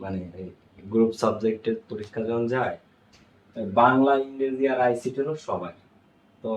মানে গ্রুপ সাবজেক্টের পরীক্ষা যখন যায়, বাংলা, ইংরেজি আর আইসিটিরও সবাই। তো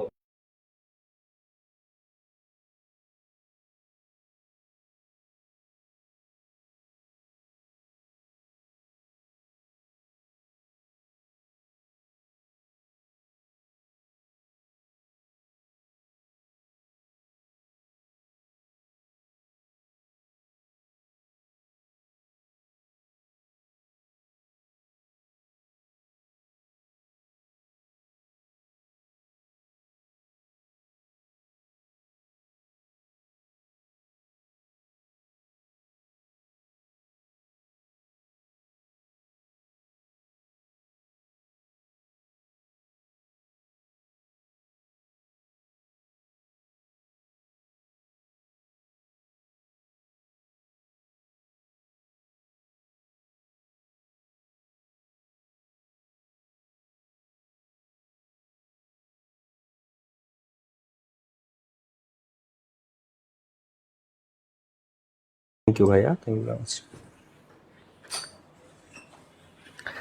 থ্যাংক ইউ ভাইয়া, থ্যাংক ইউ ভেরি মাচ।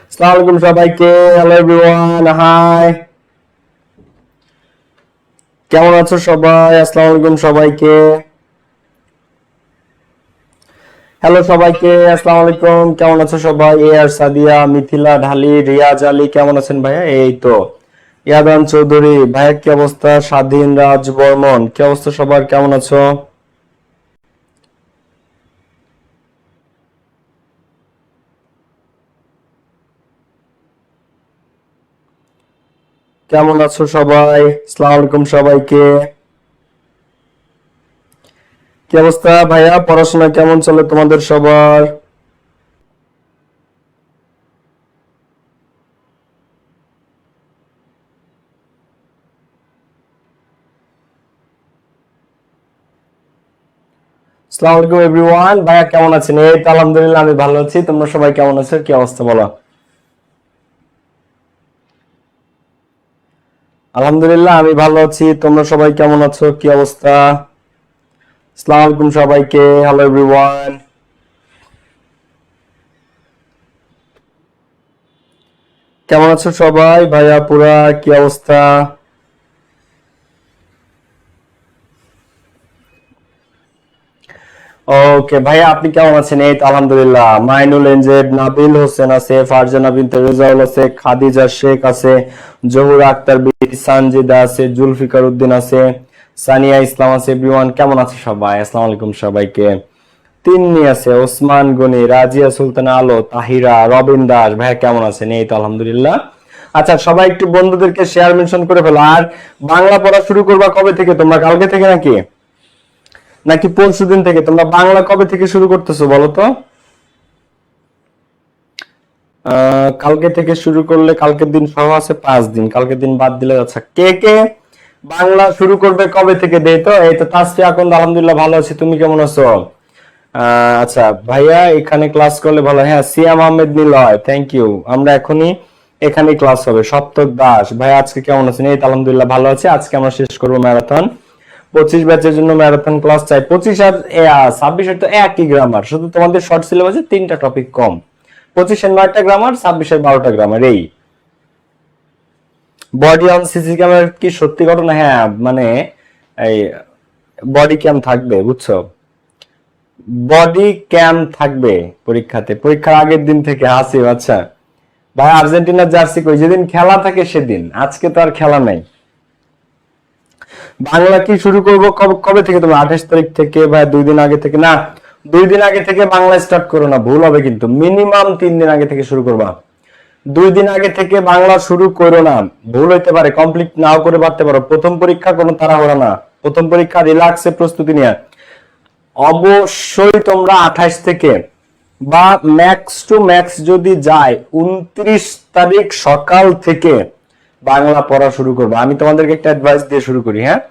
আসসালামু আলাইকুম সবাইকে, হ্যালো এভরিওয়ান, হাই, কেমন আছো সবাই? আসসালামু আলাইকুম সবাইকে, হ্যালো সবাইকে, আসসালামু আলাইকুম, কেমন আছো সবাই? এ আর সাদিয়া, মিথিলা, ঢালি, রিয়াজ আলী, কেমন আছেন ভাইয়া? এই তো ইয়াদান চৌধুরী ভাইয়া, কি অবস্থা? স্বাধীন রাজ বর্মন, কি অবস্থা সবার, কেমন আছো? কেমন আছো সবাই? আসসালামু আলাইকুম সবাইকে, কি অবস্থা ভাইয়া? পড়াশোনা কেমন চলে তোমাদের সবার? আসসালামু আলাইকুম এভরিওয়ান, ভাইয়া কেমন আছেন? এই তো আলহামদুলিল্লাহ আমি ভালো আছি, তোমরা সবাই কেমন আছো? কি অবস্থা বলো? আলহামদুলিল্লাহ আমি ভালো আছি, তোমরা সবাই কেমন আছো? কি অবস্থা? আসসালামু আলাইকুম সবাইকে, হ্যালো এভরিওয়ান, কেমন আছো সবাই? ভাইয়া পুরা কি অবস্থা? ওকে ভাইয়া, আপনি কেমন আছেন? এই তো আলহামদুলিল্লাহ। মাইনুল এনজেড, নাবিল হোসেন আছে, ফারজানা বিনতে রেজাউল আছে, খাদিজা শেখ আছে, জহুরা আক্তার বিথি, সানজিদা আছে, জুলফিকার উদ্দিন আছে, সানিয়া ইসলাম আছে। এভরিওয়ান কেমন আছে সবাই? আসসালামু আলাইকুম সবাইকে। তিন্নি আছে, ওসমান গনি, রাজিয়া সুলতানা আলো, তাহিরা, রবিন দাস, ভাইয়া কেমন আছেন? এই তো আলহামদুলিল্লাহ। আচ্ছা, সবাই একটু বন্ধুদেরকে শেয়ার মেনশন করে ফেলো। আর বাংলা পড়া শুরু করবা কবে থেকে? তোমরা কালকে থেকে নাকি নাকি পরশুদিন থেকে? তোমরা বাংলা কবে থেকে শুরু করতেছো বলো তো? কালকে থেকে শুরু করলে কালকের দিন সহ আছে 5 দিন, কালকের দিন বাদ দিলে। আচ্ছা, কে কে বাংলা শুরু করবে কবে থেকে দেই তো? এই তো তাসফি আকন্দ, আলহামদুলিল্লাহ ভালো আছি, তুমি কেমন আছো? আচ্ছা ভাইয়া, এখানে ক্লাস করলে ভালো। হ্যাঁ, সিয়াম আহমেদ নিলয়, থ্যাংক ইউ। আমরা এখনই এখানে ক্লাস হবে। সপ্তক দাস ভাই, আজকে কেমন আছেন? এই তো আলহামদুলিল্লাহ ভালো আছে। আজকে আমরা শেষ করবো ম্যারাথন। 25 ব্যাচের জন্য ম্যারাথন ক্লাস চাই। 25 আর 26 এর তো একই গ্রামার, শুধু তোমাদের শর্ট সিলেবাসে 3টা টপিক কম। 25 এর 9টা গ্রামার, 26 এর 12টা গ্রামার। এই বডি অন সিসি ক্যামেরা কি সত্যি ঘটনা? হ্যাঁ, মানে এই বডি ক্যাম থাকবে, বুঝছো? বডি ক্যাম থাকবে পরীক্ষাতে, পরীক্ষার আগের দিন থেকে। হাসি, আচ্ছা ভাই, আর্জেন্টিনার জার্সি কই? যেদিন খেলা থাকে সেদিন, আজকে তো আর খেলা নাই। বাংলা কি শুরু করবো কবে থেকে? তুমি 28 তারিখ থেকে বা 2 দিন আগে থেকে? না, 2 দিন আগে থেকে বাংলা স্টার্ট করো না, ভুল হবে কিন্তু। মিনিমাম 3 দিন আগে থেকে শুরু করবা। 2 দিন আগে থেকে বাংলা শুরু করো না, ভুল হইতে পারে, কমপ্লিট নাও করে পারতে পারো। প্রথম পরীক্ষা, কোনো তাড়াহুড়া না। প্রথম পরীক্ষা রিল্যাক্সে প্রস্তুতি নিয়ে অবশ্যই তোমরা 28 থেকে বা ম্যাক্স টু ম্যাক্স যদি যায় 29 তারিখ সকাল থেকে বাংলা পড়া শুরু করবো। আমি তোমাদেরকে একটা অ্যাডভাইস দিয়ে শুরু করি। হ্যাঁ,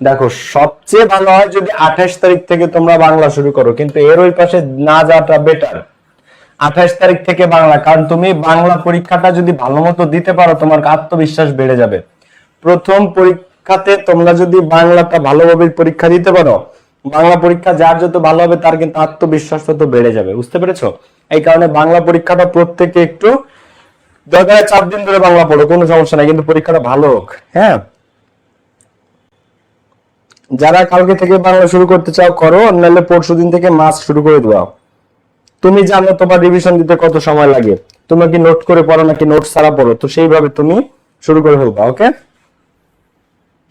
দেখো, সবচেয়ে ভালো হয় যদি 28 তারিখ থেকে তোমরা বাংলা শুরু করো, কিন্তু এর ওই পাশে না যাওয়াটা বেটার। 28 তারিখ থেকে বাংলা, কারণ তুমি বাংলা পরীক্ষাটা যদি ভালো মতো দিতে পারো, তোমার আত্মবিশ্বাস বেড়ে যাবে। প্রথম পরীক্ষাতে তোমরা যদি বাংলাটা ভালোভাবে পরীক্ষা দিতে পারো, বাংলা পরীক্ষা যার যত ভালো হবে তার কিন্তু আত্মবিশ্বাস তত বেড়ে যাবে। বুঝতে পেরেছো? এই কারণে বাংলা পরীক্ষাটা প্রত্যেকে একটু দরকার 4 দিন ধরে বাংলা পড়ো, কোনো সমস্যা নাই, কিন্তু পরীক্ষাটা ভালো হোক। হ্যাঁ, যারা কালকে থেকে বাংলা শুরু করতে চাও করো, নাহলে পরশু দিন থেকে মাস শুরু করে দাও। তুমি জানো তোমার রিভিশন দিতে কত সময় লাগে, তুমি কি নোট করে পড়ো নাকি নোট ছাড়া পড়ো, তো সেইভাবে তুমি শুরু করে ফেলবা। ওকে,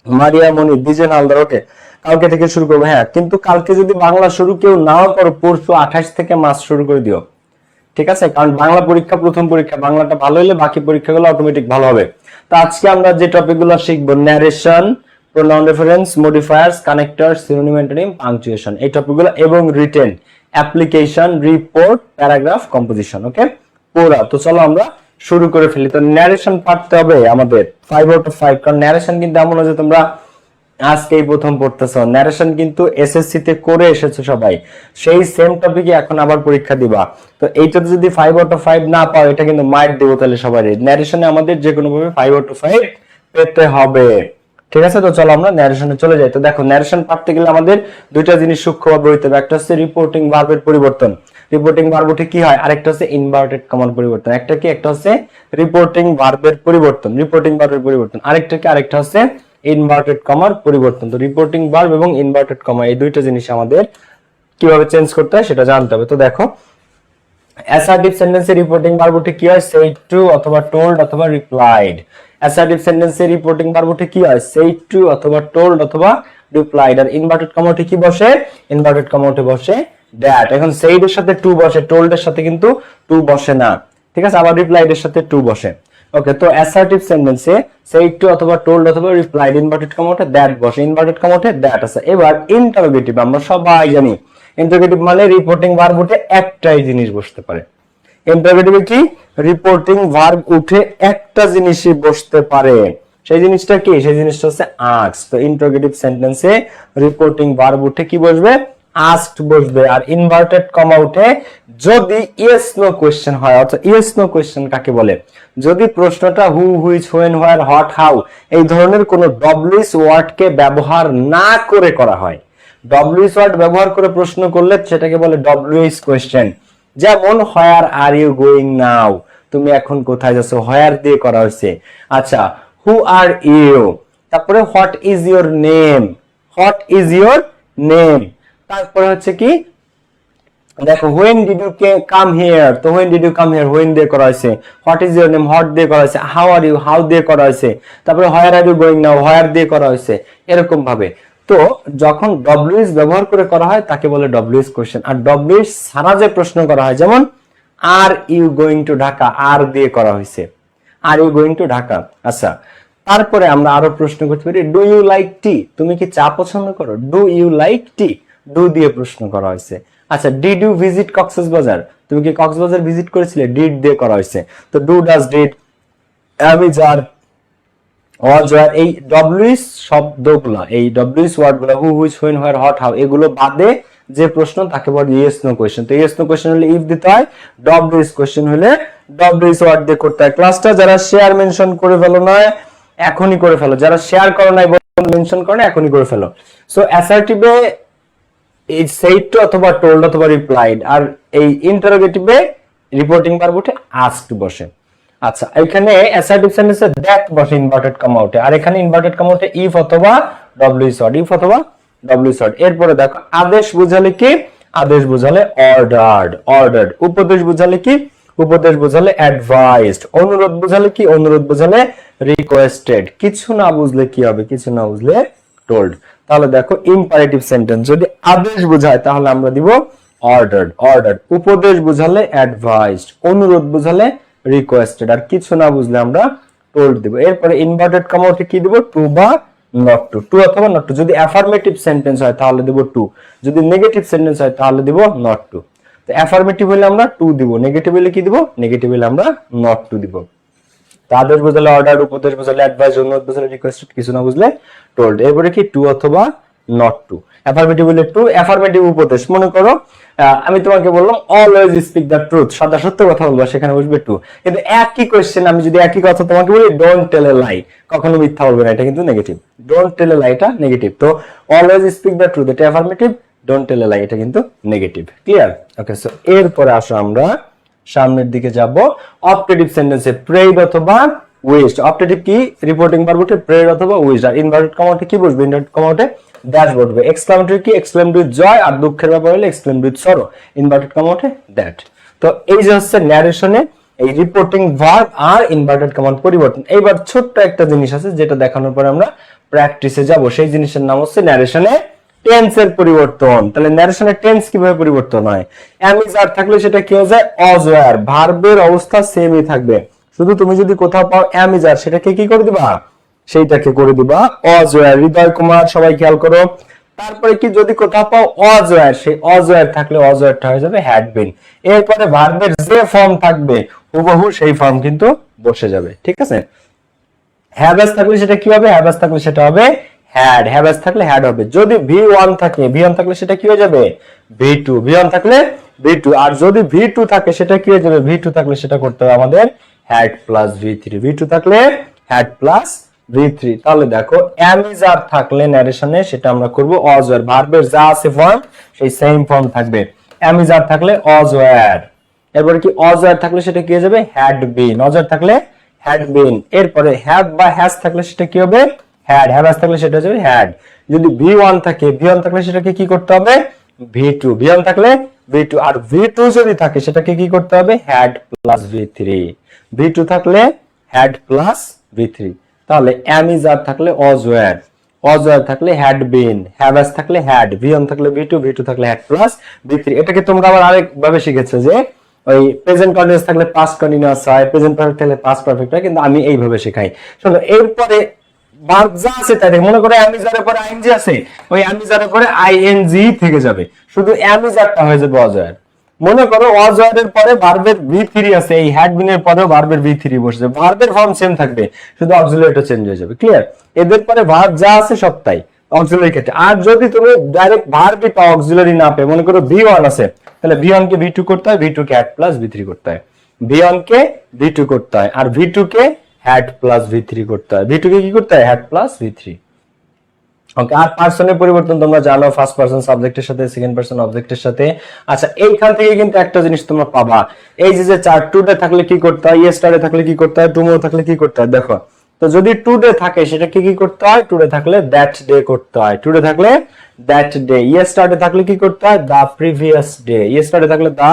মারিয়া মনি, ডিজেন হালদার, ওকে কালকে থেকে শুরু করবো। হ্যাঁ, কিন্তু কালকে যদি বাংলা শুরু কেউ নাও করো, পরশু 28 থেকে মাস শুরু করে দিও, ঠিক আছে? কারণ বাংলা পরীক্ষা প্রথম পরীক্ষা, বাংলাটা ভালো হলে বাকি পরীক্ষাগুলো অটোমেটিক ভালো হবে। তো আজকে আমরা যে টপিকগুলো শিখবো, narration, pronoun reference, modifiers, connector, synonym, antonym, punctuation, এই টপিকগুলো, এবং written, application, report, paragraph, composition. Okay পুরা, তো চলো আমরা শুরু করে ফেলি। তো ন্যারেশন পারতে হবে আমাদের 5 আউট অফ 5, কারণ ন্যারেশন কিন্তু এমন যে তোমরা আজকেই প্রথম পড়তেছো, ন্যারেশন কিন্তু এসএসসি তে করে এসেছো সবাই, সেই সেম টপিকে এখন আবার পরীক্ষা দিবা। তো এইটাতে যদি 5 আউট অফ 5 না পাও, এটা কিন্তু মাইট দেবো তাহলে সবাই। ন্যারেশনে আমাদের যে কোনো ভাবে 5 আউট অফ 5 পেতে হবে, ঠিক আছে? তো চলো আমরা ন্যারেশনে চলে যাই। তো দেখো, ন্যারেশন পারতে গেলে আমাদের দুইটা জিনিস সূক্ষ্মভাবে হইতে হবে। একটা হচ্ছে রিপোর্টিং ভার্বের পরিবর্তন, রিপোর্টিং ভার্ব উঠে কি হয়, আরেকটা হচ্ছে ইনভার্টেড কমার পরিবর্তন। একটা কি, একটা হচ্ছে রিপোর্টিং ভার্বের পরিবর্তন, রিপোর্টিং ভার্বের পরিবর্তন, আরেকটা কি, আরেকটা হচ্ছে ইনভার্টেড কমার পরিবর্তন। তো রিপোর্টিং ভার্ব এবং ইনভার্টেড কমা, এই দুইটা জিনিস আমাদের কিভাবে চেঞ্জ করতে হয় সেটা জানতে হবে। তো দেখো, অ্যাসার্টিভ সেন্টেন্সে রিপোর্টিং ভার্ব উঠে কি হয়, সেড টু অথবা টোল্ড অথবা রিপ্লাইড। অ্যাসার্টিভ সেন্টেন্সে রিপোর্টিং ভার্ব উঠে কি হয়, সেড টু অথবা টোল্ড অথবা রিপ্লাইড। আর ইনভার্টেড কমা উঠে কি বসে, ইনভার্টেড কমা উঠে বসে দ্যাট। এখন সেড এর সাথে টু বসে, টোল্ড এর সাথে কিন্তু টু বসে না, ঠিক আছে? আবার রিপ্লাইড এর সাথে টু বসে। ওকে, তো অ্যাসার্টিভ সেন্টেন্সে সেড টু অথবা টোল্ড অথবা রিপ্লাইড, ইনভার্টেড কমা উঠে দ্যাট বসে, ইনভার্টেড কমা উঠে দ্যাট আছে। এবার ইন্টারোগেটিভ আমরা সবাই জানি, ইন্টারোগেটিভ মানে রিপোর্টিং ভার্ব উঠে একটাই জিনিস বসতে পারে। ইন্টারোগেটিভে কি, রিপোর্টিং ভার্ব উঠে একটা জিনিসই বসতে পারে, সেই জিনিসটা কি, সেই জিনিসটা হচ্ছে আস্কড। তো ইন্টারোগেটিভ সেন্টেন্সে রিপোর্টিং ভার্ব উঠে কি বসবে, আস্কড বসবে। আর ইনভার্টেড কমা উঠে যদি ইয়েস নো কোশ্চেন হয়, অর্থাৎ ইয়েস নো কোশ্চেন কাকে বলে, যদি প্রশ্নটা who, which, when, where, what, how এই ধরনের কোনো ডব্লিউএস ওয়ার্ডকে ব্যবহার না করে করা হয়, ডব্লিউএস ওয়ার্ড ব্যবহার করে প্রশ্ন করলে সেটাকে বলে ডব্লিউএস কোশ্চেন। যেমন হোয়ার আর ইউ গোয়িং নাও, তুমি এখন কোথায় যাচ্ছ, হোয়ার দিয়ে করা হয়েছে। আচ্ছা, হু আর ইউ, তারপরে what is your name, what is your name, তারপরে হচ্ছে কি, দেখো when did you come here, তো when did you come here when দিয়ে করা হয়েছে। What is your name, what দিয়ে করা হয়েছে। হাউ আর ইউ, হাউ দিয়ে করা হয়েছে। তারপরে হোয়ার আর ইউ গোয়িং নাও, হোয়ার দিয়ে করা হয়েছে, এরকম ভাবে। তো যখন ডব্লিউএস ব্যবহার করে করা হয় তাকে বলে ডব্লিউএস কোশ্চেন। আর ডব্লিউএস ছাড়া যে প্রশ্ন করা হয়, যেমন are you going to Dhaka, are দিয়ে করা হয়েছে, are you going to Dhaka. আচ্ছা, তারপরে আমরা আরো প্রশ্ন করতে পারি, ডু ইউ লাইক টি, তুমি কি চা পছন্দ করো, do you like tea, do দিয়ে প্রশ্ন করা হয়েছে। আচ্ছা, ডিড ইউ ভিজিট কক্সবাজার, তুমি কি কক্সবাজার ভিজিট করেছিলে, ডিড দিয়ে করা হয়েছে। তো ডু, ডাজ, ডিড, আমি, যার, এই ডব্লিউএস শব্দগুলা, এই ডব্লিউএস ওয়ার্ডগুলা, who, which, when, where, what, how, এগুলো বাদে যে প্রশ্ন তাকে বলে ইয়েস নো কোশ্চেন। তো ইয়েস নো কোশ্চেন হলে ইফ দিতে হয়, ডব্লিউএস কোশ্চেন হলে ডব্লিউএস ওয়ার্ড দিয়ে করতে হয়। ক্লাসটা যারা শেয়ার মেনশন করে ফেলো না, এখনই করে ফেলো। যারা শেয়ার করো নাই, মেনশন করো না, এখনই করে ফেলো। সো অ্যাসার্টিভে এই সেড টু অথবা টোল্ড অথবা রিপ্লাইড, আর এই ইন্টারোগেটিভে রিপোর্টিং ভার্ব উঠে আস্কড বসে। আচ্ছা, এখানে অ্যাসার্টিভ সেন্টেন্সে দ্যাট বসে ইনভার্টেড কমা উঠে, আর এখানে ইনভার্টেড কমা উঠে ইফ অথবা ডব্লিউএস ওয়ার্ড, ইফ অথবা ডব্লিউএস ওয়ার্ড। এরপরে দেখো, আদেশ বোঝালে কি, আদেশ বোঝালে অর্ডার্ড, অর্ডার্ড। উপদেশ বোঝালে কি, উপদেশ বোঝালে অ্যাডভাইসড। অনুরোধ বোঝালে কি, অনুরোধ বোঝালে রিকোয়েস্টেড। কিছু না বুঝলে কি হবে, কিছু না বুঝলে টোল্ড। তাহলে দেখো, ইম্পারেটিভ সেন্টেন্স যদি আদেশ বোঝায় তাহলে আমরা দিব অর্ডার্ড, অর্ডার্ড। উপদেশ বোঝালে অ্যাডভাইসড, অনুরোধ বোঝালে রিকোয়েস্টেড, আর কিছু না বুঝলে আমরা টোল্ড দিব। এরপরে ইনভার্টেড কমা উঠে কি দিব, টু বা নট টু, টু অথবা নট টু। যদি অ্যাফার্মেটিভ সেন্টেন্স হয় তাহলে দিব টু, যদি নেগেটিভ সেন্টেন্স হয় তাহলে দিব নট টু। তো অ্যাফার্মেটিভ হলে আমরা টু দিব, নেগেটিভ হলে কি দিব, নেগেটিভ হলে আমরা নট টু দিব। আদেশ বোঝালে অর্ডার, উপদেশ বোঝালে অ্যাডভাইস, অনুরোধ বোঝালে রিকোয়েস্টেড, কিছু না বুঝলে টোল্ড। এরপরে কি, টু অথবা নট টু। অ্যাফার্মেটিভ হলে টু, অ্যাফার্মেটিভ উপদেশ। মনে করো আমি তোমাকে বললাম অলওয়েজ স্পিক দ্য ট্রুথ, সদা সত্য কথা বলবা, সেখানে বসবে টু। কিন্তু একই কোশ্চেন আমি যদি একই কথা তোমাকে বলি, ডোন্ট টেল এ লাই, কখনো মিথ্যা বলবে না, এটা কিন্তু নেগেটিভ। ডোন্ট টেল এ লাই এটা নেগেটিভ। তো অলওয়েজ স্পিক দ্য ট্রুথ এটা অ্যাফার্মেটিভ, ডোন্ট টেল এ লাই এটা কিন্তু নেগেটিভ। ক্লিয়ার? ওকে, সো এরপরে আসো আমরা সামনের দিকে যাব। অপটেটিভ সেন্টেন্সে প্রেড অথবা উইশড। অপটেটিভ কি? রিপোর্টিং ভার্ব উঠে প্রেড অথবা উইশড। আর ইনভার্টেড কমাতে কি বসবে? ইনভার্টেড কমাতে দ্যাট বসবে। এক্সক্লেমেটরি কি? এক্সক্লেমড উইথ জয়, আর দুঃখের ব্যাপার হলে এক্সক্লেমড উইথ সরো। ইনভার্টেড কমাতে দ্যাট। তো এই যে হচ্ছে ন্যারেশনে এই রিপোর্টিং ভার্ব আর ইনভার্টেড কমান্ড পরিবর্তন। এইবার ছোট্ট একটা জিনিস আছে যেটা দেখানোর পরে আমরা প্র্যাকটিসে যাব। সেই জিনিসের নাম হচ্ছে ন্যারেশনে টেন্সের পরিবর্তন। তাহলে ন্যারেশনের টেন্স কিভাবে পরিবর্তন হয়? অ্যামিজ আর থাকলে সেটা কি হয়ে যায়? অজয়ার। ভার্বের অবস্থা সেমই থাকবে, শুধু তুমি যদি কোথাও পাও অ্যামিজ আর, সেটাকে কি করে দিবা? সেইটাকে করে দিবা অজয়ার। হৃদয় কুমার, সবাই খেয়াল করো। তারপরে কি যদি কোথাও পাও অজয়ার, সেই অজয়ার থাকলে অজয়ারটা হয়ে যাবে হ্যাড বিন। এরপরে ভার্বের যে ফর্ম থাকবে হুবহু সেই ফর্ম কিন্তু বসে যাবে। ঠিক আছে? হ্যাভাস থাকলে সেটা কি হবে? হ্যাভাস থাকলে সেটা হবে হ্যাড। হ্যাভাস থাকলে হ্যাড হবে। যদি ভি1 থাকে, ভি1 থাকলে সেটা কি হয়ে যাবে? ভি2। ভি1 থাকলে ভি2। আর যদি ভি2 থাকে সেটা কি হয়ে যাবে? ভি2 থাকলে সেটা করতে হবে আমাদের হ্যাড প্লাস ভি3। ভি2 থাকলে হ্যাড প্লাস ভি3। তাহলে দেখো অ্যামিজ আর থাকলে ন্যারেশনে সেটা আমরা করব অজয়ার। ভার্বের যা আছে ফর্ম সেই সেম ফর্ম থাকবে। অ্যামিজ আর থাকলে অজয়ার। এরপরে কি? অজয়ার থাকলে সেটা কি হয়ে যাবে? Had been. অজয়ার থাকলে হ্যাড বিন। এরপরে হ্যাভ বা হ্যাজ থাকলে সেটা কি হবে? হ্যাড। হ্যাভ থাকলে সেটা হয়ে যাবে হ্যাড। যদি ভি1 থাকে, ভি1 থাকলে সেটাকে কি করতে হবে? ভি2। ভি1 থাকলে ভি2। আর ভি2 যদি থাকে সেটাকে কি করতে হবে? Had plus ভি3। ভি2 থাকলে হ্যাড প্লাস ভি3। তাহলে অ্যামিজ আর থাকলে অজয়ার, অজয়ার থাকলে হ্যাড বিন, হ্যাভাস থাকলে হ্যাড, ভি1 থাকলে ভি2, ভি2 থাকলে হ্যাড প্লাস ভি3। এটাকে তোমরা আবার আরেক ভাবে শিখেছো যে ওই প্রেজেন্ট কন্টিনিউয়াস থাকলে পাস্ট কন্টিনিউয়াস হয়, প্রেজেন্ট পারফেক্ট থাকলে পাস্ট পারফেক্ট হয়, কিন্তু আমি এইভাবে শেখাই। শোনো, এরপরে ভার্ব যা আছে তাই মনে করে অ্যামিজারের পরে আইএনজি আছে, ওই অ্যামিজারের পরে আইএনজি থেকে যাবে, শুধু অ্যামিজারটা হয়ে যাবে অজয়ার। মনে করো অজয়ের পরে ভার্বের ভি3 আছে, এই হ্যাড বিনের পরেও ভার্বের ভি3 বসছে, ভার্বের ফর্ম সেম থাকবে, শুধু অক্সিলারিটা চেঞ্জ হয়ে যাবে। ক্লিয়ার? এদের পরে ভার্ব যা আছে সব তাই অক্সিলারি ক্ষেত্রে। আর যদি তুমি ডাইরেক্ট ভার্বই পাও অক্সিলারি না পেয়ে, মনে করো ভি1 আছে, তাহলে ভি1 কে ভি2 করতে হয়, ভি2 কে হ্যাড প্লাস ভি3 করতে হয়, ভি1 কে ভি2 করতে হয়, আর ভি2 কে হ্যাড প্লাস ভি3 করতে হয়, ভি2 কে কি করতে হয়? Had plus ভি3। ওকে, আর পার্সনের পরিবর্তন তোমরা জানো, ফার্স্ট পারসন সাবজেক্টের সাথে, সেকেন্ড পারসন অবজেক্টের সাথে। আচ্ছা, এইখান থেকে কিন্তু একটা জিনিস তোমরা পাবা, এই যে চার, টুডে থাকলে কি করতে হয়, ইয়েস্টারডে থাকলে কি করতে হয়, টুমোরো থাকলে কি করতে হয়। দেখো তো যদি টুডে থাকে সেটাকে কি করতে হয়? টুডে থাকলে দ্যাট ডে করতে হয়, টুডে থাকলে দ্যাট ডে। ইয়েস্টারডে থাকলে কি করতে হয়? দা প্রিভিয়াস ডে, ইয়েস্টারডে থাকলে দা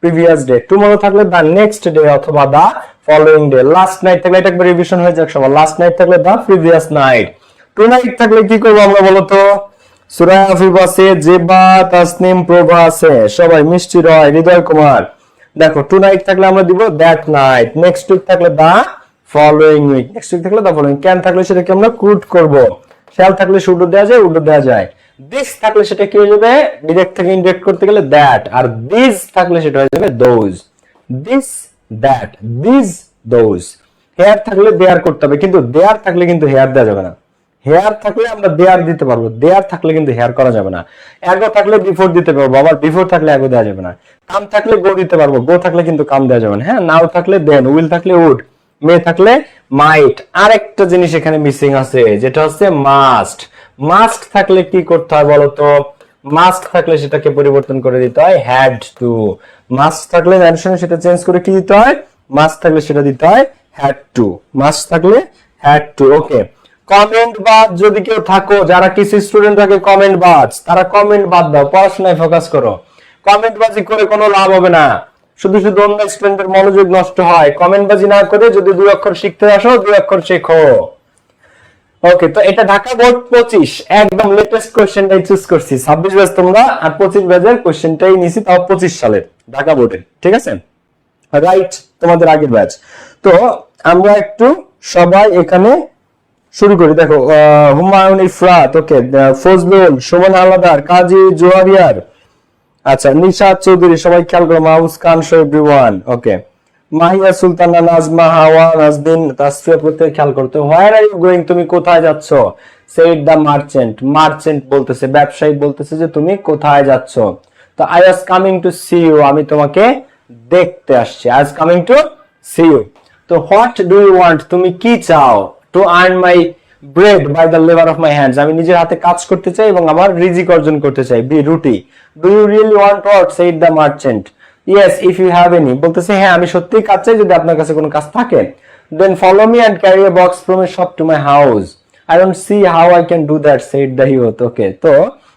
প্রিভিয়াস ডে। টুমোরো থাকলে দা নেক্সট ডে অথবা the following day. Last night থাকলে এটা একবার রিভিশন হয়ে যাক সবার, লাস্ট নাইট থাকলে দা প্রিভিয়াস নাইট। টুনাইট থাকলে কি করবো আমরা বলতো? সূরা আফিফ আছে, জেবা, তাসনিম, প্রভা আছে, সবাই, মিষ্টি রয়, হৃদয় কুমার। দেখো টুনাইট থাকলে আমরা দিব দ্যাট নাইট, নেক্সট উইক থাকলে the following week, next week থাকলে দা ফলোইং। ক্যান থাকলে সেটাকে আমরা কুড করব, শ্যাল থাকলে শুড দেওয়া যায়, উড দেওয়া যায়। দিস থাকলে সেটা কি হয়ে যাবে? ডিরেক্ট থেকে ইনডিরেক্ট করতে গেলে দ্যাট, আর দিস থাকলে সেটা হয়ে যাবে those. This, that, this, those. Here থাকলে দেয়ার করতে হবে, কিন্তু দেয়ার থাকলে কিন্তু হেয়ার দেওয়া যাবে না। হেয়ার থাকলে আমরা দেয়ার দিতে পারবো, দেয়ার থাকলে কিন্তু হেয়ার করা যাবে না। অ্যাগো থাকলে বিফোর দিতে পারবো, আবার বিফোর থাকলে অ্যাগো দেওয়া যাবে না। কাম থাকলে গো দিতে পারবো, গো থাকলে কিন্তু কাম দেওয়া যাবে না। হ্যাঁ, নাও থাকলে দেন, উইল থাকলে উড, মে থাকলে মাইট। আরেকটা জিনিস এখানে মিসিং আছে, যেটা হচ্ছে মাস্ট। মাস্ট থাকলে কি করতে হয় বলতো? মাস্ট থাকলে সেটাকে পরিবর্তন করে দিতে হয় হ্যাড টু। মাস্ট থাকলে ন্যারেশনে সেটা চেঞ্জ করে কি দিতে হয়? মাস্ট থাকলে সেটা দিতে হয় হ্যাড টু, মাস্ট থাকলে হ্যাড টু। ওকে, কমেন্ট বাদ যদি কেউ থাকো, যারা কিছু স্টুডেন্ট থাকে কমেন্ট বাদ, তারা কমেন্ট বাদ দাও, পড়াশোনায় ফোকাস করো। কমেন্ট বাজি করে কোনো লাভ হবে না, শুধু শুধু অন্য স্টুডেন্টের মনোযোগ নষ্ট হয়। কমেন্ট বাজি না করে যদি 2 অক্ষর শিখতে আসো, 2 অক্ষর শেখো। ওকে, তো এটা ঢাকা বোর্ড 25 একদম লেটেস্ট কোশ্চেনটাই চুজ করছি। 26 ব্যাচ তোমরা, আর 25 ব্যাচের কোশ্চেনটাই নিছি, তাও 25 সালের ঢাকা বোর্ডের। ঠিক আছে, রাইট, তোমাদের আগের ব্যাচ। তো আমরা একটু সবাই এখানে শুরু করি। দেখো হুমায়ুন ইফরাত, ওকে, ফজলুল, সুমন আলাদার, কাজী জোয়ারিয়ার, আচ্ছা, নিশাত চৌধুরী, সবাই খেয়াল করো, মাহফুজ খান, শো এভরিওয়ান। ওকে, মাহিয়া সুলতানা, নাজমা, হাওয়া, নাজদিন, তাসফিয়া, প্রত্যেক খেয়াল করতে। হোয়ার আর ইউ গোয়িং, তুমি কোথায় যাচ্ছ? সেড দ্য মার্চেন্ট, মার্চেন্ট বলতেছে, ব্যবসায়ী বলতেছে যে তুমি কোথায় যাচ্ছ। তো I was coming to see you, আমি তোমাকে দেখতে আসছি, I was coming to see you. তো হোয়াট ডু ইউ ওয়ান্ট, তুমি কি চাও? To earn my bread by the labour of my hands, আমি নিজের হাতে কাজ করতে চাই এবং আমার রিজিক অর্জন করতে চাই, বি রুটি। Do you really want what? Said the merchant, yes if you have any, বলতেছে হ্যাঁ আমি সত্যিই কাজ চাই যদি আপনার কাছে কোনো কাজ থাকে। Then follow me and carry a box from a shop to my house, I don't see how I can do that said the youth. Okay, তো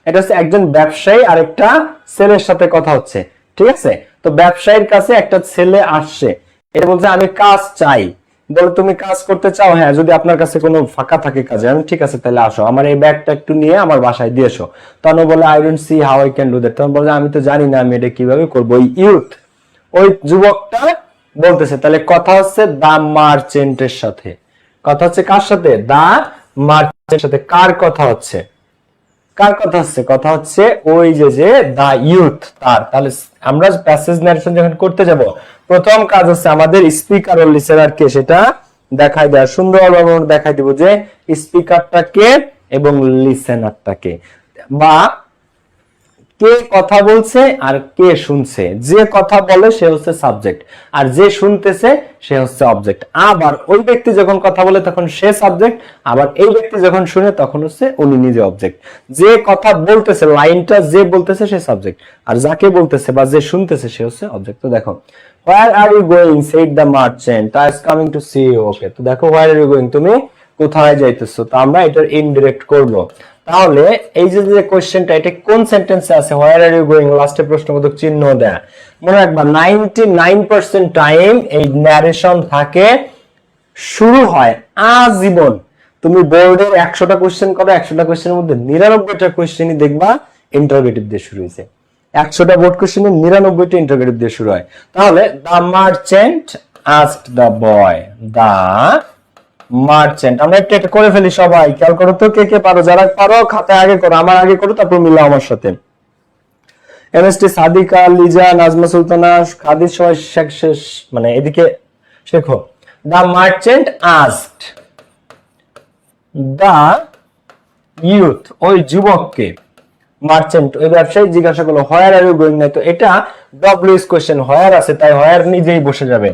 এটা হচ্ছে একজন ব্যবসায়ী আর একটা ছেলের সাথে কথা হচ্ছে, ঠিক আছে? তো ব্যবসায়ীর কাছে একটা ছেলে আসছে, এটা বলছে আমি কাজ চাই। বলে তুমি কাজ করতে চাও? হ্যাঁ, যদি আপনার কাছে কোনো ফাঁকা থাকে কাজে। আমি ঠিক আছে তাহলে আসো, আমার এই ব্যাগটা একটু নিয়ে আমার বাসায় দিয়ে এসো। তখন বলে I don't see how I can do that. তখন বলে আমি তো জানি না আমি এটা কিভাবে করবো। ওই ইউথ, ওই যুবকটা বলতেছে, তাহলে কথা হচ্ছে দা মার্চেন্টের সাথে। কথা হচ্ছে কার সাথে? দা মার্চেন্টের সাথে। কার কথা হচ্ছে? কার কথা হচ্ছে? কথা হচ্ছে ওই যে দা ইউথ তার। তাহলে আমরা প্যাসেজ ন্যারেশন যখন করতে যাব, প্রথম কাজ হচ্ছে আমাদের স্পিকার ও লিসেনার কে সেটা দেখাই দেওয়া। সুন্দরভাবে দেখাই দিব যে স্পিকারটা কে এবং লিসেনারটা কে, বা কে কথা বলছে আর কে শুনছে। যে কথা বলে সে হচ্ছে সাবজেক্ট, আর যে শুনতেছে সে হচ্ছে অবজেক্ট। আবার ওই ব্যক্তি যখন কথা বলে তখন সে সাবজেক্ট, আবার এই ব্যক্তি যখন শুনে তখন হচ্ছে উনি নিজে অবজেক্ট। যে কথা বলতেছে, লাইনটা যে বলতেছে সে সাবজেক্ট, আর যাকে বলতেছে বা যে শুনতেছে সে হচ্ছে অবজেক্ট। তো দেখো, where are you going said the merchant, I am coming to see you. Okay, তো দেখো হোয়ার আর ইউ গোয়িং, তুমি কোথায় যাইতেছো? তো আমরা এটার ইনডিরেক্ট করব। তাহলে এই যে কোশ্চেনটা, এটা কোন সেন্টেন্সে আছে? হোয়ার আর ইউ গোয়িং, লাস্টে প্রশ্নবোধক চিহ্ন দেয়া। মনে রাখবা 99% টাইম এই ন্যারেশন থাকে, শুরু হয় আজীবন। তুমি বোর্ডের 100টা কোশ্চেন করো, 100টা কোশ্চেনের মধ্যে 99টা কোশ্চেনই দেখবা ইন্টারোগেটিভ দিয়ে শুরু হয়েছে। 100টা বোর্ড কোশ্চেনে 99টা ইন্টারোগেটিভ দিয়ে শুরু হয়। তাহলে দা মার্চেন্ট আস্কড দা বয়, দা মার্চেন্ট। আমরা একটা একটা করে ফেলি, সবাই খেয়াল করো তো কে কে পারো। যারা পারো খাতায় আগে করো, আমার আগে করো, তারপর মিলাও আমার সাথে। এমএসটি সাদিকা, লিজা, নাজমা সুলতানা, খাদিজ, সবাই শেষ, মানে এদিকে শেখো। দা মার্চেন্ট আস্কড দা ইউথ, ওই যুবককে, মার্চেন্ট ওই ব্যবসায়ী জিজ্ঞাসা করলো হোয়ার আর ইউ গোয়িং। নাই তো এটা ডব্লিউএস কোশ্চেন, হোয়ার আছে তাই হোয়ার নিজেই বসে যাবে।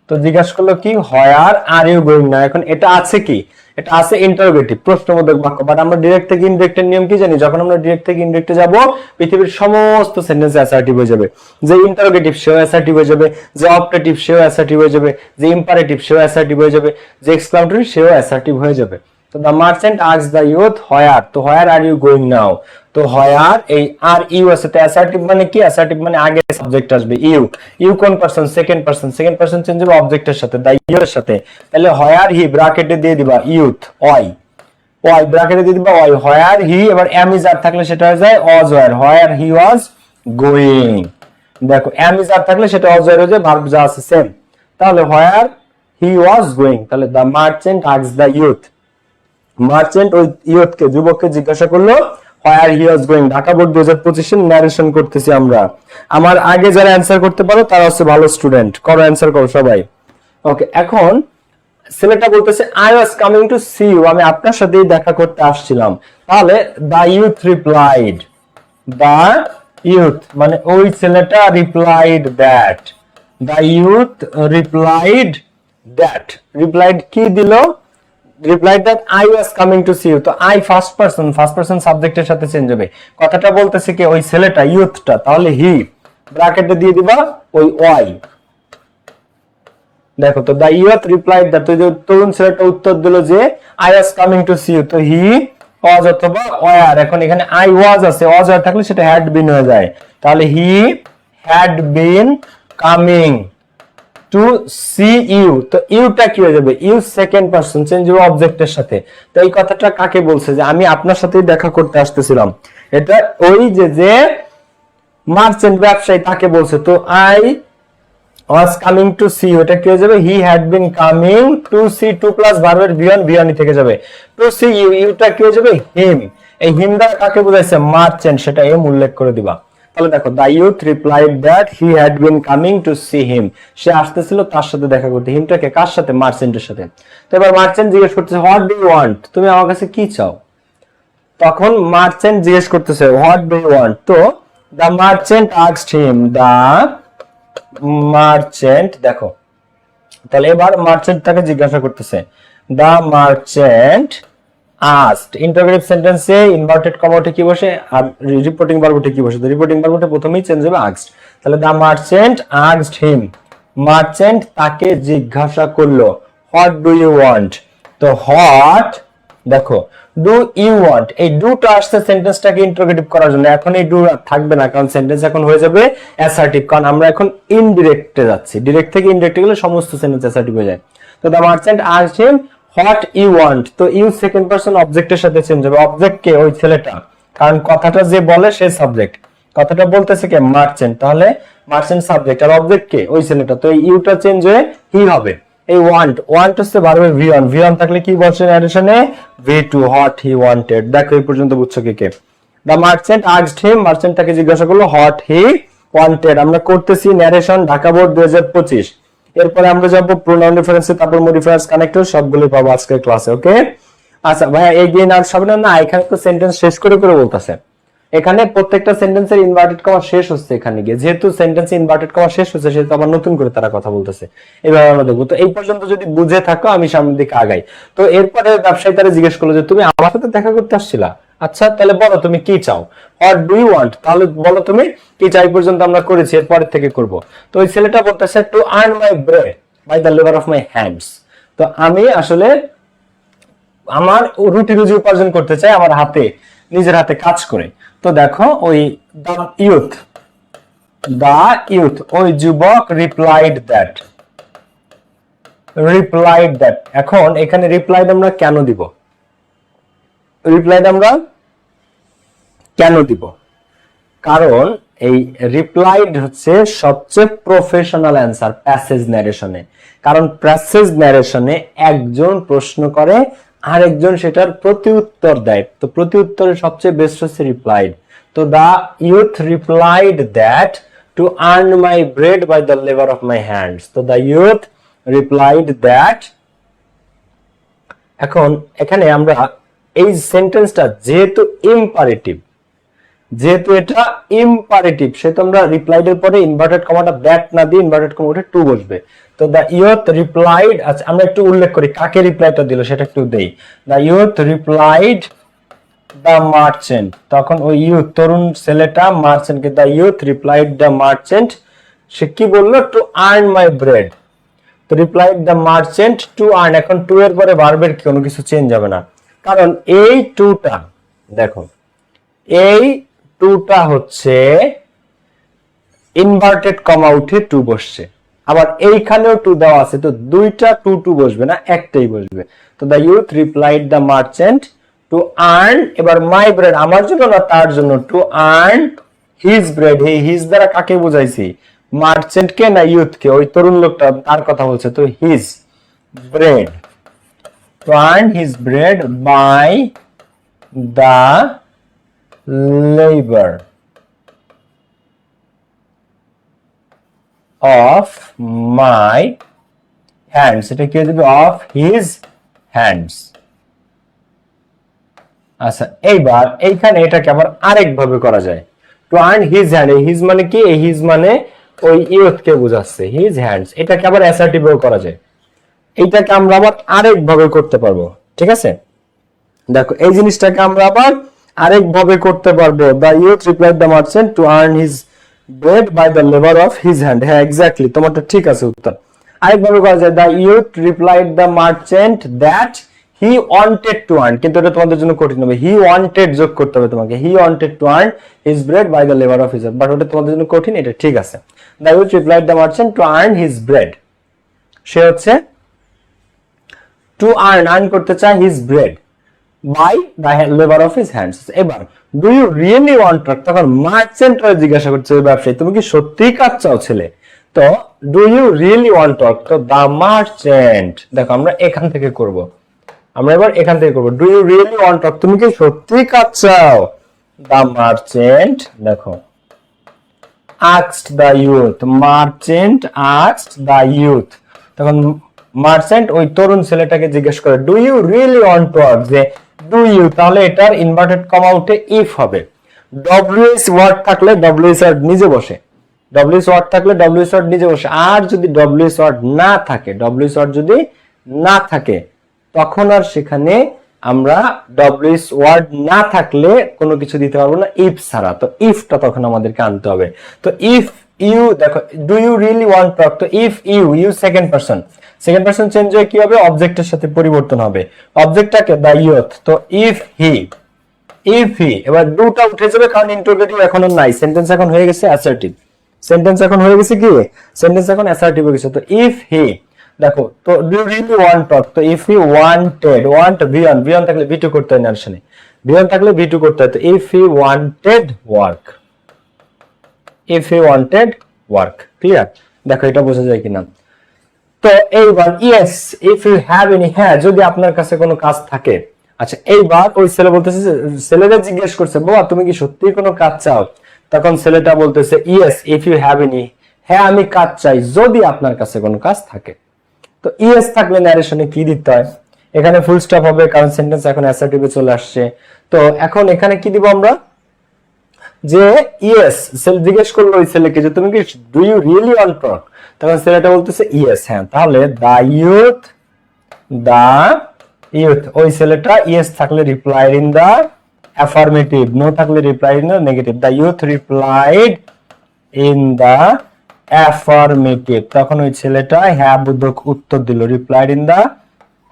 তো জিজ্ঞাসা করলো কি হোয়ার আর ইউ গোয়িং না, এখন এটা আছে কি? এটা আছে ইন্টারোগেটিভ, প্রশ্নবোধক বাক্য। বাট আমরা ডিরেক্ট থেকে ইনডিরেক্টের নিয়ম কি জানি? যখন আমরা ডিরেক্ট থেকে ইনডিরেক্টে যাব, পৃথিবীর সমস্ত সেন্টেন্স অ্যাসার্টিভ হয়ে যাবে। যে ইন্টারোগেটিভ সেও অ্যাসার্টিভ হয়ে যাবে, যে অপটেটিভ সেও অ্যাসার্টিভ হয়ে যাবে, যে ইম্পারেটিভ সেও অ্যাসার্টিভ হয়ে যাবে, যে এক্সক্লামেটরি সেও অ্যাসার্টিভ হয়ে যাবে। তো the merchant asked the youth where, তো where are you going now. তো হোয়ার, এই আর ইউ আছে, তো অ্যাসার্টিভ মানে কি? অ্যাসার্টিভ মানে আগে সাবজেক্ট আসবে ইউ। ইউ কোন person? Second person. Second person change হবে অবজেক্টের সাথে, দ্য ইউর সাথে। তাহলে হোয়ার হি, ব্র্যাকেটে দিয়ে দিবা ইউথ, ওয়াই, ওয়াই ব্র্যাকেটে দিয়ে দিবা ওয়াই। হোয়ার হি, এবার এম ইজ আর থাকলে সেটা হয়ে যায় was were. Where he was going, দেখো এম ইজ আর থাকলে সেটা ওয়াজ ওয়ার হয়ে যায়, ভার্ব যা আছে সেম। তাহলে হোয়ার হি ওয়াজ গোয়িং, তাহলে the merchant asked the youth. Merchant ওই ইয়ুথকে, যুবককে জিজ্ঞাসা করলো where he was going. Dhaka board 2025 narration করতেছি আমরা। আমার আগে যারা অ্যানসার করতে পারো তারা হচ্ছে ভালো স্টুডেন্ট, করো অ্যানসার করো সবাই। ওকে, এখন ছেলেটা বলতেছে I was coming to see you, আমি আপনার সাথেই দেখা করতে আসছিলাম। তাহলে the youth replied, the youth মানে ওই ছেলেটা replied that, the youth replied that. Replied কি দিল? replied that I was coming to see you, তো I ফার্স্ট পারসন সাবজেক্টের সাথে চেঞ্জ হবে। কথাটা বলতেছে কি? ওই ছেলেটা, ইউথটা। তাহলে হি, ব্র্যাকেটে দিয়ে দিবা ওই ওয়াই। দেখো তো দা ইউথ রিপ্লাইড দ্যাট, তো তরুণ ছেলেটা উত্তর দিল যে I was coming to see you, তো হি ওয়াজ অথবা ওয়ার। এখন এখানে I was আছে, ওয়াজ ওয়ার থাকলে সেটা হ্যাড বিন হয়ে যায়। তাহলে he had been coming to see you, তো ইউটা কি হয়ে যাবে? ইউ সেকেন্ড পারসন, চেঞ্জ হবে অবজেক্টের সাথে। তো এই কথাটা কাকে বলছে? যে আমি আপনার সাথেই দেখা করতে আসতেছিলাম, এটা ওই যে মার্চেন্ট ব্যবসায়ী তাকে বলছে। তো I was coming to see you, এটা কি হয়ে যাবে? He had been coming to see, to plus ভার্বের বিয়ন, বিয়নই থেকে যাবে। টু সি ইউ, ইউটা কি হয়ে যাবে? হিম। এই হিম দ্বারা কাকে বোঝাইছে? মার্চেন্ট, সেটা এম উল্লেখ করে দিবা। তাহলে দেখো the youth replied that he had been coming to see him, সে আসতেছিল তার সাথে দেখা করতে। হিমটাকে কার সাথে? মার্চেন্টের সাথে। তো এবার মার্চেন্ট জিজ্ঞেস করতেছে হোয়াট ডু ইউ ওয়ান্ট, তুমি আমার কাছে কি চাও? তখন মার্চেন্ট জিজ্ঞেস করতেছে হোয়াট ডু ইউ ওয়ান্ট। তো the merchant asked him, the merchant, দেখো তাহলে এবার মার্চেন্ট তাকে জিজ্ঞাসা করতেছে। দা মার্চেন্ট asked, ইন্টারোগেটিভ সেন্টেন্সে ইনভার্টেড কমা উঠে কি বসে আর রিপোর্টিং ভার্ব উঠে কি বসে? তো রিপোর্টিং ভার্ব উঠে প্রথমেই চেঞ্জ হবে asked। তাহলে the merchant asked him, merchant তাকে জিজ্ঞাসা করলো হোয়াট ডু ইউ ওয়ান্ট। তো হোয়াট, দেখো ডু ইউ ওয়ান্ট, এই ডুটা আসছে সেন্টেন্সটাকে ইন্টারোগেটিভ করার জন্য। এখন এই ডু থাকবে না, কারণ সেন্টেন্স এখন হয়ে যাবে অ্যাসার্টিভ, কারণ আমরা এখন ইনডিরেক্টে যাচ্ছি। ডিরেক্ট থেকে ইনডিরেক্টে গেলে সমস্ত সেন্টেন্স অ্যাসার্টিভ হয়ে যায়। তো the merchant asked him what you want, তো ইউ সেকেন্ড পারসন অবজেক্টের সাথে চেঞ্জ হবে। অবজেক্ট কে? ওই ছেলেটা, কারণ কথাটা যে বলে সে সাবজেক্ট, কথাটা বলতেছে কে? মার্চেন্ট, তাহলে মার্চেন্ট সাবজেক্ট আর অবজেক্ট কে? ওই ছেলেটা। তো এই ইউটা চেঞ্জ হয়ে হি হবে। এই ওয়ান্ট, ওয়ান্ট হচ্ছে ভার্বের ভি ওয়ান, ভি ওয়ান থাকলে কি বলছে ন্যারেশনে? V two, what he wanted. দেখো এই পর্যন্ত বুঝছো কে কে? The merchant asked him, merchant তাকে জিজ্ঞাসা করলো হোয়াট হি ওয়ান্টেড। আমরা করতেছি ন্যারেশন ঢাকা বোর্ড 2025। এরপরে আমরা যাবো প্রোনাউন রেফারেন্সে, তারপর মডিফায়ার্স কানেক্টর, সবগুলো পাবো আজকের ক্লাসে। ওকে আচ্ছা ভাইয়া এগিয়ে না সব না, এখানে তো সেন্টেন্স শেষ করে করে বলতেছে। এখানে প্রত্যেকটা সেন্টেন্সের ইনভার্টেড কমা শেষ হচ্ছে এখানে গিয়ে, যেহেতু সেন্টেন্সে ইনভার্টেড কমা শেষ হচ্ছে সেহেতু আবার নতুন করে তারা কথা বলতেছে। এভাবে আমরা দেখবো। তো এই পর্যন্ত যদি বুঝে থাকো আমি সামনের দিকে আগাই। তো এরপরে ব্যবসায়ী তারা জিজ্ঞেস করলো যে তুমি আমার সাথে দেখা করতে আসছিলা, আচ্ছা তাহলে বলো তুমি কি চাও, হোয়াট ডু ইউ ওয়ান্ট, তাহলে বলো তুমি কি চাই। পর্যন্ত আমরা করেছি, এরপরের থেকে করব। তো ওই ছেলেটা বলতেছে to earn my bread by the labour of my hands, তো আমি আসলে আমার রুটি রুজি উপার্জন করতে চাই আমার হাতে, নিজের হাতে কাজ করে। তো দেখো ওই দা ইউথ ওই যুবক রিপ্লাইড দ্যাট, এখন এখানে রিপ্লাইড আমরা কেন দিব? রিপ্লাইড আমরা কেন দিব? কারণ এই রিপ্লাইড হচ্ছে সবচেয়ে প্রফেশনাল অ্যান্সার প্যাসেজ ন্যারেশনে। কারণ প্যাসেজ ন্যারেশনে একজন প্রশ্ন করে আরেকজন সেটার প্রতি উত্তর দেয়, তো প্রতি উত্তরের সবচেয়ে বেস্ট হচ্ছে রিপ্লাইড। তো the youth replied that to earn my bread by the labour of my hands, তো দা ইউথ রিপ্লাইড দ্যাট। এখন এখানে আমরা এই সেন্টেন্সটা যেহেতু ইম্পারেটিভ, যেহেতু এটা ইম্পারেটিভ সেহেতু আমরা রিপ্লাইড এর পরে ইনভার্টেড কমাটা দ্যাট না দিয়ে ইনভার্টেড কমা উঠে টু বসবে। তো দা ইউথ রিপ্লাইড, আচ্ছা আমরা একটু উল্লেখ করি কাকে রিপ্লাইটা দিল সেটা একটু দেই। The youth replied the merchant, তখন ওই ইউথ তরুণ ছেলেটা মার্চেন্টকে, the youth replied the merchant, সে কি বললো? To earn my bread. তো replied the merchant to earn, এখন টু এর পরে ভার্বের কোনো কিছু চেঞ্জ হবে না, কারণ এই টুটা দেখো এই টুটা হচ্ছে ইনভার্টেড কমা উঠে টু বসছে, আবার এইখানেও টু দেওয়া আছে, তো দুইটা টু টু বসবে না, একটাই বসবে। তো the youth replied the merchant to earn, এবার মাই ব্রেড আমার জন্য না তার জন্য, টু আর্ন হিজ ব্রেড। এই হিজ দ্বারা কাকে বুঝাইছি? মার্চেন্ট কে না ইউথ কে? ওই তরুণ লোকটা তার কথা বলছে। তো his bread, to earn his bread by the labor of my hands, এটা কি হয়ে যাবে? of his hands। আচ্ছা এইবার এইখানে এটাকে আবার আরেক ভাবে করা যায়। টু আর্ন হিজ হ্যান্ড, এই হিজ মানে কি? এই হিজ মানে ওই ইউথ কে বোঝাচ্ছে, হিজ হ্যান্ডস। এটাকে আবার অ্যাসার্টিভও করা যায়, এইটাকে আমরা আবার আরেক ভাবে করতে পারবো। ঠিক আছে, দেখো এই জিনিসটাকে আমরা আবার আরেক ভাবে করতে পারবো। The youth replied the merchant to earn his bread by the labour of his hand. হ্যাঁ এক্স্যাক্টলি, তোমারটা ঠিক আছে উত্তর। আরেক ভাবে করা যায়, the youth replied the merchant that he wanted to earn, কিন্তু এটা তোমাদের জন্য কঠিন হবে, হি ওয়ান্টেড যোগ করতে হবে তোমাকে, he wanted to earn his bread by the labour of his hand, but ওটা তোমাদের জন্য কঠিন, এটা ঠিক আছে। The youth replied the merchant to earn his bread, সে টু আর্ন করতে চায় his bread by the labour of his hands. এবার do you really want to, তখন মার্চেন্ট জিজ্ঞাসা করছে ওই ব্যবসায়ী তুমি কি সত্যিই কাজ চাও ছেলে? তো do you really want to, তো দা মার্চেন্ট, দেখো আমরা এখান থেকে করব, আমরা এবার এখান থেকে করব। Do you really want to, তুমি কি সত্যিই কাজ চাও? দা মার্চেন্ট, দেখো asked the youth, merchant asked the youth, তখন মার্চেন্ট ওই তরুণ ছেলেটাকে জিজ্ঞেস করে do you really want to work, যে ডু ইউ, তাহলে এটার ইনভার্টেড কমা উঠে ইফ হবে। ডব্লিউএস ওয়ার্ড থাকলে ডব্লিউএস ওয়ার্ড নিজে বসে, ডব্লিউএস ওয়ার্ড থাকলে ডব্লিউএস ওয়ার্ড নিজে বসে, আর যদি ডব্লিউএস ওয়ার্ড না থাকে, ডব্লিউএস ওয়ার্ড যদি না থাকে তখন আর সেখানে আমরা ডব্লিউএস ওয়ার্ড না থাকলে কোনো কিছু দিতে পারবো না ইফ ছাড়া, তো ইফটা তখন আমাদেরকে আনতে হবে। তো ইফ ইউ দেখো do you really want talk, তো if you second person change হয়ে কি হবে, অবজেক্টের সাথে পরিবর্তন হবে, অবজেক্টটাকে দা ইউথ, তো ইফ হি এবার ডুটা উঠে যাবে কারণ ইন্টারোগেটিভ এখনো নাই, সেন্টেন্স এখন হয়ে গেছে অ্যাসার্টিভ, সেন্টেন্স এখন হয়ে গেছে কি, সেন্টেন্স এখন অ্যাসার্টিভ হয়ে গেছে। তো ইফ হি দেখো, তো do you really want talk, তো ইফ হি ওয়ান্ট ভি1 থাকলে ভি2 করতে হয় নারেশনে, ভি1 থাকলে ভি2 করতে হয়, তো if he wanted work, if he wanted work, clear? দেখো এটা বোঝা যায় কিনা। তো এইবার yes if you have any, হ্যাঁ যদি আপনার কাছে কোনো কাজ থাকে। আচ্ছা এইবার ওই ছেলে বলতেছে, ছেলেটা জিজ্ঞেস করছে বাবা তুমি কি সত্যি কোনো কাজ চাও, তখন ছেলেটা বলতেছে yes if you have any, হ্যাঁ আমি কাজ চাই যদি আপনার কাছে কোনো কাজ থাকে। তো ইয়েস থাকলে ন্যারেশনে কি দিতে হয়, এখানে ফুল স্টপ হবে কারণ সেন্টেন্স এখন অ্যাসার্টিভে চলে আসছে। তো এখন এখানে কি দিব আমরা, যে ইয়েস জিজ্ঞেস করলো ওই ছেলেকে যে তুমি কি do you really want talk, তখন ছেলেটা বলতেছে ইয়েস, হ্যাঁ, তাহলে দা ইউথ ওই ছেলেটা ইয়েস থাকলে replied in the affirmative, no থাকলে replied in the negative, the youth replied in the affirmative, তখন ওই ছেলেটা হ্যাঁ বোধক উত্তর দিল, রিপ্লাইড ইন দা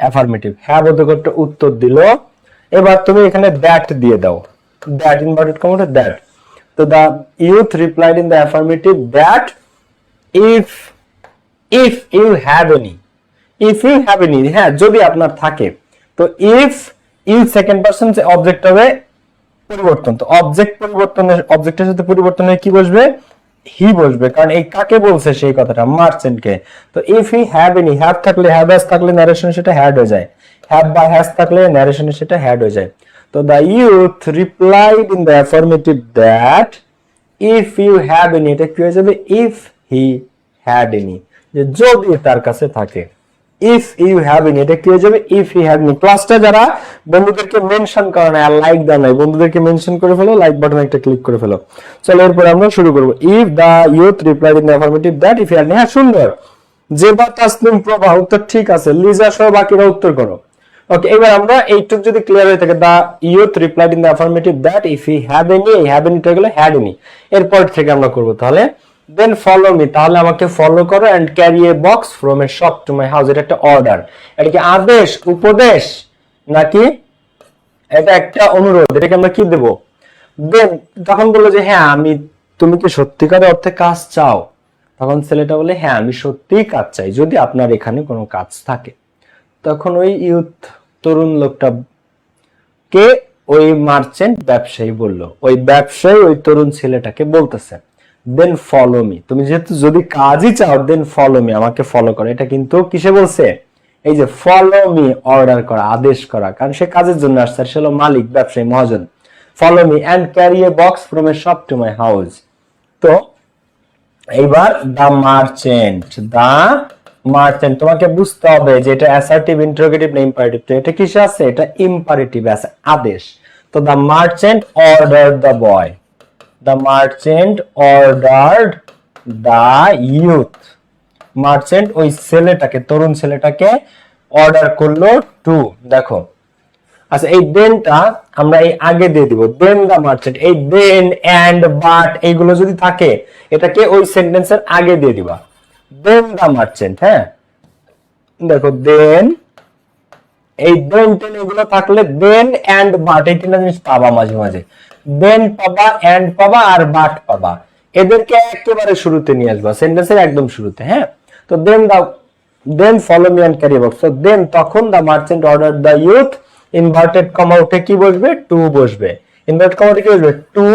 অ্যাফার্মেটিভ, হ্যাঁ বোধক একটা উত্তর দিল। এবার তুমি এখানে দ্যাট দিয়ে দাও, দ্যাট ইনভার্টেড কমাটা দ্যাট, তো the youth replied in the affirmative that if you have any, হ্যাঁ যদি আপনার থাকে, তো if সেকেন্ড পারসন অবজেক্ট হবে পরিবর্তন, তো অবজেক্টের সাথে পরিবর্তনে কি বসবে, হি বসবে, কারণ এই কাকে বলছে সেই কথাটা, মার্চেন্টকে। তো if he have any, have থাকলে হ্যাভ হ্যাজ থাকলে ন্যারেশনে সেটা হ্যাড হয়ে যায়, হ্যাভ বা হ্যাজ থাকলে ন্যারেশনে সেটা হ্যাড হয়ে যায়। তো the youth replied in the affirmative that if you have any, এটা কি হয়ে যাবে if he had any, যে যদি তার কাছে থাকে, if you have any এটা কি হয়ে যাবে if he had any। ক্লাসটা যারা বন্ধুদেরকে মেনশন করে না আর লাইক দেন নাই, বন্ধুদেরকে মেনশন করে ফেলো, লাইক বাটনে একটা ক্লিক করে ফেলো। চলো এরপর আমরা শুরু করব। if the youth replied in the affirmative that if he had any, হ্যাঁ সুন্দর, যে বা তাসনিম প্রভা উত্তর ঠিক আছে, লিজা সহ বাকিরা উত্তর করো। ওকে, এবার আমরা এইটুক যদি ক্লিয়ার হয়ে থাকে, the youth replied in the affirmative that if he have any, এই হ্যাভ এনিটা গেলে হ্যাড এনি, এরপর থেকে আমরা করব তাহলে দেন ফলো মি, তাহলে আমাকে ফলো করো, and carry a box from a shop to my house, এটা একটা অর্ডার, এটা কি আদেশ উপদেশ নাকি এটা একটা অনুরোধ, এটাকে আমরা কি দেব, দেন তখন বললো যে হ্যাঁ আমি, তুমি কি সত্যিকারের অর্থে কাজ চাও, তখন ছেলেটা বলে হ্যাঁ আমি সত্যিই কাজ চাই যদি আপনার এখানে কোনো কাজ থাকে। তখন ওই ইউথ তরুণ লোকটা কে, ওই মার্চেন্ট ব্যবসায়ী বলল, ওই ব্যবসায়ী ওই তরুণ ছেলেটাকে বলতেছে দেন ফলো মি, তুমি যেহেতু যদি কাজই চাও দেন ফলো মি, আমাকে ফলো করো। এটা কিন্তু কিসে বলছে, এই যে ফলো মি অর্ডার করা, আদেশ করা, কারণ সে কাজের জন্য আসছে, সে হলো মালিক, ব্যবসায়ী, মহাজন। Follow me and carry a box from a shop to my house. তো এইবার দা মার্চেন্ট তোমাকে বুঝতে হবে যে এটা অ্যাসার্টিভ, ইন্টারোগেটিভ না ইম্পারেটিভ, তো এটা কিসে আছে, এটা ইম্পারেটিভ আছে, আদেশ। তো the merchant ordered the boy, the merchant ordered the youth, merchant ওই ছেলেটাকে, তরুণ ছেলেটাকে অর্ডার করলো টু, দেখো আচ্ছা এই দেনটা আমরা এই আগে দিয়ে দিব, দেন দা মার্চেন্ট, এই দেন এন্ড বাট এইগুলো যদি থাকে এটাকে ওই সেন্টেন্সের আগে দিয়ে দিবা, দেন দা মার্চেন্ট। হ্যাঁ দেখো দেন, এই দেন টেন এগুলো থাকলে দেন এন্ড বাট এই তিনটা জিনিস পাবা মাঝে মাঝে, দেন পাবা, এন্ড পাবা আর বাট পাবা, এদেরকে একেবারে শুরুতে নিয়ে আসবা, সেন্টেন্সের একদম শুরুতে। হ্যাঁ তো then follow me and carry box, তো দেন তখন the merchant order the youth, inverted comma উঠে কি বসবে, টু বসবে, ইনভার্টেড কমা উঠে কি বসবে, টু,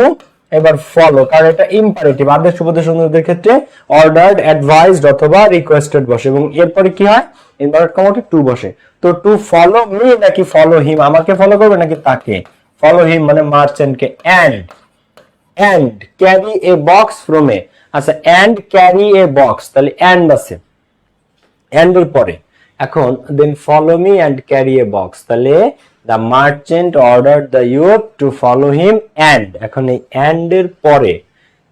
এবার ফলো, কারণ এটা ইম্পারেটিভ, আদেশ উপদেশ অনুরোধের ক্ষেত্রে অর্ডার্ড, অ্যাডভাইসড অথবা রিকোয়েস্টেড বসে, এবং এরপরে কি হয়, ইনভার্টেড কমা উঠে টু বসে। তো টু ফলো মি নাকি ফলো হিম, আমাকে ফলো করবে নাকি তাকে, ফলো হিম মানে মার্চেন্টকে, and carry a box from a, আচ্ছা এন্ড ক্যারি এ বক্স, তাহলে এন্ড আছে, এন্ড এর পরে এখন then follow me and carry a box, তাহলে the merchant order the youth to follow him and, এখন এই এন্ড এর পরে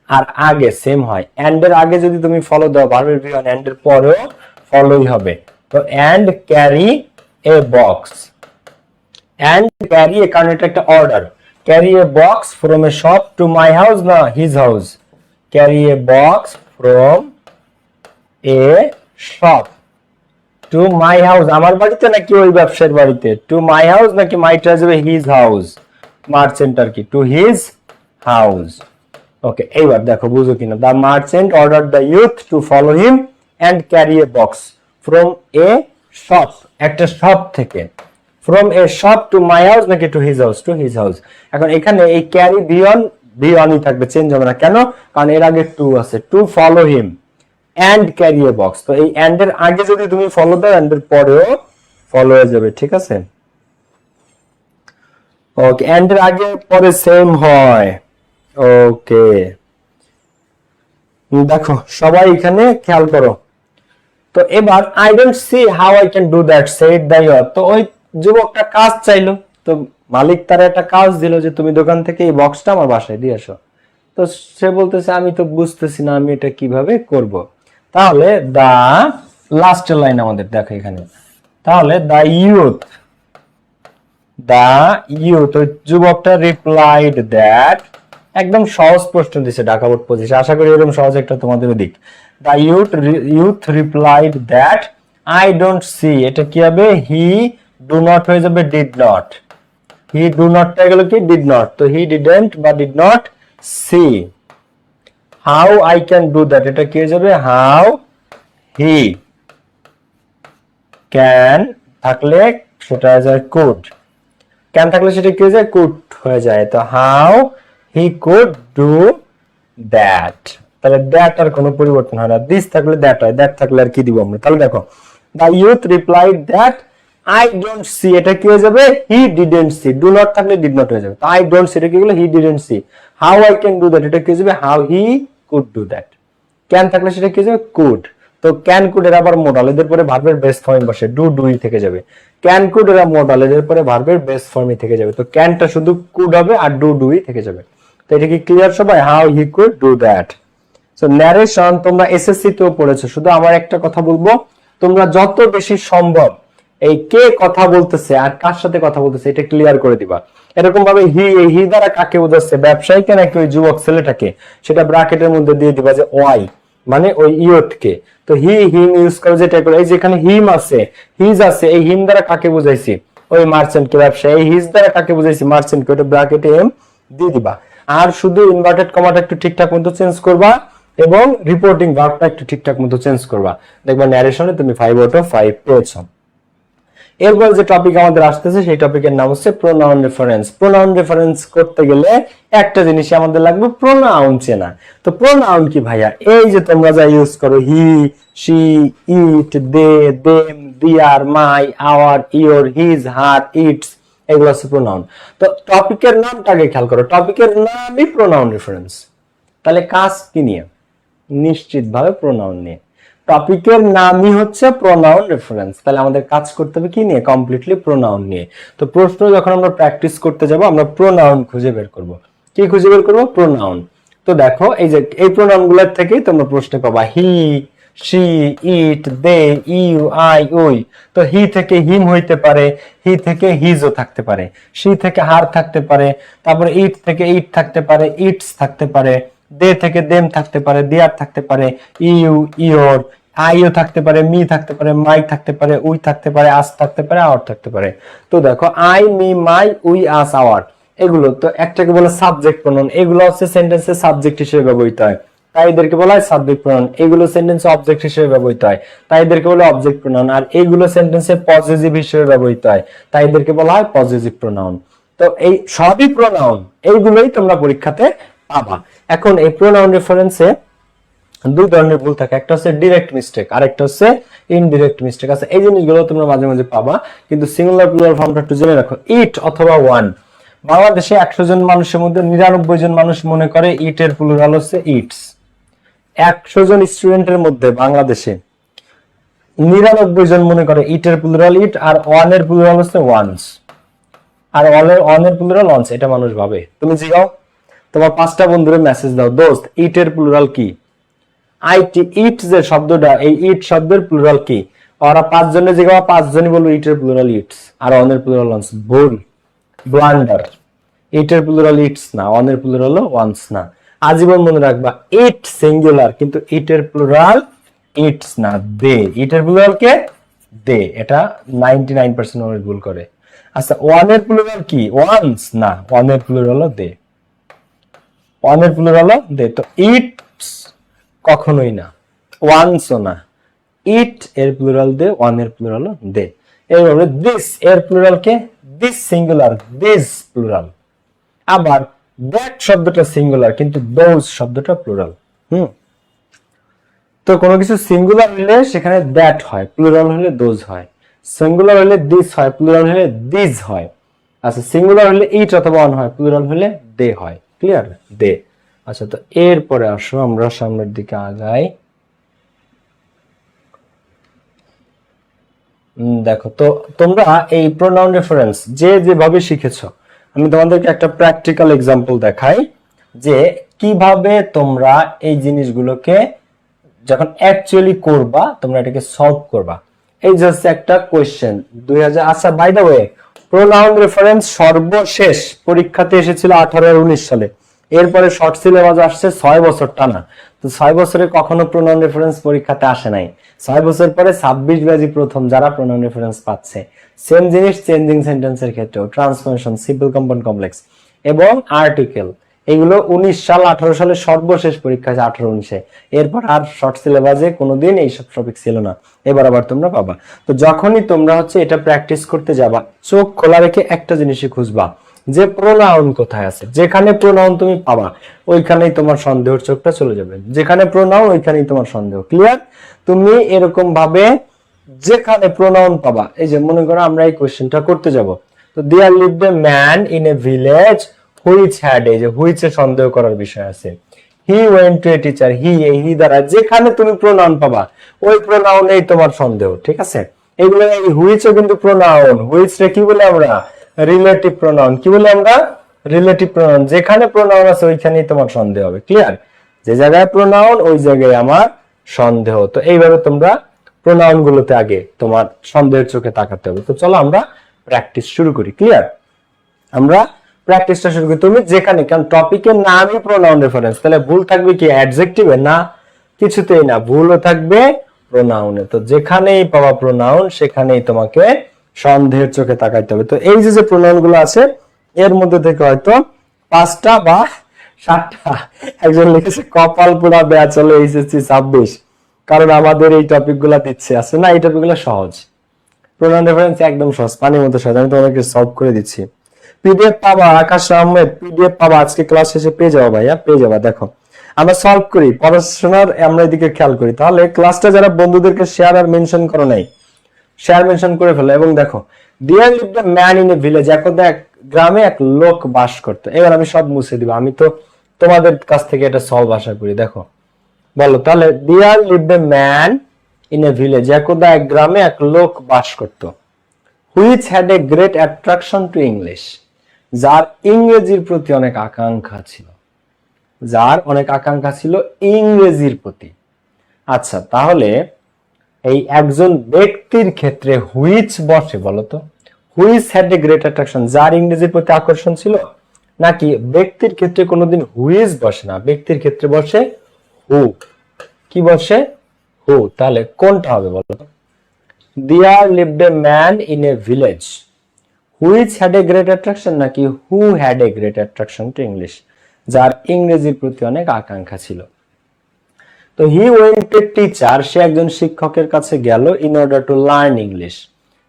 আর আগে সেম হয়, এন্ড এর আগে যদি তুমি ফলো দাও ভার্বের ভি অন, এন্ড এর পরেও ফলোই হবে। তো and carry a box, and carry a, কারণ এটা একটা order, carry a box from a shop to my house না his house, carry a box from a shop to my house, আমার বাড়িতে নাকি ওই ব্যবসায়ীর বাড়িতে, টু মাই হাউস নাকি মাইটা যাবে হিজ হাউস, মার্চেন্ট আর কি, টু হিজ হাউস। ওকে, এইবার দেখো বুঝো কিনা, the merchant order the youth to follow him and carry a box from a shop, একটা শপ থেকে, from a shop to my house নাকি to his house, to his house. এখন এখানে এই ক্যারি বিয়নই থাকবে, চেঞ্জ হবে না। কেন? কারণ এর আগে টু আছে, two follow him and carry a box. তো এই অ্যান্ড এর আগে যদি তুমি ফলো দাও, অ্যান্ড এর পরেও ফলো হয়ে যাবে, ঠিক আছে? ওকে, অ্যান্ড এর আগে পরে সেম হয়। ওকে, দেখো সবাই এখানে খেয়াল করো। তো এবার I don't see how I can do that said the year. তো ওই যুবকটা কাজ চাইলো, তো মালিক তার একটা কাজ দিল যে তুমি দোকান থেকে এই বক্সটা আমার বাসায় দিয়ে আসো। তো সে বলতেছে আমি তো বুঝতেছি না আমি এটা কিভাবে করব। তাহলে দা লাস্টের লাইন আমাদের দেখো এখানে, তাহলে দা ইউথ ওই যুবকটা রিপ্লাইড দ্যাট, একদম সহজ প্রশ্ন দিছে ঢাকা বোর্ড 25, আশা করি এরকম সহজ একটা তোমাদের দিক। The youth replied that I don't see, এটা কি হবে? হি ডু নট হয়ে যাবে ডিড নট, হি ডু নটটা গেল কি ডিড নট, তো হি ডিডন্ট বা did not C how I can do that, এটা কি হয়ে যাবে? হাউ হি ক্যান থাকলে সেটা হয়ে যায় কুড, ক্যান থাকলে সেটা কি হয়ে যায়? কুড হয়ে যায়। তো how he could do that, তাহলে দ্যাট আর কোনো পরিবর্তন হয় না, দিস থাকলে দ্যাট হয়, দ্যাট থাকলে আর কি দিব আমরা? তাহলে দেখো the youth replied that I don't see, এটা কি হয়ে যাবে? He didn't see, do not থাকলে ডিড নট হয়ে যাবে। তো আই ডোন্ট সি এটা কি হলো? He didn't see. How I can do that, এটা কি হয়ে যাবে? How he could do that. Can থাকলে সেটা কি হয়ে যাবে? কুড। তো ক্যান কুড এর আবার মোডাল, এদের পরে ভার্বের বেস ফর্ম বসে, ডু ডুই থেকে যাবে। ক্যান কুড এর মোডাল, এদের পরে ভার্বের বেস ফর্মই থেকে যাবে। তো ক্যানটা শুধু কুড হবে আর ডু ডুই থেকে যাবে। তো এটা কি ক্লিয়ার সবাই? How he could do that. So narration তোমরা এসএসসি তেও পড়েছো, শুধু আমার একটা কথা বলবো, তোমরা যত বেশি সম্ভব এই কে কথা বলতেছে আর কার সাথে কথা বলতেছে এটা ক্লিয়ার করে দিবা। এরকম ভাবে হি, এই হি দ্বারা কাকে বোঝাচ্ছে? ব্যবসায়ীকে নাকি ওই যুবক ছেলেটাকে, সেটা ব্র্যাকেটের মধ্যে দিয়ে দিবা যে ওয়াই মানে ওই ইয়টকে। তো হি হিম ইউজ করে যেটা করে, এই যেখানে হিম আছে হিজ আছে, এই হিম দ্বারা কাকে বুঝাইছি? ওই মার্চেন্টকে, ব্যবসায়ী। এই হিজ দ্বারা কাকে বুঝাইছি? মার্চেন্টকে, ওটা ব্র্যাকেটে এম দিয়ে দিবা। আর শুধু ইনভার্টেড কমাটা একটু ঠিকঠাক মতো চেঞ্জ করবা এবং রিপোর্টিং ভার্বটা একটু ঠিকঠাক মতো চেঞ্জ করবা, দেখবা ন্যারেশনে তুমি 5 আউট অফ 5 পেয়েছো। এরপর যে টপিক আমাদের আসতেছে সেই টপিকের নাম হচ্ছে প্রোনাউন রেফারেন্স। প্রোনাউন রেফারেন্স করতে গেলে একটা জিনিস আমাদের লাগবে, প্রোনাউন চেনা। তো প্রোনাউন কি ভাইয়া? এই যে তোমরা যা ইউজ করো, হি, she, it, they, them, their, my, our, your, his, her, its, এগুলো হচ্ছে প্রোনাউন। তো টপিকের নামটা আগে খেয়াল করো, টপিকের নামই প্রোনাউন রেফারেন্স। তাহলে কাজ কি নিয়ে? নিশ্চিতভাবে প্রোনাউন নিয়ে। টপিকের নামই হচ্ছে প্রোনাউন রেফারেন্স, তাহলে আমাদের কাজ করতে হবে কি নিয়ে? কমপ্লিটলি প্রোনাউন নিয়ে। তো প্রশ্ন যখন আমরা প্র্যাকটিস করতে যাব, আমরা প্রোনাউন খুঁজে বের করব। কি খুঁজে বের করব? প্রোনাউন। তো দেখো এই যে এই প্রোনাউন গুলোর থেকেই তোমরা প্রশ্ন পাবা, he, she, it, they, you, I, we. তো হি থেকে হিম হইতে পারে, হি থেকে হিজও থাকতে পারে, শি থেকে হার থাকতে পারে, তারপরে ইট থেকে ইট থাকতে পারে, ইটস থাকতে পারে, দে থেকে দেম থাকতে পারে, দেয়ার থাকতে পারে, ইউ, ইওর, আইও থাকতে পারে, মি থাকতে পারে, মাই থাকতে পারে, উই থাকতে পারে, আস থাকতে পারে, আওয়ার থাকতে পারে। তো দেখো I, me, my, we, us, our, এগুলো তো একটাকে বলে সাবজেক্ট প্রোনাউন, এগুলো হচ্ছে সেন্টেন্সে সাবজেক্ট হিসেবে ব্যবহৃত হয়, তাই এদেরকে বলা হয় সাবজেক্ট প্রোনাউন। এগুলো সেন্টেন্সে অবজেক্ট হিসেবে ব্যবহৃত হয়, তাই এদেরকে বলে অবজেক্ট প্রোনাউন। আর এগুলো সেন্টেন্সে পজিটিভ হিসেবে ব্যবহৃত হয়, তাই এদেরকে বলা হয় পজিটিভ প্রোনাউন। তো এই সবই প্রোনাউন, এইগুলোই তোমরা পরীক্ষাতে পাবা। এখন এই প্রোনাউন রেফারেন্সে দুই ধরনের ভুল থাকে, একটা হচ্ছে ডিরেক্ট মিস্টেক আর একটা হচ্ছে ইনডিরেক্ট মিস্টেক। আছে এই জিনিসগুলো তোমরা মাঝে মাঝে পাবা, কিন্তু সিঙ্গুলার প্লুরাল ফর্মটা একটু জেনে রাখো। ইট অথবা ওয়ান, বাংলাদেশে 100 জন মানুষের মধ্যে 99 জন মানুষ মনে করে ইট এর প্লুরাল হচ্ছে ইটস। 100 জন স্টুডেন্টের মধ্যে বাংলাদেশে 99 জন মনে করে ইট এর প্লুরাল ইট আর ওয়ান এর প্লুরাল হচ্ছে ওয়ান্স, আর ওয়ান এর প্লুরাল ওয়ান্স, এটা মানুষ ভাবে। তুমি জিগাও তোমার 5টা বন্ধুরে মেসেজ দাও, দোস্ত ইট এর প্লুরাল কি? আইটি, ইট যে শব্দটা, এই ইট শব্দের প্লুরাল কি? ওরা 5 জনে জিগাও, 5 জনই বলবো ইট এর প্লুরাল ইটস আর ওয়ান এর প্লুরাল ওয়ান্স। ভুল, ব্লান্ডার। ইট এর প্লুরাল ইটস না, ওয়ান এর প্লুরাল ওয়ান্স না। আজীবন মনে রাখবা, ইট সিঙ্গুলার কিন্তু ইটের প্লুরাল ইটস না, দে। ইটের প্লুরাল কে? দে। এটা 99% মানুষ ভুল করে। আচ্ছা, ওয়ানের প্লুরাল কি? ওয়ান্স না, ওয়ানের প্লুরাল হলো দে। ওয়ানের প্লুরাল হলো দে। তো ইটস কখনোই না, ওয়ান্সও না। ইট এর প্লুরাল দে, ওয়ান এর প্লুরাল দে। এইভাবে দিস এর plural K? This singular, this plural. আবার দ্যাট শব্দটা সিঙ্গুলার কিন্তু দোজ শব্দটা প্লুরাল। তো কোনো কিছু সিঙ্গুলার হলে সেখানে দ্যাট হয়, প্লুরাল হলে দোজ হয়। সিঙ্গুলার হলে দিস হয়, প্লুরাল হলে দিস হয়। আচ্ছা, সিঙ্গুলার হলে ইট অথবা অন হয়, প্লুরাল হলে দে হয়। ক্লিয়ার? দে। আচ্ছা, তো এরপরে আসো আমরা সামনের দিকে আগাই। দেখো তো, তোমরা এই প্রোনাউন রেফারেন্স যে যেভাবে শিখেছো, আমি তোমাদেরকে একটা প্র্যাকটিক্যাল এক্সাম্পল দেখাই যে কিভাবে তোমরা এই জিনিসগুলোকে যখন অ্যাকচুয়ালি করবা তোমরা এটাকে সলভ করবা। এই যে হচ্ছে একটা কোয়েশ্চেন 2000। আচ্ছা, by the way, pronoun reference সর্বশেষ পরীক্ষাতে এসেছিল 18 আর 19 সালে। এরপরে শর্ট সিলেবাস আসছে 6 বছর টানা। তো 6 বছরে কখনো প্রোনাউন রেফারেন্স পরীক্ষাতে আসে নাই। 6 বছর পরে 26 ব্যাচই প্রথম যারা প্রোনাউন রেফারেন্স পাচ্ছে। সেম জিনিস চেঞ্জিং সেন্টেন্সের ক্ষেত্রেও, ট্রান্সফরমেশন, সিম্পল কম্পাউন্ড কমপ্লেক্স এবং আর্টিকেল, এগুলো 19 সাল 18 সালে সর্বশেষ পরীক্ষা আছে, 18-19-এ। এরপর আর শর্ট সিলেবাসে কোনোদিন এইসব টপিক ছিল না। এবার আবার তোমরা পাবা। তো যখনই তোমরা হচ্ছে এটা প্র্যাকটিস করতে যাবা, চোখ খোলা রেখে একটা জিনিসই খুঁজবা যে প্রোনাউন কোথায় আছে। যেখানে প্রোনাউন তুমি পাবা ওইখানেই তোমার সন্দেহের চোখটা চলে যাবে। যেখানে প্রোনাউন ওইখানেই তোমার সন্দেহ। ক্লিয়ার? তুমি এরকম ভাবে যেখানে প্রোনাউন পাবা, এই যে মনে করো আমরা এই কোশ্চেনটা করতে যাব, তো there lived a man in a village which had, এই যে হুইচে সন্দেহ করার বিষয় আছে। He went to a teacher, he, এই হি দ্বারা যেখানে তুমি প্রোনাউন পাবা ওই প্রোনাউনেই তোমার সন্দেহ। ঠিক আছে? এগুলো এই হুইচও কিন্তু প্রোনাউন। হুইচ রে কি বলে আমরা? Relative pronoun. কি বলে আমরা? Relative pronoun. যেখানে প্রোনাউন আছে ওইখানেই তোমার সন্দেহ হবে। ক্লিয়ার? যে জায়গায় প্রোনাউন ওই জায়গায় আমার সন্দেহ। তো এইভাবে তোমরা প্রোনাউন গুলোতে আগে তোমার সন্দেহের চোখে তাকাতে হবে। তো চলো আমরা প্র্যাকটিস শুরু করি। ক্লিয়ার? আমরা প্র্যাকটিসটা শুরু করি। তুমি যেখানে, কারণ টপিকের নামই প্রোনাউন রেফারেন্স, তাহলে ভুল থাকবে কি অ্যাডজেক্টিভে? না, কিছুতেই না, ভুলও থাকবে প্রোনাউনে। তো যেখানেই পাওয়া প্রোনাউন সেখানেই তোমাকে সন্দেহের চোখে তাকাইতে হবে। তো এই যে প্রোনাউন গুলো আছে এর মধ্যে থেকে হয়তো 5টা বা 7টা, একজন লিখেছে কপাল পোড়া ব্যাচ হলো এইচএসসি 26, কারণ আমাদের এই টপিক গুলা দিচ্ছে। আছে না, এই টপিক গুলো সহজ। প্রোনাউন রেফারেন্স একদম সহজ, পানির মতো সহজ। আমি তোমাদেরকে সলভ করে দিচ্ছি। পিডিএফ পাবা, আকাশ আহমেদ, পিডিএফ পাবা, আজকে ক্লাস শেষে পেয়ে যাবো ভাইয়া, পেয়ে যাবা। দেখো আমরা সলভ করি, পড়াশোনার আমরা এদিকে খেয়াল করি। তাহলে ক্লাসটা যারা বন্ধুদেরকে শেয়ার আর মেনশন করো নাই, শেয়ার মেনশন করে ফেলো। এবং দেখো, there lived a man in a village, একদা এক গ্রামে এক লোক বাস করতো। এবার আমি সব মুছে দিব, আমি তো তোমাদের কাছ থেকে এটা সলভ আশা করি। দেখো বলো তাহলে, there lived a man in a village, একদা এক গ্রামে এক লোক বাস করতো। Which had a great attraction to English, যার ইংরেজির প্রতি অনেক আকাঙ্ক্ষা ছিল। যার অনেক আকাঙ্ক্ষা ছিল ইংরেজির প্রতি। আচ্ছা, তাহলে এই একজন ব্যক্তির ক্ষেত্রে হুইচ বসে বলতো? Which had a great attraction, যার ইংরেজির প্রতি আকর্ষণ ছিল, নাকি ব্যক্তির ক্ষেত্রে কোনোদিন হুইচ বসে না, ব্যক্তির ক্ষেত্রে বসে হু। কি বসে? হু। তাহলে কোনটা হবে বলতো? There lived a man in a village which had a great attraction, নাকি who had a great attraction to English, যার ইংরেজির প্রতি অনেক আকাঙ্ক্ষা ছিল। তো হি ওয়েন্ট টু টিচার, সে একজন শিক্ষকের কাছে গেল, in order to learn English,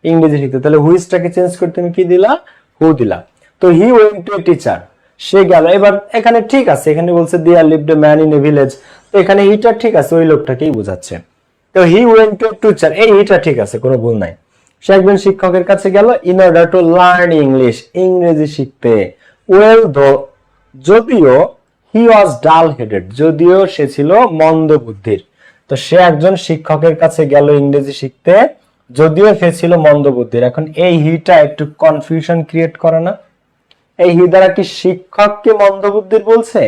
ইংরেজি শিখতে। তাহলে হুইচটাকে চেঞ্জ করে তুমি কি দিলা? হু দিলা। তো হি ওয়েন্ট টু টিচার, সে গেল। এবার এখানে ঠিক আছে, এখানে বলছে there lived a man in a village, তো এখানে হিটা ঠিক আছে, ওই লোকটাকেই বোঝাচ্ছে। তো হি ওয়েন্ট টু টিচার, এই হিটা ঠিক আছে, কোনো ভুল নাই। সে একজন শিক্ষকের কাছে গেল, in order to learn English, ইংরেজি শিখতে। ওয়েল দো, যদিও, হি ওয়াজ ডাল হেডেড, যদিও সে ছিল মন্দ বুদ্ধির। তো সে একজন শিক্ষকের কাছে গেল ইংরেজি শিখতে, যদিও সে ছিল মন্দ বুদ্ধির। এখন এই হিটা একটু কনফিউশন ক্রিয়েট করে না? এই হি দ্বারা কি শিক্ষককে মন্দ বুদ্ধির বলছে,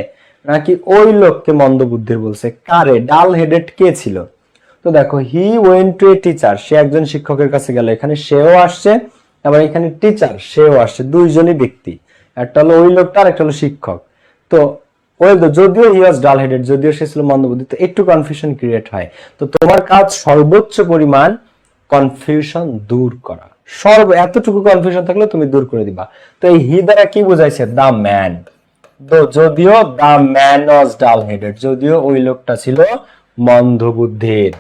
নাকি ওই লোককে মন্দ বুদ্ধির বলছে? কারে? ডাল হেডেড কে ছিল? তো দেখো, he went to a teacher, সে একজন শিক্ষকের কাছে গেল, এখানে সেও আসছে, আবার এখানে টিচার সেও আসছে, দুইজনই ব্যক্তি, একটা হলো ওই লোকটা আর একটা হলো শিক্ষক। তো যদিও হি ওয়াজ ডাল হেডেড, যদিও সে ছিল মন্দবুদ্ধি, তো একটু কনফিউশন ক্রিয়েট হয়। তো তোমার কাজ সর্বোচ্চ পরিমাণ কনফিউশন দূর করা। এতটুকু কনফিউশন থাকলে তুমি দূর করে দিবা। তো এই হি দ্বারা কি বোঝাইছে? দা ম্যান। যদিও দা ম্যান ওয়াজ ডাল হেডেড, যদিও ওই লোকটা ছিল মন্দবুদ্ধির।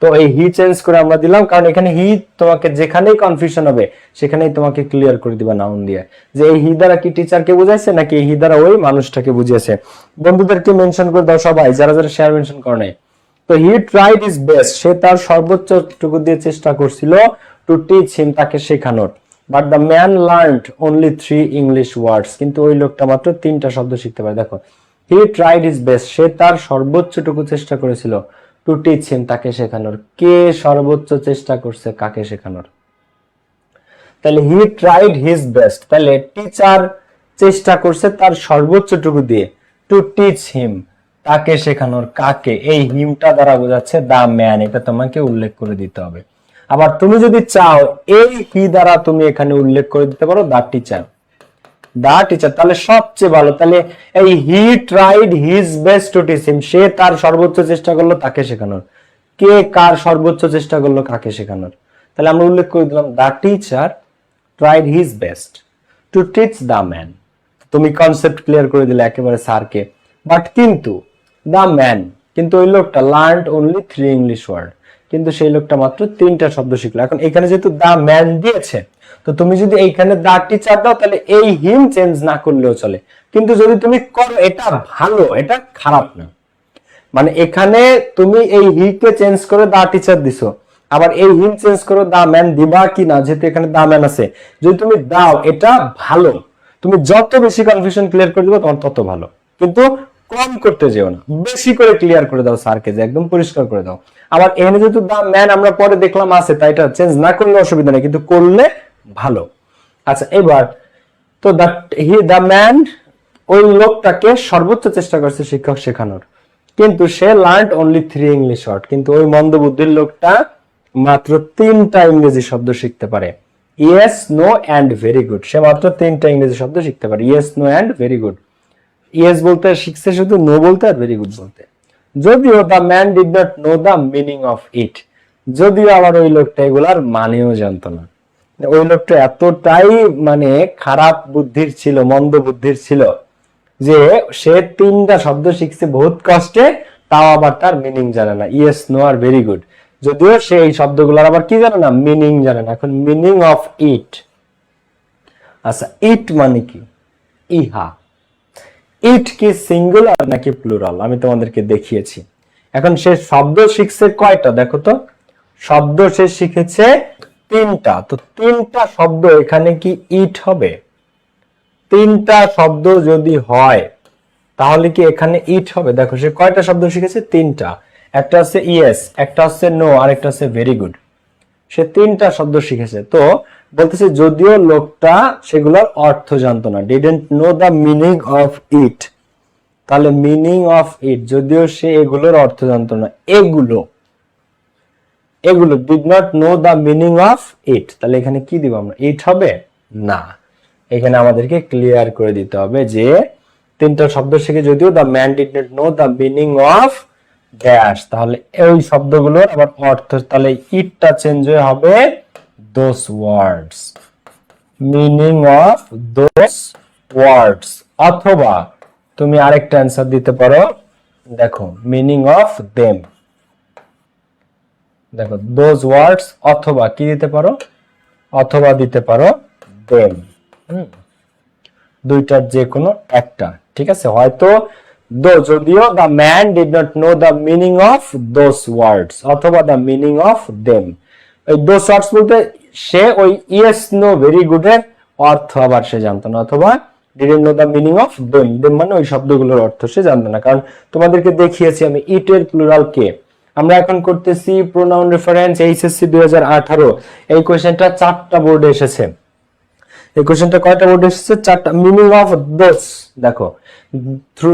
তো এই হি চেঞ্জ করে আমরা দিলাম, কারণ এখানে হি তোমাকে যেখানেই কনফিউশন হবে সেখানেই তোমাকে ক্লিয়ার করে দিবা নাউন দিয়ে, যে এই হি দ্বারা কি টিচারকে বুঝাইছে নাকি এই হি দ্বারা ওই মানুষটাকে বুঝিয়েছে। বন্ধুদেরকে মেনশন করে দাও সবাই, যারা যারা শেয়ার মেনশন করে নাই। তো হি ট্রাইড হিজ বেস্ট, সে তার সর্বোচ্চটুকু দিয়ে চেষ্টা করছিল, টু টিচ হিম, তাকে শেখানোর। But the man learned only 3 English ওয়ার্ডস, কিন্তু ওই লোকটা মাত্র 3টা শব্দ শিখতে পারে। দেখো, হি ট্রাইড হিজ বেস্ট, সে তার সর্বোচ্চটুকু চেষ্টা করেছিল, টু টিচ হিম, তাকে শেখানোর। কে সর্বোচ্চ চেষ্টা করছে কাকে শেখানোর? তাহলে হি ট্রাইড হিজ বেস্ট, তাহলে টিচার চেষ্টা করছে তার সর্বোচ্চটুকু দিয়ে, টু টিচ হিম, তাকে শেখানোর। কাকে? এই হিমটা দ্বারা বোঝাচ্ছে দা ম্যান, এটা তোমাকে উল্লেখ করে দিতে হবে। আবার তুমি যদি চাও এই হি দ্বারা তুমি এখানে উল্লেখ করে দিতে পারো দা টিচার, দা টিচার, তাহলে সবচেয়ে ভালো। তাহলে এই he tried his best to teach him, সে তার সর্বোচ্চ চেষ্টা করলো তাকে শেখানোর। কে কার সর্বোচ্চ চেষ্টা করলো কাকে শেখানোর? তাহলে আমরা উল্লেখ করে দিলাম the teacher tried his best to teach the man. তুমি কনসেপ্ট ক্লিয়ার করে দিলে একেবারে স্যারকে। বাট কিন্তু দা ম্যান, কিন্তু ওই লোকটা লার্নড অনলি 3 ইংলিশ ওয়ার্ড, কিন্তু সেই লোকটা মাত্র 3টা শব্দ শিখলো। এখন এখানে যেহেতু দা ম্যান দিয়েছে, তো তুমি যদি এইখানে দা টিচার দাও তাহলে এই হিম চেঞ্জ না করলেও চলে। কিন্তু যদি তুমি করো, এটা ভালো, এটা খারাপ না। মানে এখানে তুমি এই হি কে চেঞ্জ করে দা টিচার দিছো, আবার এই হিম চেঞ্জ করে দা ম্যান দিবা কি না, যেহেতু এখানে দা ম্যান আছে, যদি তুমি দাও এটা ভালো। তুমি যত বেশি কনফিউশন ক্লিয়ার করে দিবে তোমার তত ভালো, কিন্তু কম করতে যেও না, বেশি করে ক্লিয়ার করে দাও স্যারকে, যে একদম পরিষ্কার করে দাও। আবার এখানে যেহেতু দা ম্যান আমরা পরে দেখলাম আছে, তাই এটা চেঞ্জ না করলে অসুবিধা নেই, কিন্তু করলে ভালো। আচ্ছা, এবার তো দা ম্যান, ওই লোকটাকে সর্বোচ্চ চেষ্টা করছে শিক্ষক শেখানোর, কিন্তু সে লার্নড অনলি 3 ইংলিশ ওয়ার্ড, কিন্তু ওই মন্দবুদ্ধির লোকটা মাত্র 3টা ইংরেজি শব্দ শিখতে পারে। Yes, no and very good, সে মাত্র 3টা ইংরেজি শব্দ শিখতে পারে। Yes, no and very good. Yes বলতে শিখছে শুধু, নো বলতে আর ভেরি গুড বলতে। যদিও the man did not know the meaning of it, যদিও আবার ওই লোকটা এগুলার মানেও জানতো না। ওই লোকটা এতটাই মানে খারাপ বুদ্ধির ছিল, মন্দ বুদ্ধির ছিল, যে সে 3টা শব্দ শিখছে বহুত কষ্টে, তাও আবার তার মিনিং জানে না। ইয়েস, নো আর ভেরি গুড, যদিও সে এই শব্দগুলোর আবার কি জানে না, মিনিং জানে না। এখন মিনিং অফ ইট, আচ্ছা ইট মানে কি? ইহা। ইট কি সিঙ্গুলার নাকি প্লুরাল? আমি তোমাদেরকে দেখিয়েছি। এখন সে শব্দ শিখছে কয়টা দেখো তো, শব্দ সে শিখেছে 3টা। তো 3টা শব্দ এখানে কি ইট হবে? 3টা শব্দ যদি হয় তাহলে কি এখানে ইট হবে? দেখো সে কয়টা শব্দ শিখেছে? 3টা। একটা হচ্ছে ইয়েস, একটা হচ্ছে নো, আর একটা হচ্ছে ভেরি গুড। সে 3টা শব্দ শিখেছে। তো বলতেছে যদিও লোকটা সেগুলোর অর্থ জানতো না, didn't know the meaning of it, তাহলে মিনিং অফ ইট, যদিও সে এগুলোর অর্থ জানতো না, এগুলো did not know the meaning of it, তাহলে এখানে কি দিব আমরা? ইট হবে না। এখানে আমাদেরকে ক্লিয়ার করে দিতে হবে যে 3টা শব্দ শিখে যদিও the man did not know the meaning of dash, তাহলে এই শব্দগুলোর আবার অর্থ, তাহলে ইটটা চেঞ্জ হয়ে হবে those words, meaning of those words. অথবা তুমি আরেকটা অ্যান্সার দিতে পারো, দেখো মিনিং অফ দেম, দেখো দোজ ওয়ার্ডস, অথবা কি দিতে পারো? অথবা দিতে পারো দেম। দুইটার যে কোনো একটা, ঠিক আছে। হয়তো যদিও the man did not know the meaning of those words, অথবা দ্য মিনিং অফ দেম। ওই দোজ ওয়ার্ডস বলতে সে ওই ইয়েস, নো, ভেরি গুড এর অর্থ আবার সে জানতো না, অথবা didn't know the meaning of them, them মানে ওই শব্দগুলোর অর্থ সে জানতো না। কারণ তোমাদেরকে দেখিয়েছি আমি ইট এর প্লুরাল কে। আমরা এখন করতেছি প্রোনাউন রেফারেন্স এইচএসসি 2018। এই কোশ্চেনটা 4টা বোর্ডে এসেছে। এই কোশ্চেনটা কয়টা বোর্ডে এসেছে? 4টা। মিনিং অফ দোজ, দেখো থ্রু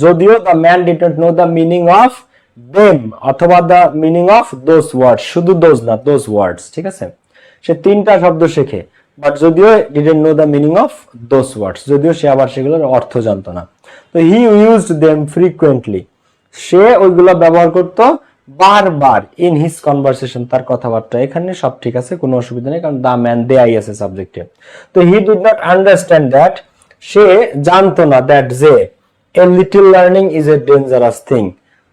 যদিও the man did not know the meaning of them, অথবা দ্য মিনিং অফ দোজ ওয়ার্ডস, শুধু দোজ না, দোজ ওয়ার্ডস, ঠিক আছে। সে 3টা শব্দ শেখে, বাট যদিও didn't know the meaning of those words, যদিও সে আবার সেগুলোর অর্থ জানতো না। তো হি ইউজড দেম ফ্রিকুয়েন্টলি, সে ওইগুলো ব্যবহার করত বারবার ইন হিজ কনভারসেশন, তার কথাবার্তা। এখানে সব ঠিক আছে, কোনো অসুবিধা নেই, কারণ দা ম্যান দেয়াই আছে সাবজেক্টে। তো he did not understand that, সে জানতো না দ্যাট যে a little learning is a dangerous thing,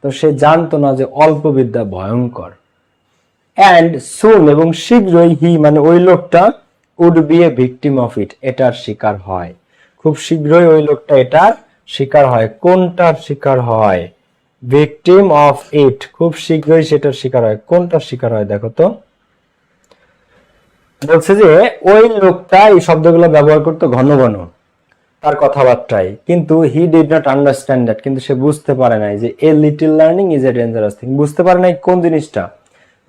তো সে জানতো না যে অল্প বিদ্যা ভয়ঙ্কর। অ্যান্ড সুন, এবং শীঘ্রই হি মানে ওই লোকটা would be a victim of it, এটার শিকার হয়। খুব শীঘ্রই ওই লোকটা এটার শিকার হয়। কোনটার শিকার হয়? ভিকটিম অফ ইট, খুব শীঘ্রই সেটার শিকার হয়। কোনটার শিকার হয় দেখো তো, বলছে যে ওই লোকটা এই শব্দগুলো ব্যবহার করতো ঘন ঘন তার কথাবার্তায়, কিন্তু হি ডিড নট আন্ডারস্ট্যান্ড দ্যাট, কিন্তু সে বুঝতে পারে নাই যে a little learning is a dangerous thing. বুঝতে পারে নাই কোন জিনিসটা,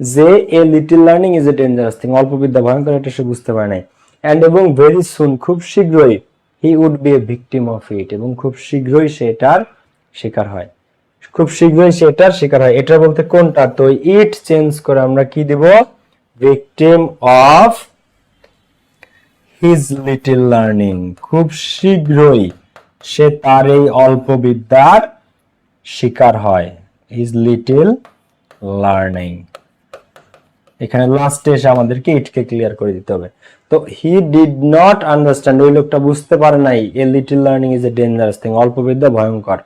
যে a little learning is a dangerous thing, অল্প বিদ্যা ভয়ঙ্কর, এটা সে বুঝতে পারে নাই। এন্ড এবং ভেরি সুন, খুব শীঘ্রই, he would be a victim of it, এবং খুব শীঘ্রই সে এটার শিকার হয়। খুব শীঘ্রই সে এটার শিকার হয়, এটা বলতে কোনটা? তো ইট চেঞ্জ করে আমরা কি দেব? Victim of his little learning, খুব শীঘ্রই সে তার এই অল্প বিদ্যার শিকার হয়। হিজ লিটল লার্নিং, এখানে লাস্টে এসে আমাদেরকে ইটকে ক্লিয়ার করে দিতে হবে। তো হি ডিড নট আন্ডারস্ট্যান্ড, ওই লোকটা বুঝতে পারে নাই এ little learning is a dangerous thing, অল্প বিদ্যা ভয়ঙ্কর।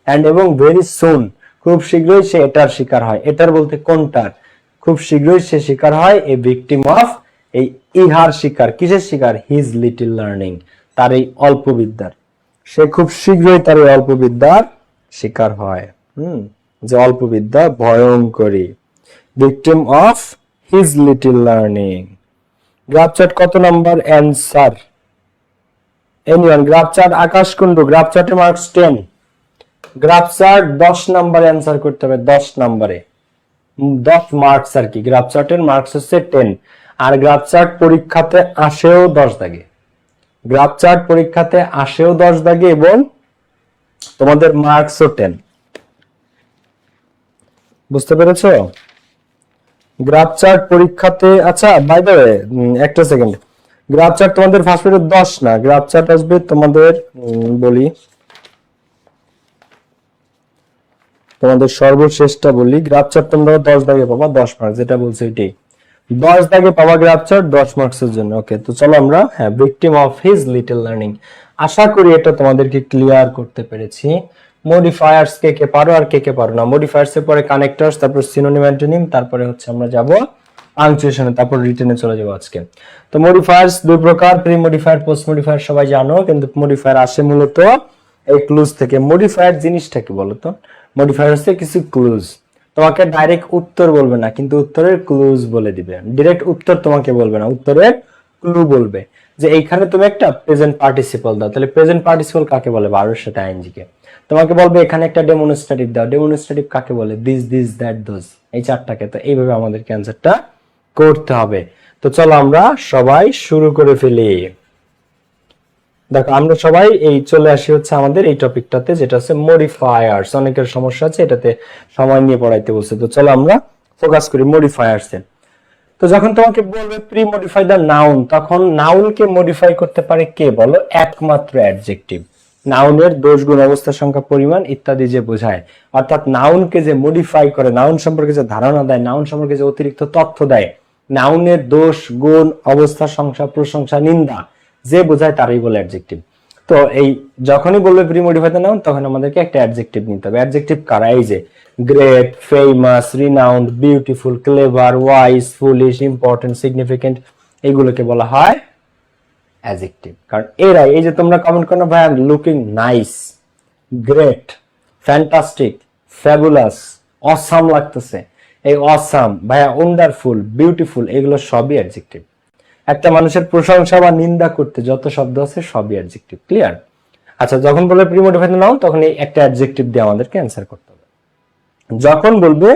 এন্ড এবং ভেরি সুন, খুব শীঘ্রই সে এটার শিকার হয়। এটার বলতে কোনটার? খুব শীঘ্রই সে শিকার হয় এ ভিকটিম অফ, এই ইহার শিকার। কিসের শিকার? হিজ লিটল লার্নিং, তার এই অল্প বিদ্যার। সে খুব শীঘ্রই তার এই অল্প বিদ্যার শিকার হয়। যে অল্প বিদ্যা ভয়ঙ্করী, victim of his little learning. Graph chart কত number answer? Anyone? Graph chart Akash Kundu, graph চার্টে মার্কস 10, গ্রাফ চার্ট 10 নাম্বারে অ্যান্সার করতে হবে। 10 নাম্বারে 10 মার্কস আর কি। গ্রাফ চার্টের মার্কস হচ্ছে 10, আর গ্রাফ চার্ট পরীক্ষাতে আসেও 10 দাগে। গ্রাফ চার্ট পরীক্ষাতে আসেও 10 দাগে, এবং তোমাদের মার্কসও 10। বুঝতে পেরেছো? গ্রাফ চার্ট পরীক্ষাতে, আচ্ছা বাই দ্য ওয়ে একটা সেকেন্ড, গ্রাফ চার্ট তোমাদের ফার্স্ট পেজে 10 না, গ্রাফ চার্ট আসবে তোমাদের বলি, তোমাদের সর্বশেষটা বলি, গ্রাফ চার্ট তোমরা 10 দাগে পাবা 10 মার্কস, যেটা বলছে এটাই 10 দাগে পাবা গ্রাফ চার্ট 10 মার্কসের জন্য। ওকে, তো চলো আমরা, হ্যাঁ, victim of his little learning, আশা করি এটা তোমাদেরকে ক্লিয়ার করতে পেরেছি। মডিফায়ার্স কে কে পারো আর কে কে পারো না? মডিফায়ার্স এর পরে কানেক্টরস, তারপর সিনোনিম অ্যান্টোনিম, তারপরে হচ্ছে আমরা যাব পাংচুয়েশনে, তারপর রিটেনে চলে যাব আজকে। তো মডিফায়ার্স দুই প্রকার, প্রি মডিফায়ার, পোস্ট মডিফায়ার সবাই জানো, কিন্তু মডিফায়ার আসে মূলত এই ক্লুজ থেকে। মডিফায়ার জিনিসটা কি বলো তো? মডিফায়ার হচ্ছে কিছু ক্লুজ, তোমাকে ডাইরেক্ট উত্তর বলবে না, কিন্তু উত্তরের ক্লুজ বলে দিবে। ডাইরেক্ট উত্তর তোমাকে বলবে না, উত্তরের ক্লু বলবে। যে এইখানে তুমি একটা প্রেজেন্ট পার্টিসিপল দাও, তাহলে প্রেজেন্ট পার্টিসিপল কাকে বলে? ভার্বের সাথে আইএনজি কে। তোমাকে বলবে এখানে একটা ডেমনস্ট্রেটিভ দাও, ডেমনস্ট্রেটিভ কাকে বলে? দিস, দিস, দ্যাট, দোজ, এই চারটাকে। তো এইভাবে আমাদেরকে অ্যান্সারটা করতে হবে। তো চলো আমরা সবাই শুরু করে ফেলি। দেখো আমরা সবাই এই চলে আসি হচ্ছে আমাদের এই টপিকটাতে, যেটা হচ্ছে মডিফায়ার্স। অনেকের সমস্যা আছে, এটাতে সময় নিয়ে পড়াইতে বলছে। তো চলো আমরা ফোকাস করি মডিফায়ার্স এ। তো যখন তোমাকে বলবে প্রি মডিফাই দা নাউন, তখন নাউনকে মডিফাই করতে পারে কে বলো? একমাত্র অ্যাডজেক্টিভ। নাউনের দোষ, গুণ, অবস্থা, সংখ্যা, পরিমাণ ইত্যাদি যে বোঝায়, অর্থাৎ নাউনকে যে মডিফাই করে, নাউন সম্পর্কে যে ধারণা দেয়, নাউন সম্পর্কে যে অতিরিক্ত তথ্য দেয়, নাউনের দোষ, গুণ, অবস্থা, সংখ্যা, প্রশংসা, নিন্দা যে বোঝায়, তারই বলে অ্যাডজেক্টিভ। তো এই যখনই বলবে প্রি মডিফাই দা নাউন, তখন আমাদেরকে একটা অ্যাডজেক্টিভ নিতে হবে। অ্যাডজেক্টিভ কারা? এই যে great, famous, renowned, beautiful, clever, wise, foolish, important, significant, এগুলোকে বলা হয় অ্যাডজেক্টিভ। কারণ এরা, এই যে তোমরা কমেন্ট করো ভাই looking nice, great, fantastic, fabulous, awesome লাগতেছে, এই অসাম, ভাইয়া ওয়ান্ডারফুল, বিউটিফুল, এগুলো সবই অ্যাডজেক্টিভ। একটা মানুষের প্রশংসা বা নিন্দা করতে যত শব্দ আছে সবই অ্যাডজেক্টিভ। ক্লিয়ার? আচ্ছা, যখন বলবে প্রি মডিফাই দা নাউন, তখন এই একটা অ্যাডজেক্টিভ দিয়ে আমাদেরকে অ্যান্সার করতে হবে। যখন বলবে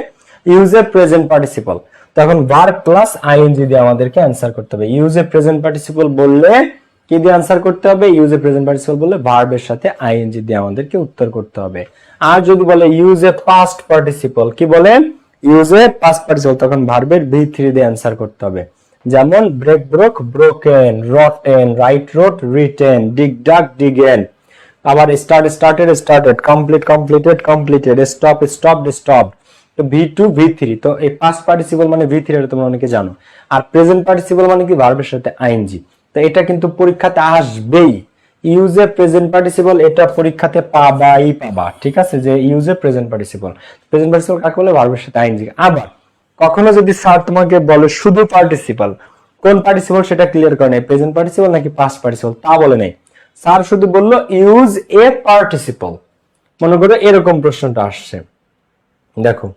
ইউজ এ প্রেজেন্ট পার্টিসিপল, তখন ভার্ব প্লাস আইএনজি দিয়ে আমাদেরকে অ্যান্সার করতে হবে। ইউজ এ প্রেজেন্ট পার্টিসিপল বললে কি দিয়ে অ্যান্সার করতে হবে? ইউজ এ প্রেজেন্ট পার্টিসিপল বললে ভার্বের সাথে আইএনজি দিয়ে আমাদেরকে উত্তর করতে হবে। আর যদি বলে ইউজ এ পাস্ট পার্টিসিপল, কি বলে? ইউজ এ পাস্ট পার্টিসিপল, তখন ভার্বের V3 দিয়ে অ্যান্সার করতে হবে। যেমন break, broke, broken, rotten, write, wrote, written, dig, dug, diggen, আবার স্টার্টেড, কমপ্লিটেড, স্টপড। তো V2 V3, তো এই পাস্ট পার্টিসিপল মানে V3, এটা তোমরা অনেকে জানো। আর প্রেজেন্ট পার্টিসিপল মানে কি ভার্বের সাথে আইএনজি। তো এটা কিন্তু পরীক্ষাতে আসবেই। ইউজে প্রেজেন্ট পার্টিসিপল, এটা পরীক্ষাতে পাবা, ঠিক আছে, যে ইউজে প্রেজেন্ট পার্টিসিপল কাকে বলে? ভার্বের সাথে আইএনজি। আবার কখনো যদি স্যার তোমাকে বলে শুধু পার্টিসিপল, কোন পার্টিসিপল সেটা ক্লিয়ার করে নাই, প্রেজেন্ট পার্টিসিপল নাকি পাস্ট পার্টিসিপল তা বলে নাই, স্যার শুধু বললো ইউজ এ পার্টিসিপল। মনে করো এরকম প্রশ্নটা আসছে, দেখো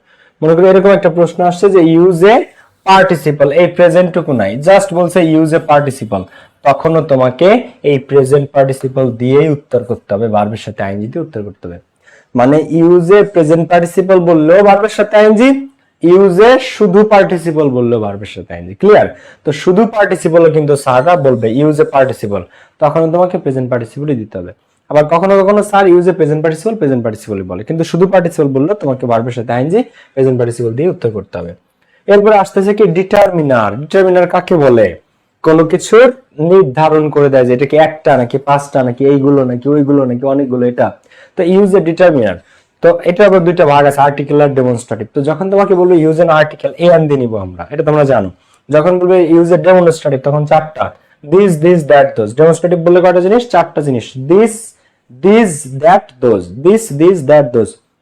মনে করো এরকম একটা প্রশ্ন আসছে যে ইউজ এ পার্টিসিপল, এই প্রেজেন্টটুকু নাই, জাস্ট বলছে ইউজ এ পার্টিসিপল, তখনও তোমাকে এই প্রেজেন্ট পার্টিসিপল দিয়েই উত্তর করতে হবে, ভার্বের সাথে আইএনজি দিয়ে উত্তর করতে হবে। মানে ইউজ এ প্রেজেন্ট পার্টিসিপল বললেও ভার্বের সাথে আইএনজি, ইউজ এ শুধু পার্টিসিপল বললেও ভার্বের সাথে আইএনজি। ক্লিয়ার? তো শুধু পার্টিসিপলও কিন্তু স্যাররা বলবে ইউজ এ পার্টিসিপল, তখন তোমাকে প্রেজেন্ট পার্টিসিপলই দিতে হবে। আবার কখনো কখনো sir use a present participle বলে, কিন্তু শুধু পার্টিসিপল বললে তোমাকে ভার্বের সাথে আইএনজি প্রেজেন্ট পার্টিসিপল দিয়ে উত্তর করতে হবে। এরপরে আসতেছে কি ডিটারমিনার কাকে বলে? কোনো কিছুর নির্ধারণ করে দেয় যে এটা কি একটা নাকি পাঁচটা নাকি এইগুলো নাকি ওইগুলো নাকি অনেকগুলো, এটা। তো ইউজ এ ডিটারমিনার, তো এটা আবার দুইটা ভাগ আছে, আর্টিকেল আর ডেমনস্ট্রেটিভ। তো যখন তোমাকে বলবো use N article, A N দিয়ে নিব আমরা, এটা তোমরা জানো। যখন বলবে ইউজ এ ডেমনস্ট্রেটিভ, তখন চারটা, দিস দ্যাট দোজ। ডেমনস্ট্রেটিভ বললে কয়টা জিনিস? চারটা জিনিস, দিস দ্যাট দোজ,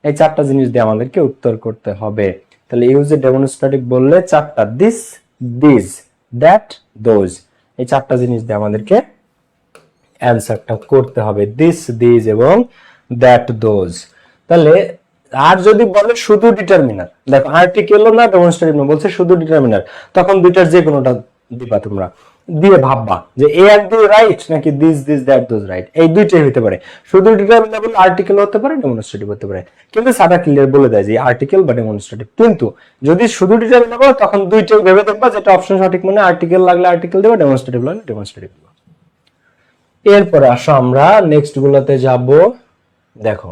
এই চারটা জিনিস দিয়ে আমাদেরকে উত্তর করতে হবে। তাহলে ইউজ এ ডেমনস্ট্রেটিভ বললে চারটা, দিস দ্যাট দোজ, এই চারটা জিনিস দিয়ে আমাদেরকে অ্যানসারটা করতে হবে, দিস এবং দ্যাট দোজ। তাহলে আর যদি বলে শুধু ডিটারমিনার, দেখো আর্টিকেলও না ডেমনস্ট্রেটিভ না, বলছে শুধু ডিটারমিনার, তখন দুইটার যে কোনোটা দিবা তোমরা, দিয়ে ভাববা যে এ আর ডি রাইট নাকি দিস দ্যাট দোজ রাইট, এই দুইটাই হতে পারে। শুধু ডিটারমিনার বলে আর্টিকেল হতে পারে, ডেমনস্ট্রেটিভ হতে পারে, কিন্তু সাদা ক্লিয়ার বলে দেয় যে আর্টিকেল বা ডেমনস্ট্রেটিভ। কিন্তু যদি শুধু ডিটারমিনার বলো, তখন দুইটাই ভেবে দেখবা যেটা অপশন সঠিক, মানে আর্টিকেল লাগলে আর্টিকেল দেবা, ডেমনস্ট্রেটিভ লাগলে ডেমনস্ট্রেটিভ দেবা। এরপরে আসো আমরা নেক্সট গুলোতে যাব। দেখো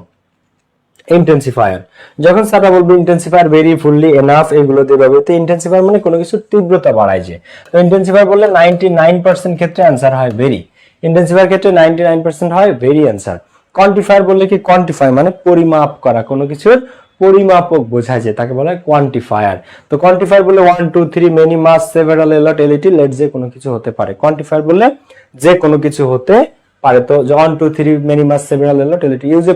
ইন্টেন্সিফায়ার, যখন স্যাররা বলবে ইন্টেন্সিফায়ার ভেরি, ফুললি, এনাফ, এগুলো দিয়ে ব্যবহৃত। ইন্টেন্সিফায়ার মানে কোনো কিছুর তীব্রতা বাড়ায় যে। তো ইন্টেন্সিফায়ার বললে 99% ক্ষেত্রে অ্যান্সার হয় ভেরি, ইন্টেন্সিফায়ার ক্ষেত্রে 99% হয় ভেরি অ্যান্সার। কোয়ান্টিফায়ার বললে কি? কোয়ান্টিফাই মানে পরিমাপ করা, কোনো কিছুর পরিমাপক বোঝায় যে, তাকে বলা হয় কোয়ান্টিফায়ার। তো কোয়ান্টিফায়ার বললে 1 2 3 মেনি মাস সেভারাল এলট এলইটি লেট, যে কোনো কিছু হতে পারে। কোয়ান্টিফায়ার বললে যে কোনো কিছু হতে পারে। তো 1 2 3 many mass several a lot LET. Use a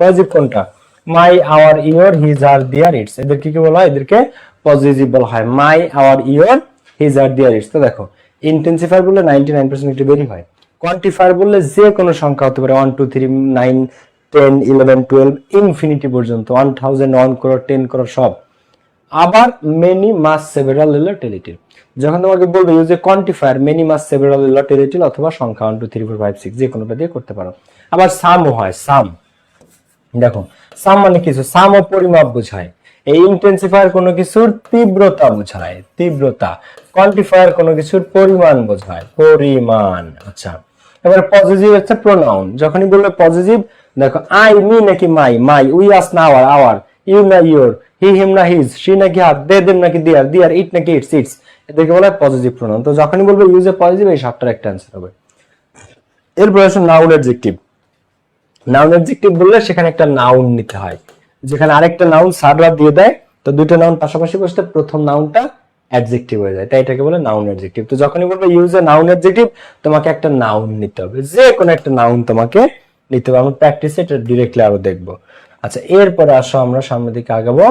positive কোনটা? My, our, your, his, her, their, its, এদেরকে কি বলা হয়? এদেরকে পজিটিভ বলা হয়। My, our, your, his, her, their, its. তো দেখো ইন্টেন্সিফায়ার বললে 99% একটু বেরি হয়। কোয়ান্টিফায়ার বললে যে কোনো সংখ্যা হতে পারে, 1 2 3 9 10 11 12 ইনফিনিটি পর্যন্ত, 1000 1 crore 10 crore সব। আবার মেনি মাস সেভারাল এলট এলইটি, যখন তোমাকে বলবে use a quantifier many mass several a lot L E T অথবা সংখ্যা 1 2 3 4 5 6, যে কোনোটা দিয়ে করতে পারো। আবার সামও হয়, সাম, দেখো সাম মানে কিছু, সাম ও পরিমাপ বোঝায়। এই ইন্টেন্সিফায়ার কোনো কিছুর তীব্রতা বোঝায়, তীব্রতা। কোয়ান্টিফায়ার কোনো কিছুর পরিমাণ বোঝায়, পরিমাণ। আচ্ছা, এবার পজিটিভ হচ্ছে প্রোনাউন। যখনই বলবে পজিটিভ, দেখো আই, মি নাকি মাই, উই আস না আওয়ার, ইউ না ইওর, হি হিম না হিজ, সি নাকি হাত, দে দেম নাকি দেয়ার, ইট নাকি ইটস, এদেরকে বলা হয় পজিটিভ প্রোনাউন। তো যখনই বলবে ইউজ এ পজিটিভ, এই সাতটার একটা অ্যান্সার হবে। এরপর আসলে নাউন অ্যাডজেক্টিভ। নাউন অ্যাডজেক্টিভ বললে সেখানে একটা নাউন নিতে হয়, যেখানে আরেকটা নাউন স্যাররা দিয়ে দেয়। তো দুইটা নাউন পাশাপাশি বসতে প্রথম নাউনটা অ্যাডজেক্টিভ হয়ে যায়, তাই এটাকে বলে নাউন অ্যাডজেক্টিভ। তো যখনই বলবে ইউজ এ নাউন অ্যাডজেক্টিভ, তোমাকে একটা নাউন নিতে হবে, যে কোনো একটা নাউন তোমাকে নিতে হবে। আমরা প্র্যাকটিসে এটা ডিরেক্টলি আরো দেখবো। আচ্ছা, এরপরে আসো আমরা সামনের দিকে আগাবো।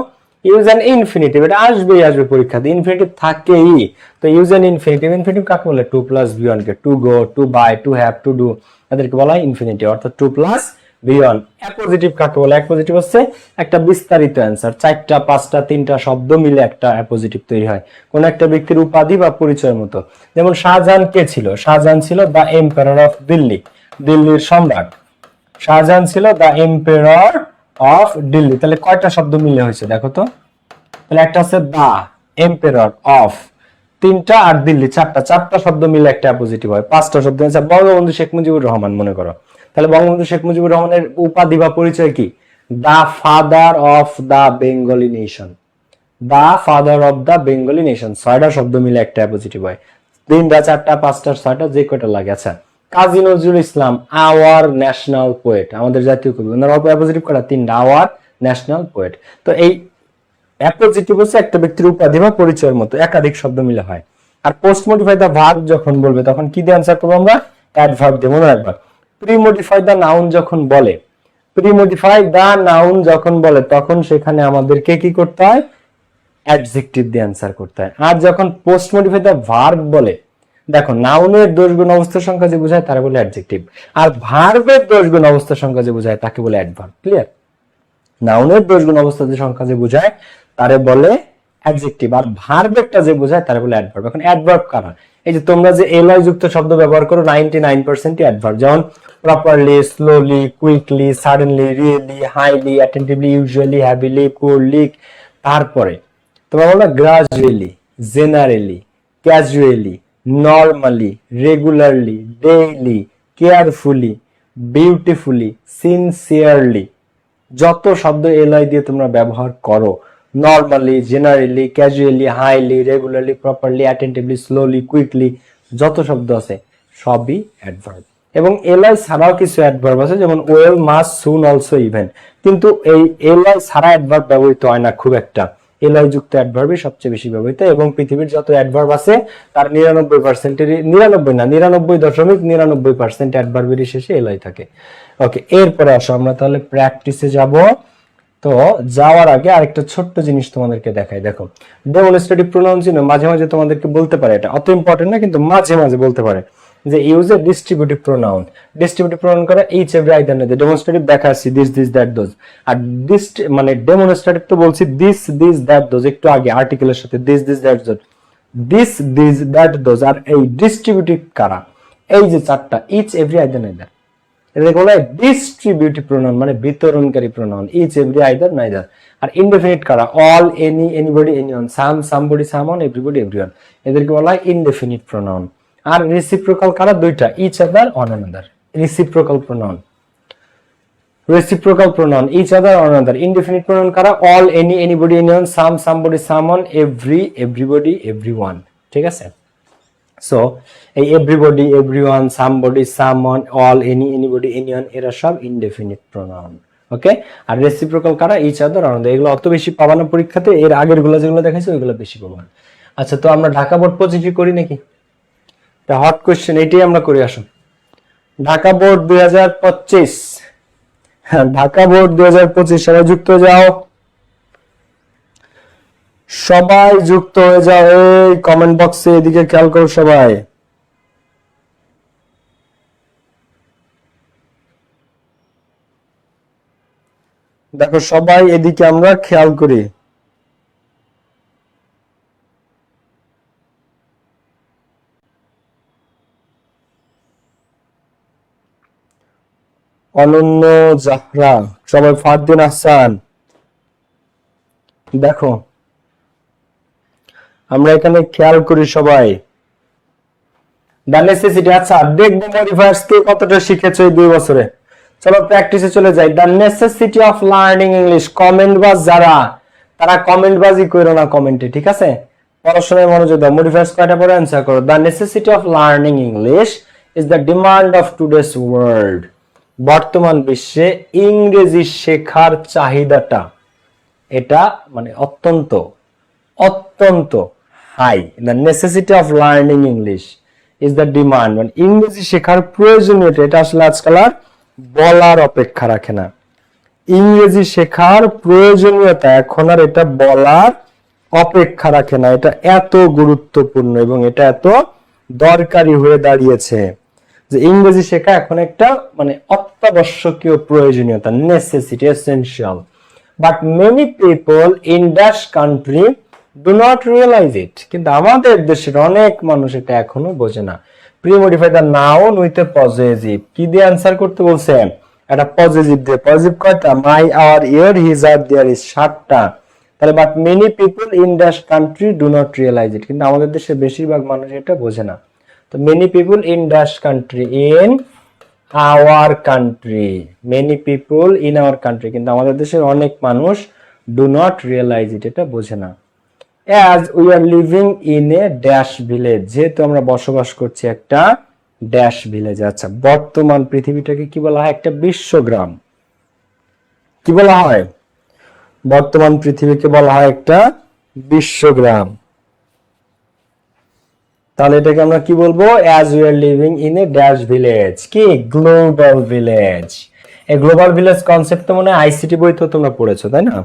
ইউজ অ্যান ইনফিনিটিভ, এটা আসবে পরীক্ষাতে, ইনফিনিটিভ থাকেই। তো ইউজ অ্যান ইনফিনিটিভ কাকে বলে? 2 + beyond কে, to go, to buy, to have, to do, এদেরকে বলা হয় ইনফিনিটিভ, অর্থাৎ 2 + beyond। অ্যাপোজিটিভ কাকে বলে? অ্যাপোজিটিভ হচ্ছে একটা বিস্তারিত অ্যান্সার, 4টা 5টা 3টা শব্দ মিলে একটা অ্যাপোজিটিভ তৈরি হয়, কোন একটা ব্যক্তির উপাধি বা পরিচয়ের মতো। যেমন শাহজাহান কে ছিল? শাহজাহান ছিল দ্য এম্পারার অফ দিল্লি, দিল্লির সম্রাট। শাহজাহান ছিল দ্য এম্পারার অফ দিল্লি, তাহলে কয়টা শব্দ মিলে হয়েছে দেখো তো? তাহলে একটা হচ্ছে দা, এম্পারার, অফ, 3টা, আর দিল্লি 4টা শব্দ মিলে একটা পজিটিভ হয়। 5টা শব্দ আছে। বঙ্গবন্ধু শেখ মুজিবুর রহমান মনে করো, তাহলে বঙ্গবন্ধু শেখ মুজিবুর রহমানের উপাধি বা পরিচয় কি? The father of the Bengali nation, the father of the Bengali nation. 6টা শব্দ মিলে একটা পজিটিভ হয়। 3টা 4টা 5টা 6টা যে কয়টা লাগে। আচ্ছা, Kazi Nazrul Islam our national poet, আমাদের জাতীয় কবি। ওনার অপোজিটিভ করা তিনটা, আওয়ার ন্যাশনাল পোয়েট। তো এই অ্যাপোজিটিভ হচ্ছে একটা ব্যক্তির উপাধি বা পরিচয়ের মতো একাধিক শব্দ মিলে হয়। আর পোস্ট মডিফাই দা ভার্ব যখন বলবে তখন কি দিয়ে আনসার করবো আমরা? অ্যাডভার্ব দিয়ে, মনে রাখবা। প্রি মডিফাই দা নাউন যখন বলে, প্রি মডিফাই দা নাউন যখন বলে তখন সেখানে আমাদেরকে কি করতে হয়? অ্যাডজেক্টিভ দিয়ে আনসার করতে হয়। আর যখন পোস্ট মডিফাই দা ভার্ব বলে, দেখো নাউনের দোষ গুণ অবস্থার সংখ্যা যে বোঝায় তারা বলে অ্যাডজেক্টিভ, আর ভার্বের দোষ গুণ অবস্থার সংখ্যা যে বোঝায় তাকে বলে অ্যাডভার্ব। ক্লিয়ার? নাউনের দোষ গুণ অবস্থা যে সংখ্যা যে বোঝায় তারে বলে অ্যাডজেক্টিভ, আর ভার্বেরটা যে বোঝায় তারে বলে অ্যাডভার্ব। এখন অ্যাডভার্ব কারা? এই যে তোমরা যে এলয় যুক্ত শব্দ ব্যবহার করো 99% অ্যাডভার্ব, যেমন properly, slowly, quickly, suddenly, really, highly, attentively, usually, heavily, পুরলি। তারপরে তোমরা বলো gradually, generally, casually, normally, regularly, daily, carefully, beautifully, sincerely. যত শব্দ এলআই দিয়ে তোমরা ব্যবহার করো, normally, generally, casually, highly, regularly, properly, attentively, slowly, quickly, যত শব্দ আছে সবই অ্যাডভার্ব। এবং এলআই ছাড়াও কিছু অ্যাডভার্ব আছে, যেমন ওয়েল, মাস্ট, সুন, অলসো, ইভেন। কিন্তু এই এলআই ছাড়া অ্যাডভার্ব ব্যবহৃত হয় না খুব একটা, এলআই যুক্ত অ্যাডভার্বই সবচেয়ে বেশি ব্যবহৃত। এবং পৃথিবীর যত অ্যাডভার্ব আছে তার 99%, 99 না, 99.99% অ্যাডভার্বেরই শেষে এলআই থাকে। ওকে, এরপরে আসো আমরা তাহলে প্র্যাকটিসে যাব। তো যাওয়ার আগে আরেকটা ছোট্ট জিনিস তোমাদেরকে দেখাই। দেখো, ডেমনস্ট্রেটিভ প্রোনাউন চিহ্ন মাঝে মাঝে তোমাদেরকে বলতে পারে, এটা অত ইম্পর্টেন্ট না কিন্তু মাঝে মাঝে বলতে পারে যে use a distributive pronoun. Distributive pronoun করে এইচ এভরি আইদার নেই, ডেমনস্ট্রেটিভ দেখাচ্ছি দিস দিস দ্যাট দোজ। আর মানে ডেমনস্ট্রেটিভ তো বলছি দিস দিস দ্যাট দোজ একটু আগে আর্টিকেলের সাথে, this this that those, this this that those. আর এই ডিস্ট্রিবিউটিভ কারা? এই যে চারটা, ইচ এভরি আইদার নাইদার, এটাকে বলা হয় ডিস্ট্রিবিউটিভ প্রোনাউন, মানে বিতরণকারী pronoun, each every either neither. আর ইনডেফিনিট কারা? All, any, anybody, anyone, some, somebody, someone, everybody, everyone, এদেরকে বলা হয় ইনডেফিনিট প্রোনাউন। আর রেসিপ্রোকাল কারা? দুইটা, each other, one another. Reciprocal pronoun, reciprocal pronoun, each other, one another. Indefinite pronoun কারা? All, any, anybody, anyone, some, somebody, someone, every, everybody, everyone. ঠিক আছে? So এই everybody, everyone, somebody, someone, all, any, anybody, anyone, এরা সব indefinite pronoun. Okay? আর reciprocal কারা? Each other, one another. এগুলো অত বেশি পাবা না পরীক্ষাতে, এর আগের গুলো যেগুলো দেখাইছি ওইগুলো বেশি পাবা। আচ্ছা, তো আমরা ঢাকা বোর্ড পজিটিভ করি নাকি? হট কোশ্চেন, এটাই আমরা করে আসুন। ঢাকা বোর্ড 2025, ঢাকা বোর্ড 2025, সবাই যুক্ত হয়ে যাও, সবাই যুক্ত হয়ে যাও এই কমেন্ট বক্সে, এদিকে খেয়াল করো সবাই। দেখো সবাই এদিকে আমরা খেয়াল করি। অনন্য, জাহরা, সবাই, ফারদিন আহসান। দেখো আমরা এখানে খেয়াল করি সবাই। দ্য নেসেসিটি, আচ্ছা দেখবো মডিফায়ার্স কে কতটা শিখেছো এই 2 বছরে। চলো প্র্যাকটিসে চলে যাই। The necessity of learning English, comment বাজ যারা, তারা কমেন্ট বাজি করো না কমেন্টে, ঠিক আছে? পড়াশোনায় মনোযোগ দাও। মডিফায়ার্স কয়টা পরে অ্যানসার করো। The necessity of learning English is the demand of today's world. বর্তমান বিশ্বে ইংরেজি শেখার চাহিদাটা, এটা মানে অত্যন্ত অত্যন্ত হাই। The necessity of learning English is the demand, মানে ইংরেজি শেখার প্রয়োজনীয়তা, এটা আসলে আজকাল আর বলার অপেক্ষা রাখে না। ইংরেজি শেখার প্রয়োজনীয়তা এখন আর এটা বলার অপেক্ষা রাখে না। এটা এত গুরুত্বপূর্ণ এবং এটা এত দরকারি হয়ে দাঁড়িয়েছে যে ইংরেজি শেখা এখন একটা মানে অত্যাবশ্যকীয় প্রয়োজনীয়তা, necessity, essential. But many people in dash country do not realise it, কিন্তু আমাদের দেশের অনেক মানুষ এটা এখনো বোঝে না। Premodify the noun with a possessive, কি দিয়ে অ্যানসার করতে বলছে? এটা পজেসিভ দিয়ে। পজেসিভ কয়টা? My, our, your, his, her, their its, 7টা। তাহলে but many people in dash country do not realise it, কিন্তু আমাদের দেশের বেশিরভাগ মানুষ এটা বোঝে না। তো many people in dash country, in our country, many people in our country, কিন্তু আমাদের দেশের অনেক মানুষ ডু নট রিয়েলাইজ ইট, এটা বোঝে না। As we are living in a dash village, যেহেতু আমরা বসবাস করছি একটা ড্যাশ ভিলেজ। আচ্ছা, বর্তমান পৃথিবীটাকে কি বলা হয়? একটা বিশ্বগ্রাম। কি বলা হয়? বর্তমান পৃথিবীকে বলা হয় একটা বিশ্বগ্রাম। তাহলে এটাকে আমরা কি বলবো? As we are living in a dash village. কি? Global village. এই গ্লোবাল ভিলেজ কনসেপ্ট তো মনে হয় আইসিটি বইতে তোমরা পড়েছো, তাই না?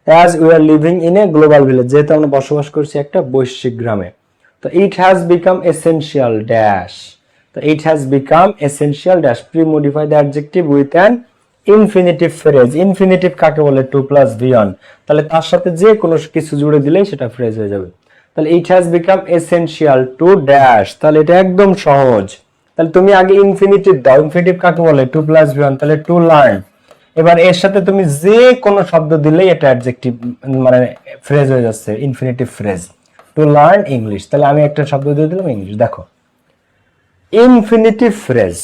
As we are living in a global village, যেহেতু আমরা বসবাস করছি একটা বৈশ্বিক গ্রামে। তো it has become essential dash. তো it has become essential dash, premodify the adjective with an infinitive phrase. Infinitive কাকে বলে? To plus V on. তাহলে তার সাথে যে কোনো কিছু জুড়ে দিলেই সেটা ফ্রেজ হয়ে যাবে। তাহলে it has become essential to dash, তাহলে এটা একদম সহজ। তাহলে তুমি আগে ইনফিনিটিভ দাও। ইনফিনিটিভ কাকে বলে? টু প্লাস ভি অন, তাহলে টু লার্ন। এবার এর সাথে তুমি যে কোনো শব্দ দিলেই এটা অ্যাডজেক্টিভ মানে ফ্রেজ হয়ে যাচ্ছে, infinitive phrase. Two learn English, তাহলে আমি একটা শব্দ দিয়ে দিলাম ইংলিশ। দেখো, ইনফিনিটিভ ফ্রেজ।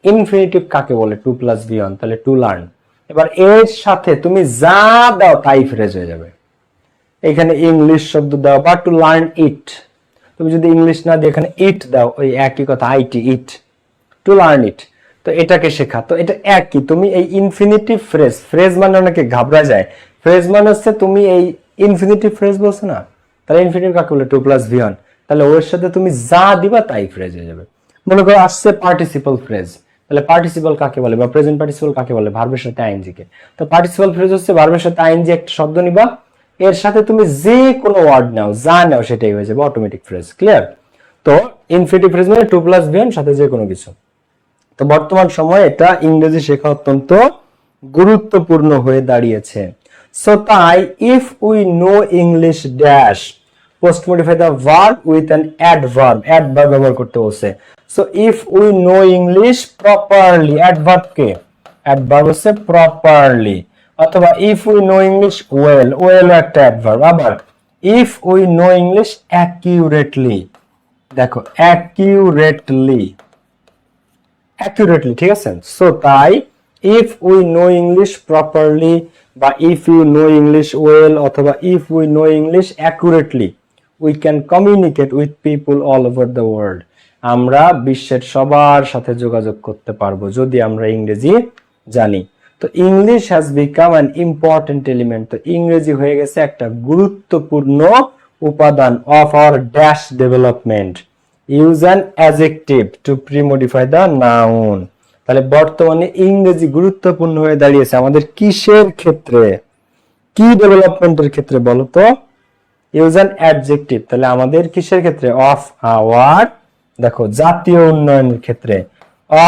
ইনফিনিটিভ কাকে বলে? টু প্লাস ভি অন, তাহলে টু লার্ন। এবার এর সাথে তুমি যা দাও তাই ফ্রেজ হয়ে যাবে। এখানে ইংলিশ শব্দ দাও বা টু লার্ন ইট, তুমি যদি ইংলিশ না দিয়ে এখানে ইট দাও, ওই একই কথা, IT, it, to learn it. তো এটাকে শেখা, তো এটা একই। তুমি এই ইনফিনিটিভ ফ্রেজ, ফ্রেজ মানে অনেকে ঘাবড়া যায়। ফ্রেজ মানে হচ্ছে তুমি এই ইনফিনিটিভ ফ্রেজ বলছো না, তাহলে ইনফিনিটিভ কাকে বলে? টু প্লাস ভি অন, তাহলে ওর সাথে তুমি যা দিবা তাই ফ্রেজ হয়ে যাবে। মনে করো আসছে পার্টিসিপল ফ্রেজ, তাহলে পার্টিসিপল কাকে বলে বা প্রেজেন্ট পার্টিসিপল কাকে বলে? ভার্বের সাথে আইএনজি কে। তো পার্টিসিপল ফ্রেজ হচ্ছে ভার্বের সাথে আইএনজি একটা শব্দ নিবা, এর সাথে তুমি যে কোনো ওয়ার্ড নাও, যা নাও সেটাই হয়ে যাবে অটোমেটিক ফ্রেজ। ক্লিয়ার? তো ইনফিনিটিভ ফ্রেজ মানে টু প্লাস ভি অন সাথে যে কোনো কিছু। তো বর্তমান সময়ে এটা ইংরেজি শেখা অত্যন্ত গুরুত্বপূর্ণ হয়ে দাঁড়িয়েছে। সো তাই if we know English dash, post modify the verb with an adverb. Adverb ব্যবহার করতে বলছে। So if we know English properly, adverb কে? অ্যাডভার্ব হচ্ছে প্রপারলি। অথবা if we know English well, well একটা অ্যাডভার্ব। আবার if we know English accurately, দেখো accurately, accurately, ঠিক আছে? সো তাই if we know English properly বা if you know English well অথবা if we know English accurately, we can communicate with people all over the world. আমরা বিশ্বের সবার সাথে যোগাযোগ করতে পারবো যদি আমরা ইংরেজি জানি। তো English has become an important element, তো ইংরেজি হয়ে গেছে একটা গুরুত্বপূর্ণ উপাদান of our dash development. Use an adjective to pre-modify the noun. তাহলে বর্তমানে ইংরেজি গুরুত্বপূর্ণ হয়ে দাঁড়িয়েছে আমাদের কিসের ক্ষেত্রে? কি ডেভেলপমেন্টের ক্ষেত্রে বলো তো? ইউজ অ্যান অ্যাডজেক্টিভ, তাহলে আমাদের কিসের ক্ষেত্রে? অফ আওয়ার, দেখো জাতীয় উন্নয়নের ক্ষেত্রে,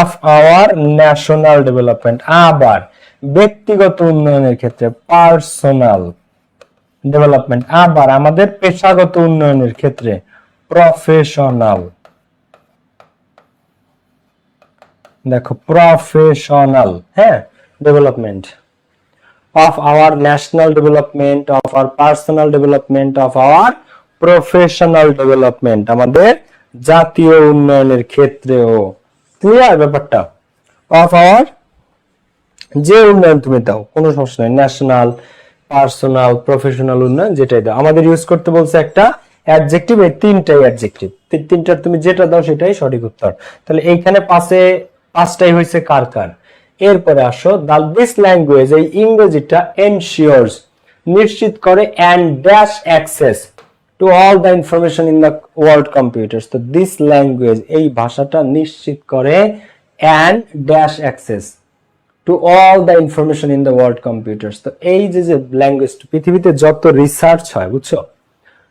অফ আওয়ার ন্যাশনাল ডেভেলপমেন্ট। আবার ব্যক্তিগত উন্নয়নের ক্ষেত্রে পার্সোনাল ডেভেলপমেন্ট। আবার আমাদের পেশাগত উন্নয়নের ক্ষেত্রে প্রফেশনাল, দেখো প্রফেশনাল, হ্যাঁ, development. Of our national development, of our personal development, of our professional development, আমাদের জাতীয় উন্নয়নের ক্ষেত্রেও। ক্লিয়ার ব্যাপারটা? অফ আওয়ার যে উন্নয়ন তুমি দাও কোনো সমস্যা নেই, ন্যাশনাল, পার্সোনাল, প্রফেশনাল উন্নয়ন যেটাই দাও। আমাদের ইউজ করতে বলছে একটা অ্যাডজেক্টিভ, এই তিনটাই অ্যাডজেক্টিভ, তিনটার তুমি যেটা দাও সেটাই সঠিক উত্তর। তাহলে এইখানে পাঁচটাই হয়েছে কার কার। এরপরে আসো, দিস ল্যাঙ্গুয়েজ, এই ইংরেজিটা এনশিওরস নিশ্চিত করে and dash access to all the information in the world computers. তো দিস ল্যাঙ্গুয়েজ, এই ভাষাটা নিশ্চিত করে and dash access to all the information in the world computers. তো এই যে ল্যাঙ্গুয়েজ, পৃথিবীতে যত রিসার্চ হয়, বুঝছো,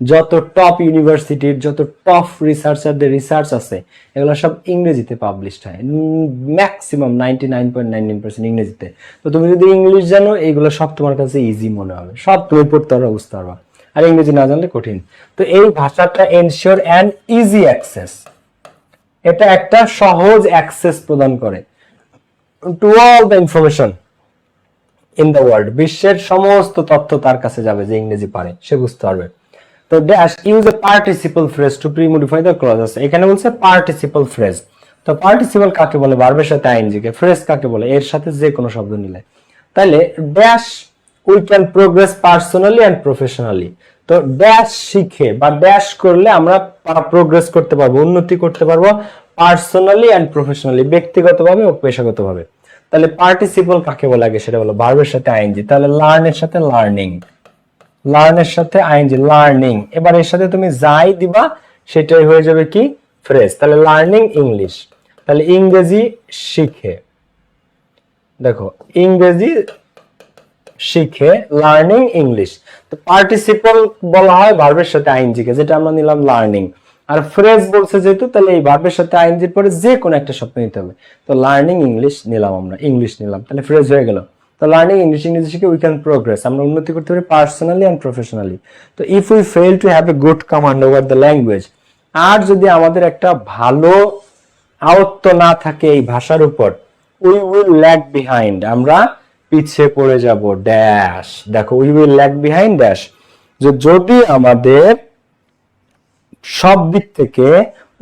যত টপ ইউনিভার্সিটির যত টপ রিসার্চারদের রিসার্চ আছে এগুলো সব ইংরেজিতে পাবলিশড হয়, ম্যাক্সিমাম 99.99% ইংরেজিতে। তো তুমি যদি ইংলিশ জানো এইগুলো সব তোমার কাছে ইজি মনে হবে, সব তুমি পড়তে পারো, বুঝতে পারবা। আর ইংরেজি না জানলে কঠিন। তো এই ভাষাটা এনশিওর অ্যান্ড ইজি অ্যাক্সেস, এটা একটা সহজ অ্যাক্সেস প্রদান করে to all the information in the world. বিশ্বের সমস্ত তথ্য তার কাছে যাবে, যে ইংরেজি পারে সে বুঝতে পারবে। তো dash use a participle phrase to pre-modify the clauses. এখানে বলছে পার্টিসিপল ফ্রেজ। তো পার্টিসিপল কাকে বলে? ভার্বের সাথে আইএনজি কে। ফ্রেজ কাকে বলে? এর সাথে যে কোনো শব্দ নিলে। তাহলে dash we can progress personally and professionally. তো ড্যাশ শিখে বা ড্যাশ করলে আমরা প্রোগ্রেস করতে পারবো, উন্নতি করতে পারবো পার্সোনালি এন্ড প্রফেশনালি, ব্যক্তিগতভাবে ও পেশাগতভাবে। তাহলে পার্টিসিপল কাকে বলে আগে সেটা বলো, ভার্বের সাথে আইএনজি। তাহলে লার্ন এর সাথে লার্নিং, লার্ন এর সাথে আইএনজি লার্নিং। এবার এর সাথে তুমি যাই দিবা সেটাই হয়ে যাবে কি ফ্রেজ। তাহলে লার্নিং ইংলিশ, তাহলে ইংরেজি শিখে, দেখো ইংরেজি শিখে, লার্নিং ইংলিশ। তো পার্টিসিপল বলা হয় ভার্বের সাথে আইএনজি কে, যেটা আমরা নিলাম লার্নিং। আর ফ্রেজ বলছে যেহেতু, তাহলে এই ভার্বের সাথে আইএনজির পরে যে কোনো একটা শব্দ নিতে হবে। তো লার্নিং ইংলিশ নিলাম, আমরা ইংলিশ নিলাম, তাহলে ফ্রেজ হয়ে গেল। তো লার্নিং ইংলিশ, ইংরেজি শিখে উই ক্যান প্রোগ্রেস, আমরা উন্নতি করতে পারি পার্সোনালি এন্ড প্রফেশনালি। তো if we fail to have a good command over the language, আর যদি আমাদের একটা ভালো আয়ত্ত না থাকে এই ভাষার উপর, উই উইল ল্যাগ বিহাইন্ড, আমরা পিছিয়ে পড়ে যাব ড্যাশ। দেখো we will lag behind dash, যে যদি আমাদের সব দিক থেকে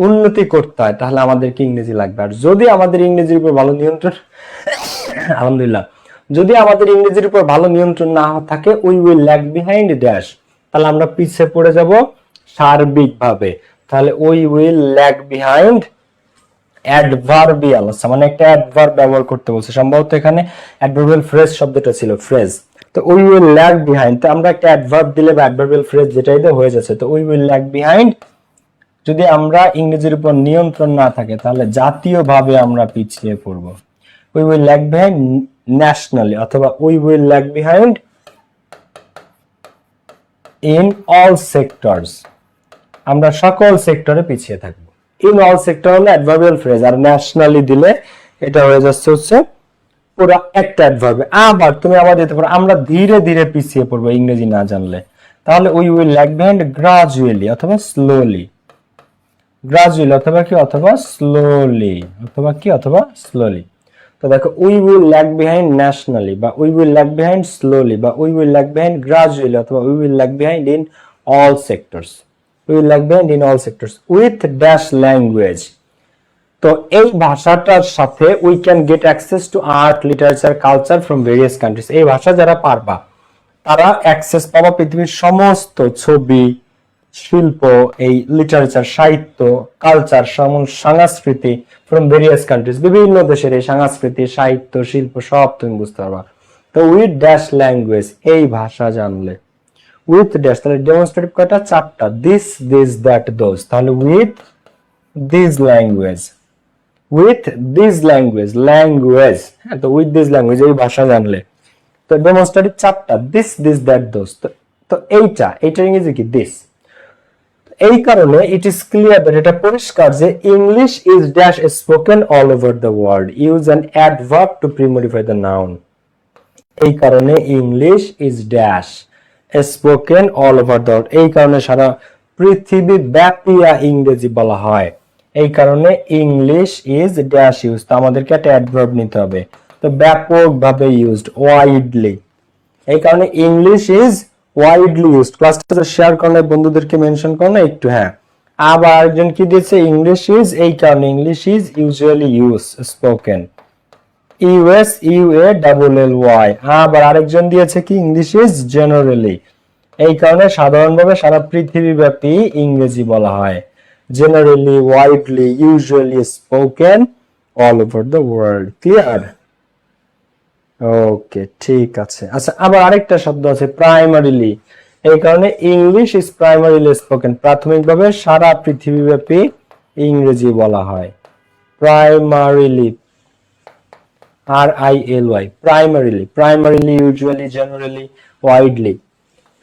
উন্নতি করতে হয় তাহলে আমাদেরকে ইংরেজি লাগবে। আর যদি আমাদের ইংরেজির উপর ভালো নিয়ন্ত্রণ, আলহামদুলিল্লাহ, যদি আমাদের ইংরেজির উপর ভালো নিয়ন্ত্রণ না থাকে, we will lag behind dash, তাহলে আমরা পিছিয়ে পড়ে যাব সার্বিকভাবে। তাহলে we will lag behind adverbial, মানে একটা অ্যাডভার্ব ব্যবহার করতে বলছে, সম্ভবত এখানে অ্যাডভার্বিয়াল ফ্রেজ শব্দটা ছিল, ফ্রেজ। তো উই উইল ল্যাগ বিহাইন্ড, তো আমরা একটা অ্যাডভার্ব দিলে বা অ্যাডভার্বিয়াল ফ্রেজ যেটাই দিয়ে হয়ে যাচ্ছে। তো উই উইল ল্যাগ বিহাইন্ড, যদি আমরা ইংরেজির উপর নিয়ন্ত্রণ না থাকে তাহলে জাতীয়ভাবে আমরা পিছিয়ে পড়ব। We will lag behind nationally, অথবা we will lag behind in all sectors, আমরা সকল সেক্টরে পিছিয়ে থাকবো। ইন অল সেক্টর হলো অ্যাডভার্বিয়াল ফ্রেজ, আর ন্যাশনালি দিলে এটা হয়ে যাচ্ছে হচ্ছে পুরো একটা অ্যাডভার্ব। আবার তুমি আবার দিতে পারো আমরা ধীরে ধীরে পিছিয়ে পড়বো ইংরেজি না জানলে, তাহলে we will lag behind gradually অথবা স্লোলি, গ্রাজুয়ালি অথবা কি অথবা স্লোলি, অথবা কি অথবা স্লোলি। তো দেখো we will lag behind nationally, বা we will lag behind slowly, বা we will lag behind gradually, অথবা we will lag behind in all sectors, we will lag behind in all sectors with dash language. তো এই ভাষাটার সাথে we can get access to art, literature, culture from various countries, এই ভাষা যারা পারবা তারা অ্যাক্সেস পাবা পৃথিবীর সমস্ত ছবি, শিল্প, এই লিটারেচার, সাহিত্য, কালচার, সংস্কৃতি ফ্রম ভেরিয়াস কান্ট্রিজ, বিভিন্ন দেশের এই সংস্কৃতি, সাহিত্য, শিল্প সব তুমি বুঝতে পারবা। তো উইথ ড্যাশ ল্যাঙ্গুয়েজ, এই ভাষা জানলে, উইথ ড্যাশ, তাহলে ডেমনস্ট্রেটিভ কয়টা? চারটা, দিস, দিস, দ্যাট, দোজ। তাহলে with this language, with this language, language, হ্যাঁ, তো উইথ দিস ল্যাঙ্গুয়েজ, এই ভাষা জানলে। তো ডেমনস্ট্রেটিভ চারটা, দিস, দিস, দ্যাট, দোজ। তো এইটার ইংরেজি কি? দিস। এই কারণে ইট ইজ ক্লিয়ার দ্যাট, এটা পরিষ্কার যে English is dash spoken all over the world, use an adverb to premodify the noun. এই কারণে English is dash spoken all over the world, এই কারণে সারা পৃথিবী ব্যাপী ইংরেজি বলা হয়। এই কারণে ইংলিশ ইজ ড্যাশ ইউজ, তো আমাদেরকে একটা অ্যাডভার্ব নিতে হবে। তো ব্যাপকভাবে ইউজড, ওয়াইডলি, এই কারণে ইংলিশ ইজ ওয়াইডলি ইউজড। ক্লাসটা শেয়ার করো না, বন্ধুদেরকে মেনশন করো না একটু, হ্যাঁ। আবার আরেকজন কি দিয়েছে? ইংলিশ ইজ, এই কারণে English is usually use, spoken, U S U A double L Y. আবার আরেকজন দিয়েছে কি? ইংলিশ ইজ জেনারেলি, এই কারণে সাধারণভাবে সারা পৃথিবী ব্যাপী ইংরেজি বলা হয়। Generally, widely, usually, spoken all over the world. Clear? Okay, ঠিক আছে। আচ্ছা, আবার আরেকটা শব্দ আছে প্রাইমারিলি, এই কারণে ইংলিশ ইজ প্রাইমারিলি স্পোকেন, প্রাথমিকভাবে সারা পৃথিবীব্যাপী ইংরেজি বলা হয়। Primarily, RILY, primarily, primarily, usually, generally, widely,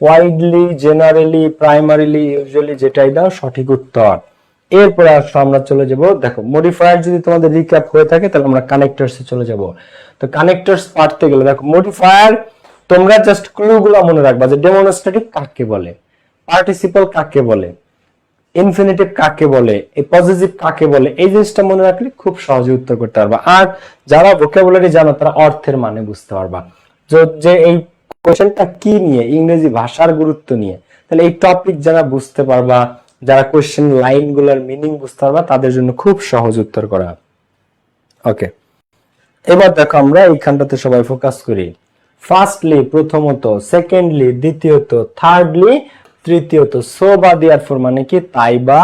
widely, generally, primarily, usually, যেটাই দাও সঠিক উত্তর। এরপরে আসলে আমরা চলে যাব, দেখো মডিফায়ার যদি তোমাদের রিক্যাপ হয়ে থাকে তাহলে আমরা কানেক্টরসে চলে যাব। তো কানেক্টরস পারতে গেলে দেখো মডিফায়ার, তোমরা জাস্ট ক্লুগুলো মনে রাখবা যে ডেমনস্ট্রেটিভ কাকে বলে, পার্টিসিপল কাকে বলে, ইনফিনিটিভ কাকে বলে, এই পজিটিভ কাকে বলে, এই জিনিসটা মনে রাখলে খুব সহজে উত্তর করতে পারবা। আর যারা ভোকাবুলারি জানো তারা অর্থের মানে বুঝতে পারবা, যে এই কোশ্চেনটা কি নিয়ে, ইংরেজি ভাষার গুরুত্ব নিয়ে। তাহলে এই টপিক যারা বুঝতে পারবা, যারা কোশ্চেন লাইনগুলোর মিনিং বুঝতে পারবা, তাদের জন্য খুব সহজ উত্তর করা। ওকে, এবার দেখো আমরা এইখানটাতে সবাই ফোকাস করি। ফার্স্টলি, প্রথমত, সেকেন্ডলি, দ্বিতীয়ত, থার্ডলি, তৃতীয়ত। সো বা দেয়ারফর মানে কি? তাই বা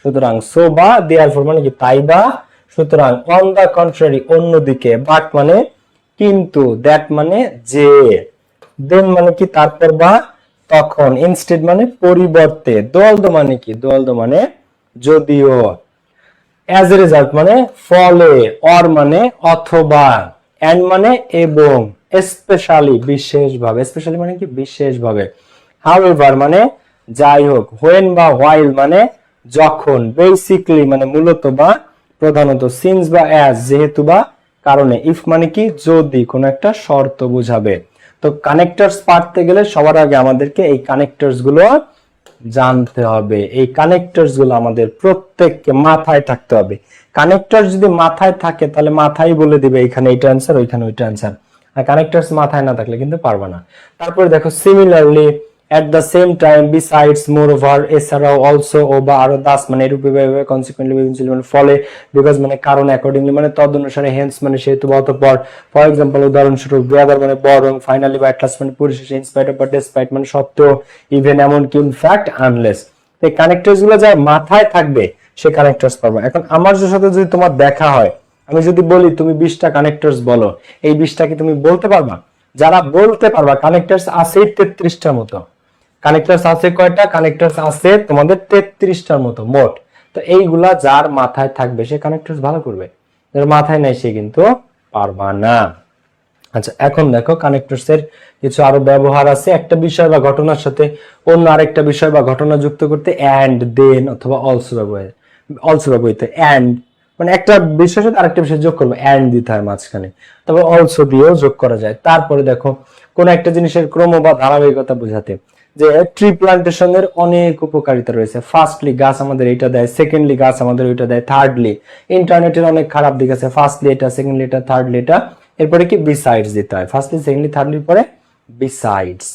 সুতরাং সো বা দেয়ারফর মানে কি তাই বা, সুতরাং অন দা কন্ট্রারি অন্যদিকে, বাট মানে কিন্তু, দ্যাট মানে যে, দেন মানে কি তারপর বা তখন, ইনস্টেড মানে পরিবর্তে, দোয়ালদো মানে কি, দোয়ালদো মানে যদিও, অ্যাজ এ রেজাল্ট মানে ফলে, অর মানে অথবা, এন্ড মানে এবং, স্পেশালি বিশেষভাবে, স্পেশালি মানে কি বিশেষভাবে, হাউএভার মানে যাই হোক, হোয়েন বা হোয়াইল মানে যখন, বেসিক্যালি মানে মূলত বা প্রধানত, সিন্স বা অ্যাজ যেহেতু বা কারণে, ইফ মানে কি যদি, কোন একটা শর্ত বোঝাবে। তো কানেক্টরস পারতে গেলে সবার আগে আমাদেরকে এই কানেক্টরস গুলো জানতে হবে, এই কানেক্টরস গুলো আমাদের প্রত্যেককে মাথায় থাকতে হবে। কানেক্টর যদি মাথায় থাকে তাহলে মাথায় বলে দিবে এখানে এইটা অ্যান্সার, ওইখানে ওইটা অ্যান্সার। আর কানেক্টরস মাথায় না থাকলে কিন্তু পারবে না। তারপরে দেখো similarly, at the same time, besides, moreover, এছাড়াও, also, ও বা আরো, দাস মানে এরূপে, consequently, eventually মানে ফলে, because মানে কারণ, accordingly মানে তদনুসারে, hence মানে সেহেতু বা অতঃপর, for example উদাহরণস্বরূপ, rather মানে বরং, finally বা at last মানে পরিশেষে, in spite of বা despite মানে সত্ত্বেও, even এমনকি, in fact, unless। এই কানেক্টরস গুলো যার মাথায় থাকবে সে কানেক্টরস পারবে। এখন আমার সাথে যদি তোমার দেখা হয়, আমি যদি বলি তুমি 20টা কানেক্টরস বলো, এই 20টা কি তুমি বলতে পারবা? যারা বলতে পারবা, কানেক্টরস আছে 33টার মতো। কানেক্টরস আছে কয়টা? কানেক্টরস আছে তোমাদের 33টার মতো মোট। তো এইগুলা যার মাথায় থাকবে সে কানেক্টরস ভালো করবে, যার মাথায় নাই সে কিন্তু পারবা না। আচ্ছা, এখন দেখো কানেক্টরস এর কিছু আরো ব্যবহার আছে। একটা বিষয় বা ঘটনার সাথে অন্য আরেকটা বিষয় বা ঘটনা যুক্ত করতে এন্ড, দেন অথবা অলসো ব্যবহৃত। এন্ড মানে একটা বিষয়ের সাথে আরেকটা বিষয় যোগ করবে, এন্ড দিতে হয় মাঝখানে, তারপর অলসো দিয়েও যোগ করা যায়। তারপরে দেখো কোন একটা জিনিসের ক্রম বা ধারাবাহিকতা বোঝাতে, যে ট্রি প্লান্টেশনের অনেক উপকারিতা রয়েছে। ফার্স্টলি গাছ আমাদের এটা দেয়, সেকেন্ডলি গাছ আমাদের ওইটা দেয়, থার্ডলি ইন্টারনেটের অনেক খারাপ দিক আছে, ফার্স্টলি এটা, সেকেন্ডলি এটা, থার্ডলি এটা, এরপরে কি বিসাইডস দিতে হয়, ফার্স্টলি সেকেন্ডলি থার্ডলি পরে বিসাইডস।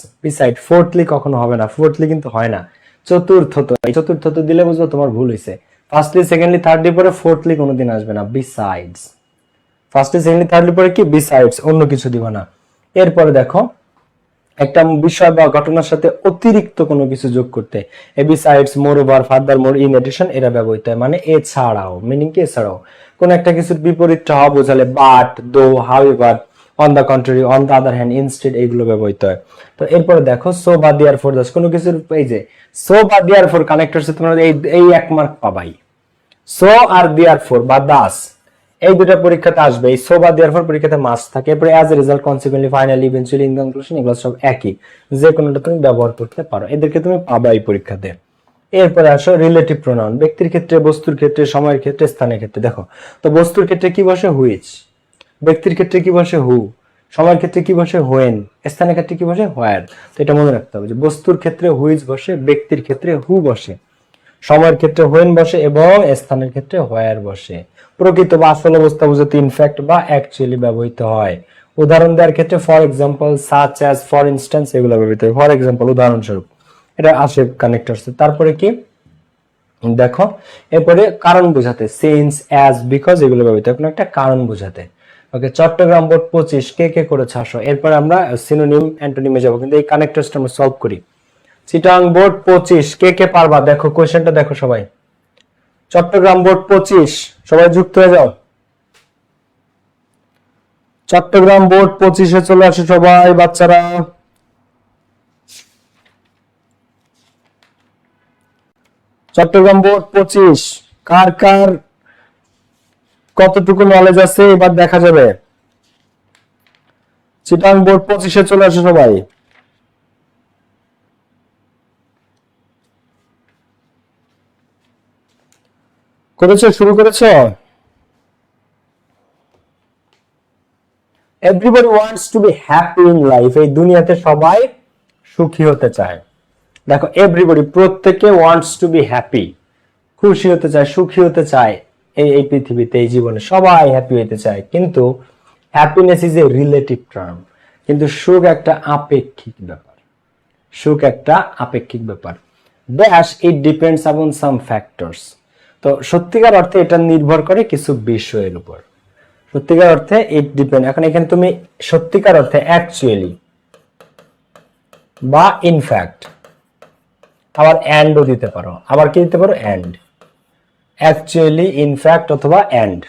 ফোর্থলি কখনো হবে না, ফোর্থলি কিন্তু হয় না, চতুর্থত। এই চতুর্থত দিলে বুঝবো তোমার ভুল হয়েছে। ফার্স্টলি সেকেন্ডলি থার্ডলি পরে ফোর্থলি কোনোদিন আসবে না, বিসাইডস। ফার্স্টলি সেকেন্ডলি থার্ডলি পরে কি বিসাইডস, অন্য কিছু দিব না। এরপরে দেখো একটা বিষয় বা ঘটনার সাথে অতিরিক্ত কোনো কিছু যোগ করতে, besides, moreover, furthermore, in addition এরা ব্যবহৃত হয়, মানে এছাড়াও, মিনিং কি এছাড়াও। কোন একটা কিছুর বিপরীতটা হওয়া বোঝালে but, though, however, on the contrary, on the other hand, instead এইগুলো ব্যবহৃত হয়। তো এরপরে দেখো সো বা দেয়ারফর, দাস কোনো কিছুর, এই যে সো বা দেয়ারফর কানেক্টরস তোমরা এই 1 মার্ক পাবাই। সো আর দেয়ারফর বা দাস এই দুটো পরীক্ষাতে আসবে। এই সো বা দেয়ারফর পরীক্ষাতে মাস্ট থাকে। এরপরে as a result, consequently, finally, eventually, in conclusion এগুলো সব একই, যে কোনোটা তুমি ব্যবহার করতে পারো, এদেরকে তুমি পাবাই পরীক্ষাতে। এরপরে আসো রিলেটিভ প্রোনাউন, ব্যক্তির ক্ষেত্রে, বস্তুর ক্ষেত্রে, সময়ের ক্ষেত্রে, স্থানের ক্ষেত্রে। দেখো তো বস্তুর ক্ষেত্রে কি বসে? হুইচ। ব্যক্তির ক্ষেত্রে কি বসে? হু। সময়ের ক্ষেত্রে কি বসে? হোয়েন। স্থানের ক্ষেত্রে কি বসে? হোয়ার। তো এটা মনে রাখতে হবে যে বস্তুর ক্ষেত্রে হুইচ বসে, ব্যক্তির ক্ষেত্রে হু বসে, সময়ের ক্ষেত্রে হোয়েন বসে এবং স্থানের ক্ষেত্রে হোয়ার বসে। প্রকৃত বা আসল অবস্থা বোঝাতে ইনফ্যাক্ট বা অ্যাকচুয়ালি ব্যবহৃত হয়। উদাহরণ দেওয়ার ক্ষেত্রে for example, such as, for instance এগুলো ব্যবহৃত হয়। ফর এক্সাম্পল উদাহরণস্বরূপ, এটা আসে কানেক্টরস। তারপরে কি দেখো এরপরে কারণ বোঝাতে, সিন্স, অ্যাজ, বিকজ এগুলো ব্যবহৃত হয় কোনো একটা কারণ বোঝাতে। ওকে, চট্টগ্রাম বোর্ড 25 কে কে করেছে আসো। এরপর আমরা সিনোনিম অ্যান্টোনিমে যাব, কিন্তু এই কানেক্টরসটা আমরা সলভ করি। চিটাং বোর্ড 25 কে কে পারবা? দেখো কোশ্চেনটা দেখো সবাই। চট্টগ্রাম বোর্ড 25 সবাই যুক্ত হয়ে যাও। চট্টগ্রাম বোর্ড 25-এ চলে আসে সবাই বাচ্চারা। চট্টগ্রাম বোর্ড 25 কার কার কতটুকু নলেজ আছে এবার দেখা যাবে। চিটাং বোর্ড 25-এ চলে আসে সবাই। করেছো? শুরু করেছো? Everybody wants to be happy in life, এই দুনিয়াতে সবাই সুখী হতে চায়। দেখো এভরিবডি প্রত্যেকে ওয়ান্টস টু বি হ্যাপি, খুশি হতে চায়, সুখী হতে চায়। এই পৃথিবীতে, এই জীবনে সবাই হ্যাপি হতে চায়, কিন্তু happiness is a relative term. কিন্তু সুখ একটা আপেক্ষিক ব্যাপার, সুখ একটা আপেক্ষিক ব্যাপার। Dash it depends upon some factors. তো সত্যিকার অর্থে এটা নির্ভর করে কিছু বিষয়ের উপর। সত্যিকার অর্থে ইট ডিপেন্ড, এখন এখানে তুমি সত্যিকার অর্থে অ্যাকচুয়ালি বা ইনফ্যাক্ট, আবার অ্যান্ডও দিতে পারো, আবার কি দিতে পারো? অ্যান্ড। অ্যাকচুয়ালি, ইনফ্যাক্ট অথবা অ্যান্ড।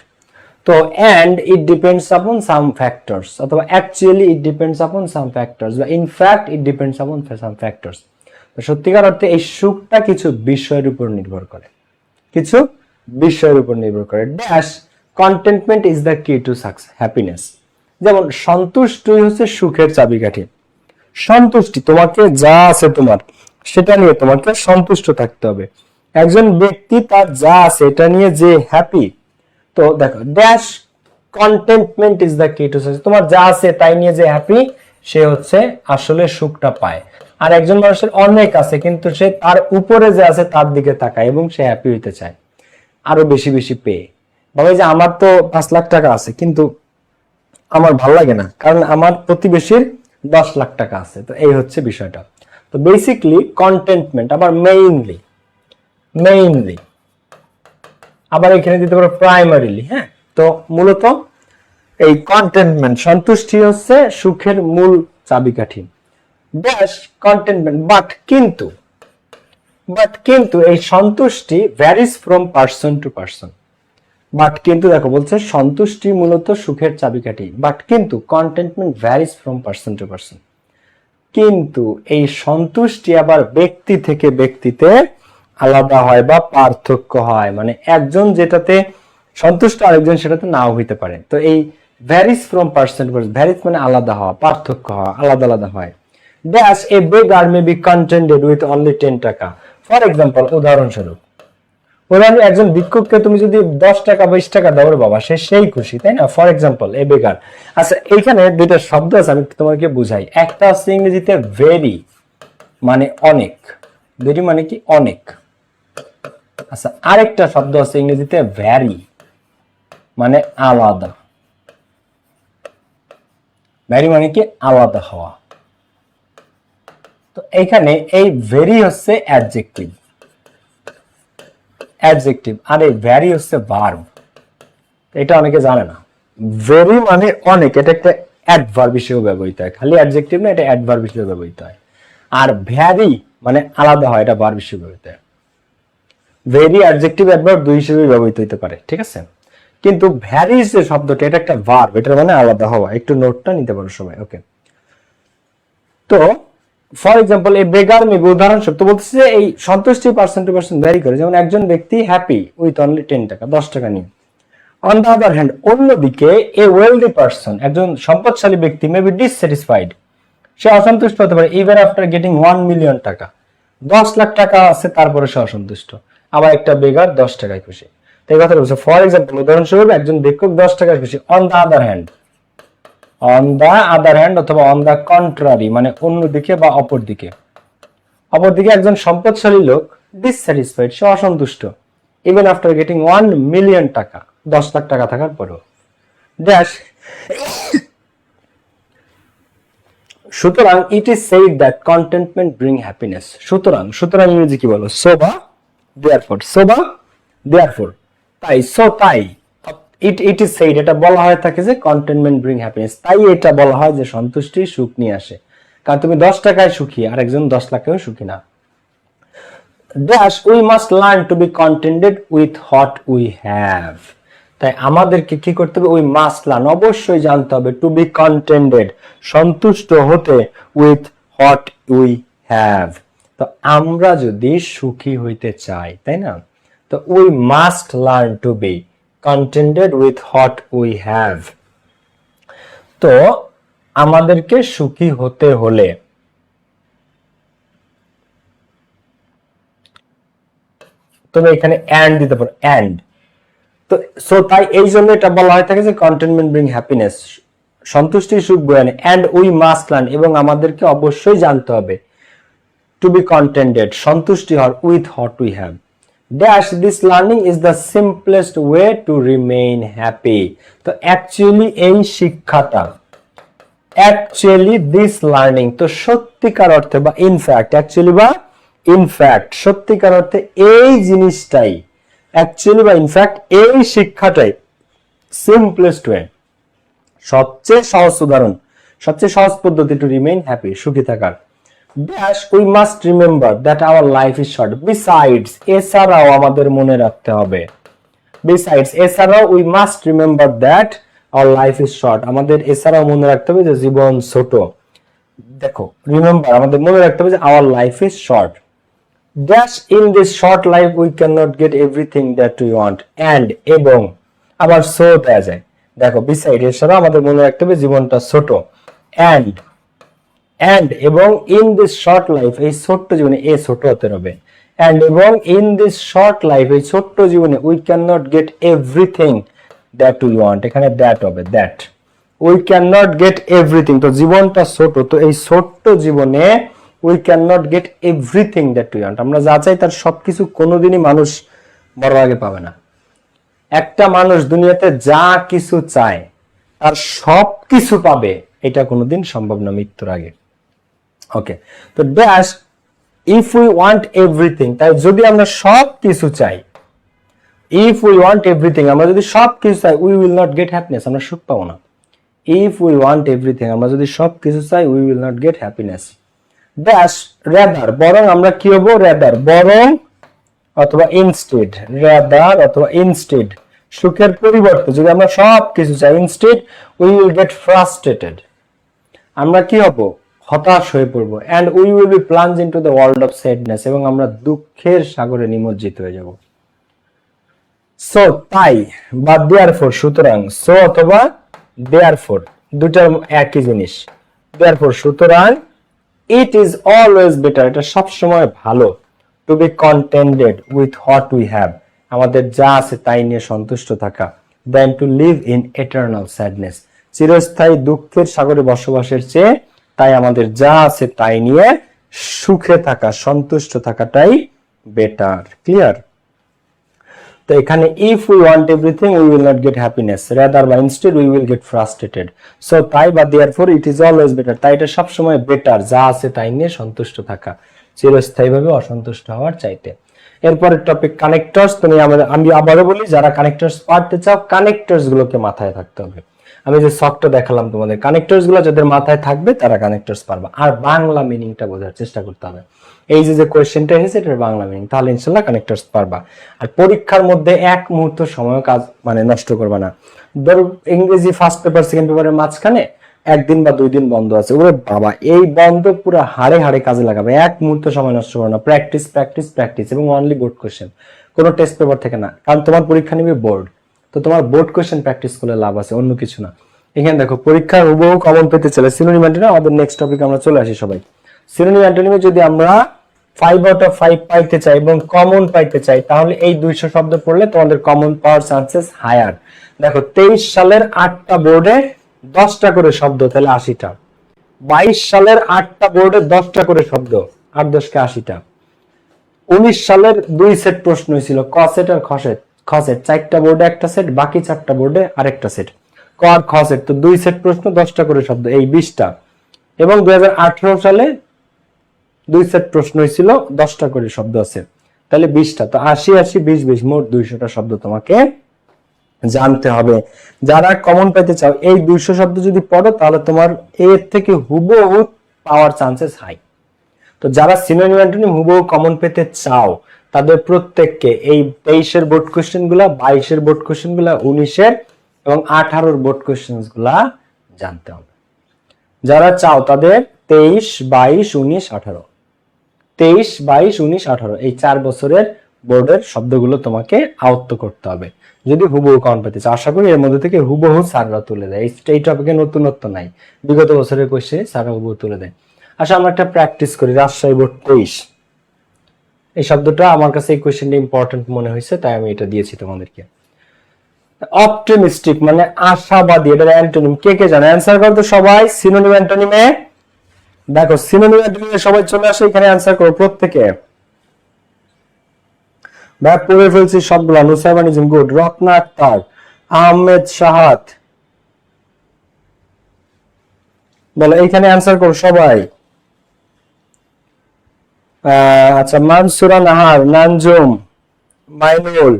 তো and it depends upon some factors, অথবা actually it depends upon some factors, বা in fact it depends upon some factors. তো সত্যিকার অর্থে এই সুখটা কিছু বিষয়ের উপর নির্ভর করে, কিছু বিষয়ের উপর নির্ভর করে। ড্যাশ কন্টেন্টমেন্ট ইজ দ্য কি টু সাকসেস হ্যাপিনেস। যেমন সন্তুষ্টই হচ্ছে সুখের চাবিকাঠি। সন্তুষ্টি, তোমাকে যা আছে তোমার সেটা নিয়ে তোমাকে সন্তুষ্ট থাকতে হবে। একজন ব্যক্তি তার যা আছে এটা নিয়ে যে হ্যাপি, তো দেখো ড্যাশ কন্টেন্টমেন্ট ইজ দ্য কি টু সাকসেস, তোমার যা আছে তাই নিয়ে যে হ্যাপি সে হচ্ছে আসলে সুখটা পায়। আর একজন মানুষের অনেক আছে কিন্তু সে তার উপরে যে আছে তার দিকে তাকায় এবং সে হ্যাপি হইতে চায় আরো বেশি বেশি পেয়ে। ভাবে যে আমার তো 5 লাখ টাকা আছে কিন্তু আমার ভালো লাগে না, কারণ আমার প্রতিবেশীর 10 লাখ টাকা আছে। তো এই হচ্ছে বিষয়টা। তো বেসিকলি কন্টেন্টমেন্ট, আবার মেইনলি, আবার এখানে দিতে পারো প্রাইমারিলি। হ্যাঁ, তো মূলত এই কন্টেন্টমেন্ট, সন্তুষ্টি হচ্ছে সুখের মূল চাবিকাঠি। ড্যাশ কন্টেন্টমেন্ট, বাট কিন্তু এই সন্তুষ্টি varies from person to person. But কিন্তু দেখো বলছে সন্তুষ্টি মূলত সুখের চাবিকাঠি, বাট কিন্তু contentment varies from person to person. কিন্তু এই সন্তুষ্টি আবার ব্যক্তি থেকে ব্যক্তিতে আলাদা হয় বা পার্থক্য হয়, মানে একজন যেটাতে সন্তুষ্ট আরেকজন সেটাতে নাও হইতে পারে। তো এই varies from person to person, varies মানে আলাদা হওয়া, পার্থক্য হওয়া, আলাদা আলাদা হয়। Dash a বেগার may be contented with only 10 টাকা। ফর এক্সাম্পল, উদাহরণস্বরূপ একজন ভিক্ষুককে তুমি যদি 10 টাকা 20 টাকা দাও রে বাবা, সেই খুশি, তাই না? ফর এক্সাম্পল এ বেগার। আচ্ছা, এইখানে দুইটা শব্দ আছে, আমি তোমাকে বুঝাই। একটা আছে ইংরেজিতে ভেরি মানে অনেক, ভেরি মানে কি অনেক। আচ্ছা, আরেকটা শব্দ আছে ইংরেজিতে ভ্যারি মানে আলাদা। ভ্যারি মানে কি আলাদা হওয়া। তো এইখানে এই ভেরি হচ্ছে অ্যাডজেক্টিভ, আর এই ভ্যারি হচ্ছে ভার্ব। এটা অনেকে জানে না। ভেরি মানে অনেক, এটা একটা অ্যাডভার্ব হিসেবে ব্যবহৃত হয়, খালি অ্যাডজেক্টিভ না, এটা অ্যাডভার্ব হিসেবে ব্যবহৃত হয়। আর ভ্যারি মানে আলাদা হয়, এটা ভার্ব হিসেবে ব্যবহৃত হয়। ভেরি অ্যাডজেক্টিভ অ্যাডভার্ব দুই হিসেবে ব্যবহৃত হতে পারে, ঠিক আছে? কিন্তু ভ্যারি যে শব্দটা এটা একটা ভার্ব, এটার মানে আলাদা হওয়া। একটু নোটটা নিতে পারো সবাই, ওকে? তো ফর এক্সাম্পল এই বেগার মেবি, উদাহরণস্বরূপ তো বলতেছে যে এই সন্তুষ্টি পার্সন টু পার্সন ভ্যারি করে। যেমন একজন ব্যক্তি হ্যাপি উইথ অনলি 10 টাকা, 10 টাকা নিয়ে। অন দ্য আদার হ্যান্ড, অন্যদিকে এ ওয়েলদি পার্সন, একজন সম্পদশালী ব্যক্তি মেবি ডিসস্যাটিসফাইড, সে অসন্তুষ্ট হতে পারে ইভেন আফটার গেটিং 1 মিলিয়ন টাকা। 10 লাখ টাকা আছে তারপরে সে অসন্তুষ্ট। আবার একটা বেগার 10 টাকায় খুশি। তো এই কথাটা বলছে। ফর এক্সাম্পল উদাহরণস্বরূপ একজন ভিক্ষুক 10 টাকায় খুশি। অন দ্য আদার হ্যান্ড, অথবা অন দ্য কন্ট্রারি মানে অন্যদিকে বা অপরদিকে একজন সম্পদশালী লোক ডিসস্যাটিসফাইড, সে অসন্তুষ্ট ইভেন আফটার গেটিং 1 মিলিয়ন টাকা, 10 লাখ টাকা থাকার পরেও। ড্যাশ সুতরাং it is said that contentment bring happiness. সুতরাং ইংরেজি কি বলো? সোবা দেয়ারফর, তাই ইট ইজ সেইড, এটা বলা হয় থাকে যে কন্টেন্টমেন্ট ব্রিং হ্যাপিনেস, তাই এটা বলা হয় যে সন্তুষ্টি সুখ নিয়ে আসে। কারণ তুমি 10 টাকায় সুখী আর একজন 10 লাখেও সুখী না। Dash we must learn to be contented with what we have. তাই আমাদেরকে কি করতে হবে? উই মাস্ট লার্ন, অবশ্যই জানতে হবে, টু বি কন্টেন্টেড সন্তুষ্ট হতে, উইথ হোয়াট উই হ্যাভ। তো আমরা যদি সুখী হইতে চাই, তাই না, তো we must learn to be contented with what we have। তো আমাদেরকে সুখী হতে হলে তুমি এখানে and দিতে পারো, and। তো সো তাই এই জন্য এটা বলা হয় থাকে যে কন্টেন্টমেন্ট ব্রিং হ্যাপিনেস, সন্তুষ্টি সুখ বয়ে আনে। and we must learn, এবং আমাদেরকে অবশ্যই জানতে হবে, to be contented সন্তুষ্টি হওয়ার, with what we have। Dash this learning is the simplest way to remain happy। তো অ্যাকচুয়ালি এই শিক্ষাটা, this learning, তো সত্যিকার অর্থে বা ইনফ্যাক্ট, অ্যাকচুয়ালি বা ইনফ্যাক্ট সত্যিকার অর্থে এই জিনিসটাই, অ্যাকচুয়ালি বা ইনফ্যাক্ট এই শিক্ষাটাই সিম্পলেস্ট ওয়ে, সবচেয়ে সহজ উদাহরণ, সবচেয়ে সহজ পদ্ধতি টু রিমেইন হ্যাপি, সুখী থাকার। Dash we must remember that our life is short. Besides, এছাড়াও আমাদের মনে রাখতে হবে Besides, এছাড়াও we must remember that our life is short. আমাদের এছাড়াও মনে রাখতে হবে যে জীবন ছোট। দেখো, রিমেম্বার, আমাদের মনে রাখতে হবে যে our life is short. Dash in this short life we cannot get everything that we want. And এবং আবার so দেয়া যায়। দেখো, beside এছাড়াও আমাদের মনে রাখতে হবে জীবনটা ছোট। And এবং in this short life, এই ছোট্ট জীবনে এ ছোট হতে হবে। And এবং in this short life, এই ছোট্ট জীবনে we cannot get everything that we want, এখানে that হবে, that we cannot get everything, তো জীবনটা ছোট, তো এই ছোট্ট জীবনে we cannot get everything that we want, আমরা যা চাই তার সবকিছু কোনোদিনই মানুষ মরার আগে পাবে না। একটা মানুষ দুনিয়াতে যা কিছু চায় তার সবকিছু পাবে, এটা কোনোদিন সম্ভব না মৃত্যুর আগে। ওকে, তো dash if we want everything, তাই যদি আমরা সব কিছু চাই, ইফ উই ওয়ান্ট এভরিথিং, আমরা যদি সব কিছু চাই, we will not get happiness, আমরা সুখ পাবো না। ইফ উই ওয়ান্ট এভরিথিং, আমরা যদি সব কিছু চাই, we will not get happiness. Dash rather, বরং আমরা কি হবো, রেদার বরং অথবা ইনস্টেড, রেদার অথবা ইনস্টেড, সুখের পরিবর্তে যদি আমরা সব কিছু চাই, instead we will get frustrated, আমরা কি হব, হতাশ হয়ে পড়বো। And we will be plunge into the world of sadness, এবং আমরা দুঃখের সাগরে নিমজ্জিত হয়ে যাব। সো তাই বা দেয়ারফর, সুতরাং, সো অথবা দেয়ারফর দুটার একই জিনিস। দেয়ারফর সুতরাং, ইট ইজ অলওয়েজ বেটার, এটা সবসময় ভালো, to be contented with what we have, আমাদের যা আছে তাই নিয়ে সন্তুষ্ট থাকা, then to live in eternal sadness, চিরস্থায়ী দুঃখের সাগরে বসবাসের চেয়ে তাই আমাদের যা আছে তাই নিয়ে সুখে থাকা, সন্তুষ্ট থাকাটাই বেটার। ক্লিয়ার? তো এখানে if we want everything we will not get happiness, rather বা instead we will get frustrated. So তাই বা therefore it is always better, তাই এটা সবসময় বেটার, যা আছে তাই নিয়ে সন্তুষ্ট থাকা, চিরস্থায়ীভাবে অসন্তুষ্ট হওয়ার চাইতে। এরপরের টপিক কানেক্টরস। আমি আবারও বলি, যারা কানেক্টরস পারতে চাও, কানেক্টরস গুলোকে মাথায় থাকতে হবে। আমি যে শখটা দেখালাম তোমাদের, কানেক্টরস গুলো যাদের মাথায় থাকবে তারা কানেক্টরস পারবে। আর বাংলা মিনিংটা বোঝার চেষ্টা করতে হবে, এই যে কোয়েশ্চেনটা এসেছে এটার বাংলা মিনিং, তাহলে ইনশাল্লাহ কানেক্টরস পারবা। আর পরীক্ষার মধ্যে এক মুহূর্ত সময় কাজ নষ্ট করবা না। ধরো ইংরেজি ফার্স্ট পেপার সেকেন্ড পেপারের মাঝখানে একদিন বা 2 দিন বন্ধ আছে, ওরে বাবা, এই বন্ধ পুরো হাড়ে হাড়ে কাজে লাগাবে, এক মুহূর্ত সময় নষ্ট করো না। প্র্যাকটিস প্র্যাকটিস প্র্যাকটিস, এবং অনলি বোর্ড কোয়েশ্চেন, কোনো টেস্ট পেপার থেকে না, কারণ তোমার পরীক্ষা নিবে বোর্ড, তো তোমার বোর্ড কোয়েশ্চেন প্র্যাকটিস করলে লাভ আছে, অন্য কিছু না। এখানে দেখো, পরীক্ষার হুবহু কমন পেতে চলে সিনোনিম অ্যান্টোনিম, আমাদের নেক্সট টপিকে আমরা চলে আসি সবাই। সিনোনিম অ্যান্টোনিমে যদি আমরা 5 আউট অফ 5 পাইতে চাই এবং কমন পাইতে চাই, তাহলে এই 200 শব্দ পড়লে তোমাদের কমন পাওয়ার চান্সেস হায়ার। দেখো, 23 সালের 8টা বোর্ডে 10টা করে শব্দ, তাহলে 80টা। 22 সালের 8টা বোর্ডে 10টা করে শব্দ, 8 10কে 80টা। 19 সালের 2 সেট প্রশ্ন হয়েছিল, ক সেট আর খ সেট। 4টা বোর্ডে একটা সেট, বাকি 4টা বোর্ডে আরেকটা সেট, ক আর খ সেট, তো 2 সেট প্রশ্ন 10টা করে শব্দ, এই 20টা। এবং 2018 সালে 2 সেট প্রশ্ন হয়েছিল, 10টা করে শব্দ আছে, তাহলে 20টা। তো 80 80 20 20, মোট 200টা শব্দ তোমাকে জানতে হবে। যারা কমন পেতে চাও, এই 200 শব্দ যদি পড়ো তাহলে তোমার এর থেকে হুবহু পাওয়ার চান্সেস হাই। তো যারা সিনোনিম অ্যান্টোনিম হুবহু কমন পেতে চাও, তাদের প্রত্যেককে এই 23-এর বোর্ড কোশ্চেন গুলা, 22-এর বোর্ড কোশ্চেন গুলা, 19-এর এবং 18-র বোর্ড কোশ্চেন গুলা জানতে হবে। যারা চাও তাদের 23 22 19 18, 23 22 19 18 এই 4 বছরের বোর্ডের শব্দগুলো তোমাকে আয়ত্ত করতে হবে যদি হুবহু কমন পেতে চাও। আশা করি এর মধ্যে থেকে হুবহু স্যাররা তুলে দেয়, এই টপিকে নতুনত্ব নাই, বিগত বছরের কোশ্চেন স্যাররা হুবহু তুলে দেয়। আচ্ছা, আমরা একটা প্র্যাকটিস করি। রাজশাহী বোর্ড 23, এই শব্দটা আমার কাছে এই কোশ্চেনটা ইম্পর্টেন্ট মনে হয়েছে, তাই আমি এটা দিয়েছি তোমাদেরকে। অপটিমিস্টিক মানে আশাবাদী, এটার অ্যান্টোনিম কে কে জানে? অ্যান্সার করো তো সবাই। সিনোনিম অ্যান্টোনিমে দেখো, সিনোনিম অ্যান্টোনিমে সবাই চলে আসে, এখানে অ্যান্সার করো প্রত্যেকে। ভাই পড়ে ফেলছি সবগুলা। নুসাইবানিজম গুড, রত্না আক্তার, আহমেদ শাহাত, বলো এইখানে অ্যান্সার করো সবাই। আচ্ছা, মানসুরা নাহার, নানজুম, মাইনুল,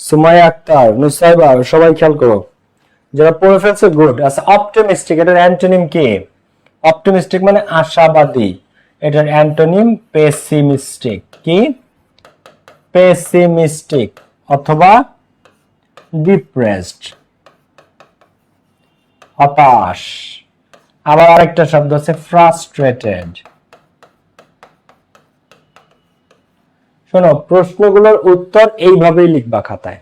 সুমাইয়া আক্তার, নুসাইবা, সবাই খেয়াল করো যারা পড়ে ফেলছে, গুড। আচ্ছা, অপটিমিস্টিক এটার অ্যান্টোনিম কি? অপটিমিস্টিক মানে আশাবাদী, এটার অ্যান্টোনিম পেসিমিস্টিক। কি? পেসিমিস্টিক অথবা ডিপ্রেসড, হতাশ। আবার আরেকটা শব্দ আছে ফ্রাস্ট্রেটেড। শোনো, প্রশ্নগুলোর উত্তর এইভাবেই লিখবা খাতায়,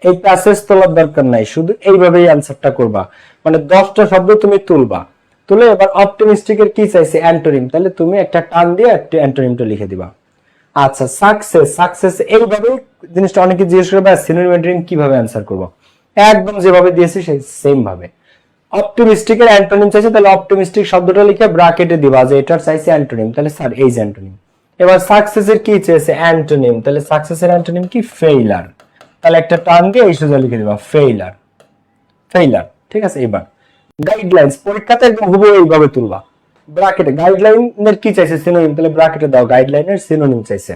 এই প্যাসেজ তোলার দরকার নাই, শুধু এইভাবেই অ্যান্সারটা করবা। মানে 10টা শব্দ তুমি তুলবা, তুলে এবার অপটিমিস্টিকের কি চাইছে অ্যান্টোনিম, তাহলে তুমি একটা টান দিয়ে একটা অ্যান্টোনিমটা লিখে দিবা। আচ্ছা, সাকসেস, সাকসেস এইভাবে জিনিসটা অনেকে জিজ্ঞেস করবে সিনোনিম অ্যান্টোনিম কিভাবে অ্যান্সার করব, একদম যেভাবে দিয়েছি সেই সেম ভাবে। অপটিমিস্টিকের অ্যান্টোনিম চাইছে, তাহলে অপটিমিস্টিক শব্দটা লিখে ব্র্যাকেটে দিবা যে এটার চাইছে অ্যান্টোনিম, তাহলে স্যার এই যে অ্যান্টোনিম। এবার সাকসেসের কি চাইছে অ্যান্টোনিম, তাহলে সাকসেসের অ্যান্টোনিম কি ফেইলার, তাহলে একটা টান দিয়ে এই সোজা লিখে দিবা ফেইলার, ফেইলার। ঠিক আছে, এবার গাইডলাইন্স, পরীক্ষাতে একদম হুবহু এইভাবে তুলবা, ব্র্যাকেটে গাইডলাইনের কি চাইছে সিনোনিম, তাহলে ব্র্যাকেটে দাও গাইডলাইনের সিনোনিম চাইছে,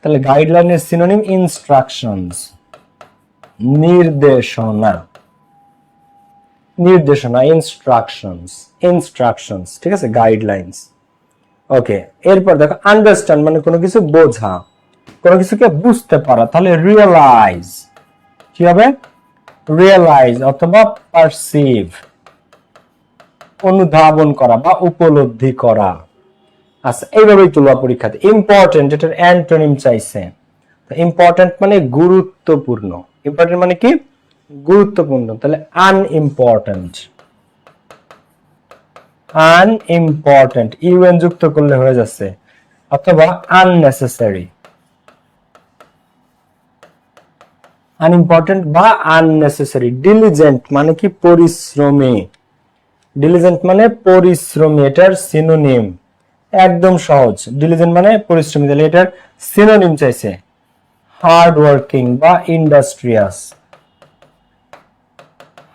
তাহলে গাইডলাইনের সিনোনিম ইনস্ট্রাকশনস, নির্দেশনা, নির্দেশনা ইনস্ট্রাকশনস, ইনস্ট্রাকশনস। ঠিক আছে, গাইডলাইন্স। ওকে, এরপর দেখো আন্ডারস্ট্যান্ড মানে কোনো কিছু বোঝা, কোনো কিছুকে বুঝতে পারা, তাহলে রিয়েলাইজ কি হবে, রিয়েলাইজ অথবা পারসিভ, অনুধাবন করা বা উপলব্ধি করা। আচ্ছা, এইভাবেই তুলবা পরীক্ষাতে। ইম্পর্টেন্ট, এটার অ্যান্টোনিম চাইছে, ইম্পর্টেন্ট মানে গুরুত্বপূর্ণ, ইম্পর্টেন্ট মানে কি গুরুত্বপূর্ণ, তাহলে আনইম্পর্টেন্ট, আনইম্পর্টেন্ট ইউএন যুক্ত করলে হয়ে যাচ্ছে, অথবা আননেসেসারি, আনইম্পর্টেন্ট বা আননেসেসারি। ডিলিজেন্ট মানে কি পরিশ্রমী, ডিলিজেন্ট মানে পরিশ্রমী, এটার সিনোনিম একদম সহজ, ডিলিজেন্ট মানে পরিশ্রমী, তাহলে এটার সিনোনিম চাইছে হার্ড ওয়ার্কিং বা ইন্ডাস্ট্রিয়াস,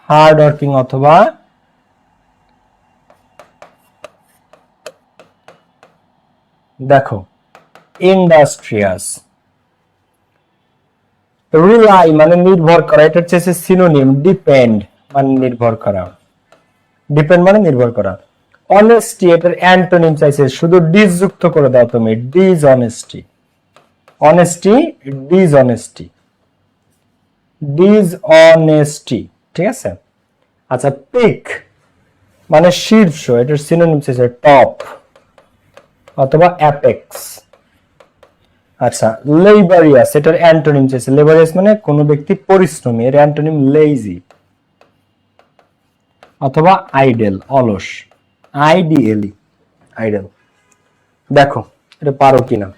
হার্ড ওয়ার্কিং অথবা দেখো ইন্ডাস্ট্রিয়াস। রিলাই মানে নির্ভর করা, এটার চাইছে সিনোনিম ডিপেন্ড মানে নির্ভর করা, ডিপেন্ড মানে নির্ভর করা। অনেস্টি, এটার অ্যান্টোনিম চাইছে, শুধু ডিস যুক্ত করে দাও তুমি, ডিসঅনেস্টি, অনেস্টি ডিসঅনেস্টি, ডিসঅনেস্টি। ঠিক আছে, আচ্ছা পিক মানে শীর্ষ, এটার সিনোনিম চাইছে টপ অথবা অ্যাপেক্স। আচ্ছা, লেবারিয়াস, এটার অ্যান্টোনিম চাইছে, লেবারিয়াস মানে কোন ব্যক্তি পরিশ্রমী, এর অ্যান্টোনিম লেজি অথবা আইডেল, অলস, আইডিএলি আইডেল। দেখো এটা পারো কিনা,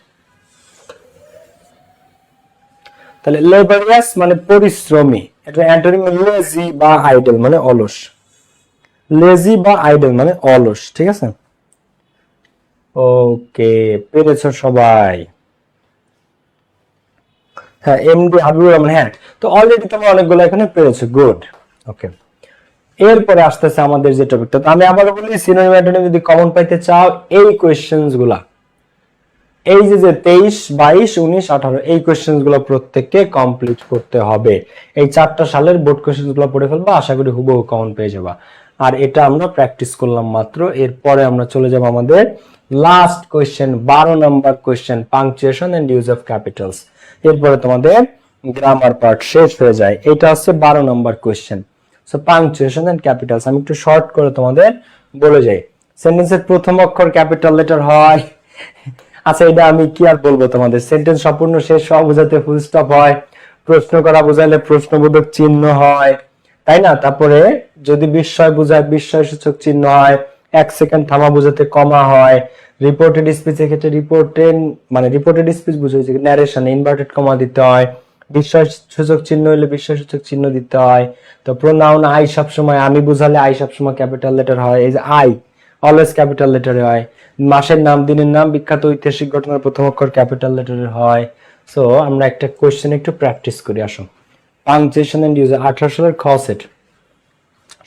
তাহলে লেবারিয়াস মানে পরিশ্রমী, এটা অ্যান্টোনিম লেজি বা আইডল মানে অলস, লেজি বা আইডল মানে অলস। ঠিক আছে, ওকে, পেরেছো সবাই? হ্যাঁ, এমডি হাবিবুর রহমান, হ্যাঁ তো অলরেডি তোমরা অনেকগুলো এখানে পেরেছো, গুড। ওকে, এরপরে আসতেছে আমাদের যে টপিকটা, তো আমি আবার বলি সিনোনিম অ্যান্টোনিম যদি কমন পাইতে চাও এই কোয়েশ্চেনস গুলা, এই যে 23, 22, 19, 18 এই কোয়েশ্চেনস গুলো প্রত্যেককে কমপ্লিট করতে হবে। এই 4টা সালের বোর্ড কোয়েশ্চেনস গুলো পড়ে ফেলবা, আশা করি হুবহু কমন পেয়ে যাবা। আর এটা আমরা প্র্যাকটিস করলাম মাত্র, এরপরে আমরা চলে যাব আমাদের last question, 12 number question, punctuation and use of capitals. এরপরে তোমাদের গ্রামার পার্ট শেষ হয়ে যায়। এটা হচ্ছে 12 number question. So punctuation and capitals আমি একটু শর্ট করে তোমাদের বলে যাই। সেন্টেন্সের প্রথম অক্ষর ক্যাপিটাল লেটার হয়। আচ্ছা, এটা আমি কি আর বলবো তোমাদের, সেন্টেন্স সম্পূর্ণ শেষ হওয়া বোঝাতে ফুল স্টপ হয়, প্রশ্ন করা বোঝাইলে প্রশ্নবোধক চিহ্ন হয়, তাই না? তারপরে যদি বিস্ময় বোঝায় বিস্ময়সূচক চিহ্ন হয়, 1 সেকেন্ড থামা বোঝাতে কমা হয়, রিপোর্টেড স্পিচের ক্ষেত্রে রিপোর্টেড স্পিচ বুঝাইছে ন্যারেশনে ইনভার্টেড কমা দিতে হয়, বিস্ময়সূচক চিহ্ন হলে বিস্ময়সূচক চিহ্ন দিতে হয়। তো প্রোনাউন আই সবসময় আমি বুঝালে আই সবসময় ক্যাপিটাল লেটার হয়, এই যে আই অলওয়েজ ক্যাপিটাল লেটারে হয়। মাসের নাম, দিনের নাম, বিখ্যাত ঐতিহাসিক ঘটনার প্রথম অক্ষর ক্যাপিটাল লেটারে হয়। সো আমরা একটা কোশ্চেন একটু প্র্যাকটিস করি, আসো। পাংচুয়েশন এন্ড ইউজ 18 সালের খ সেট,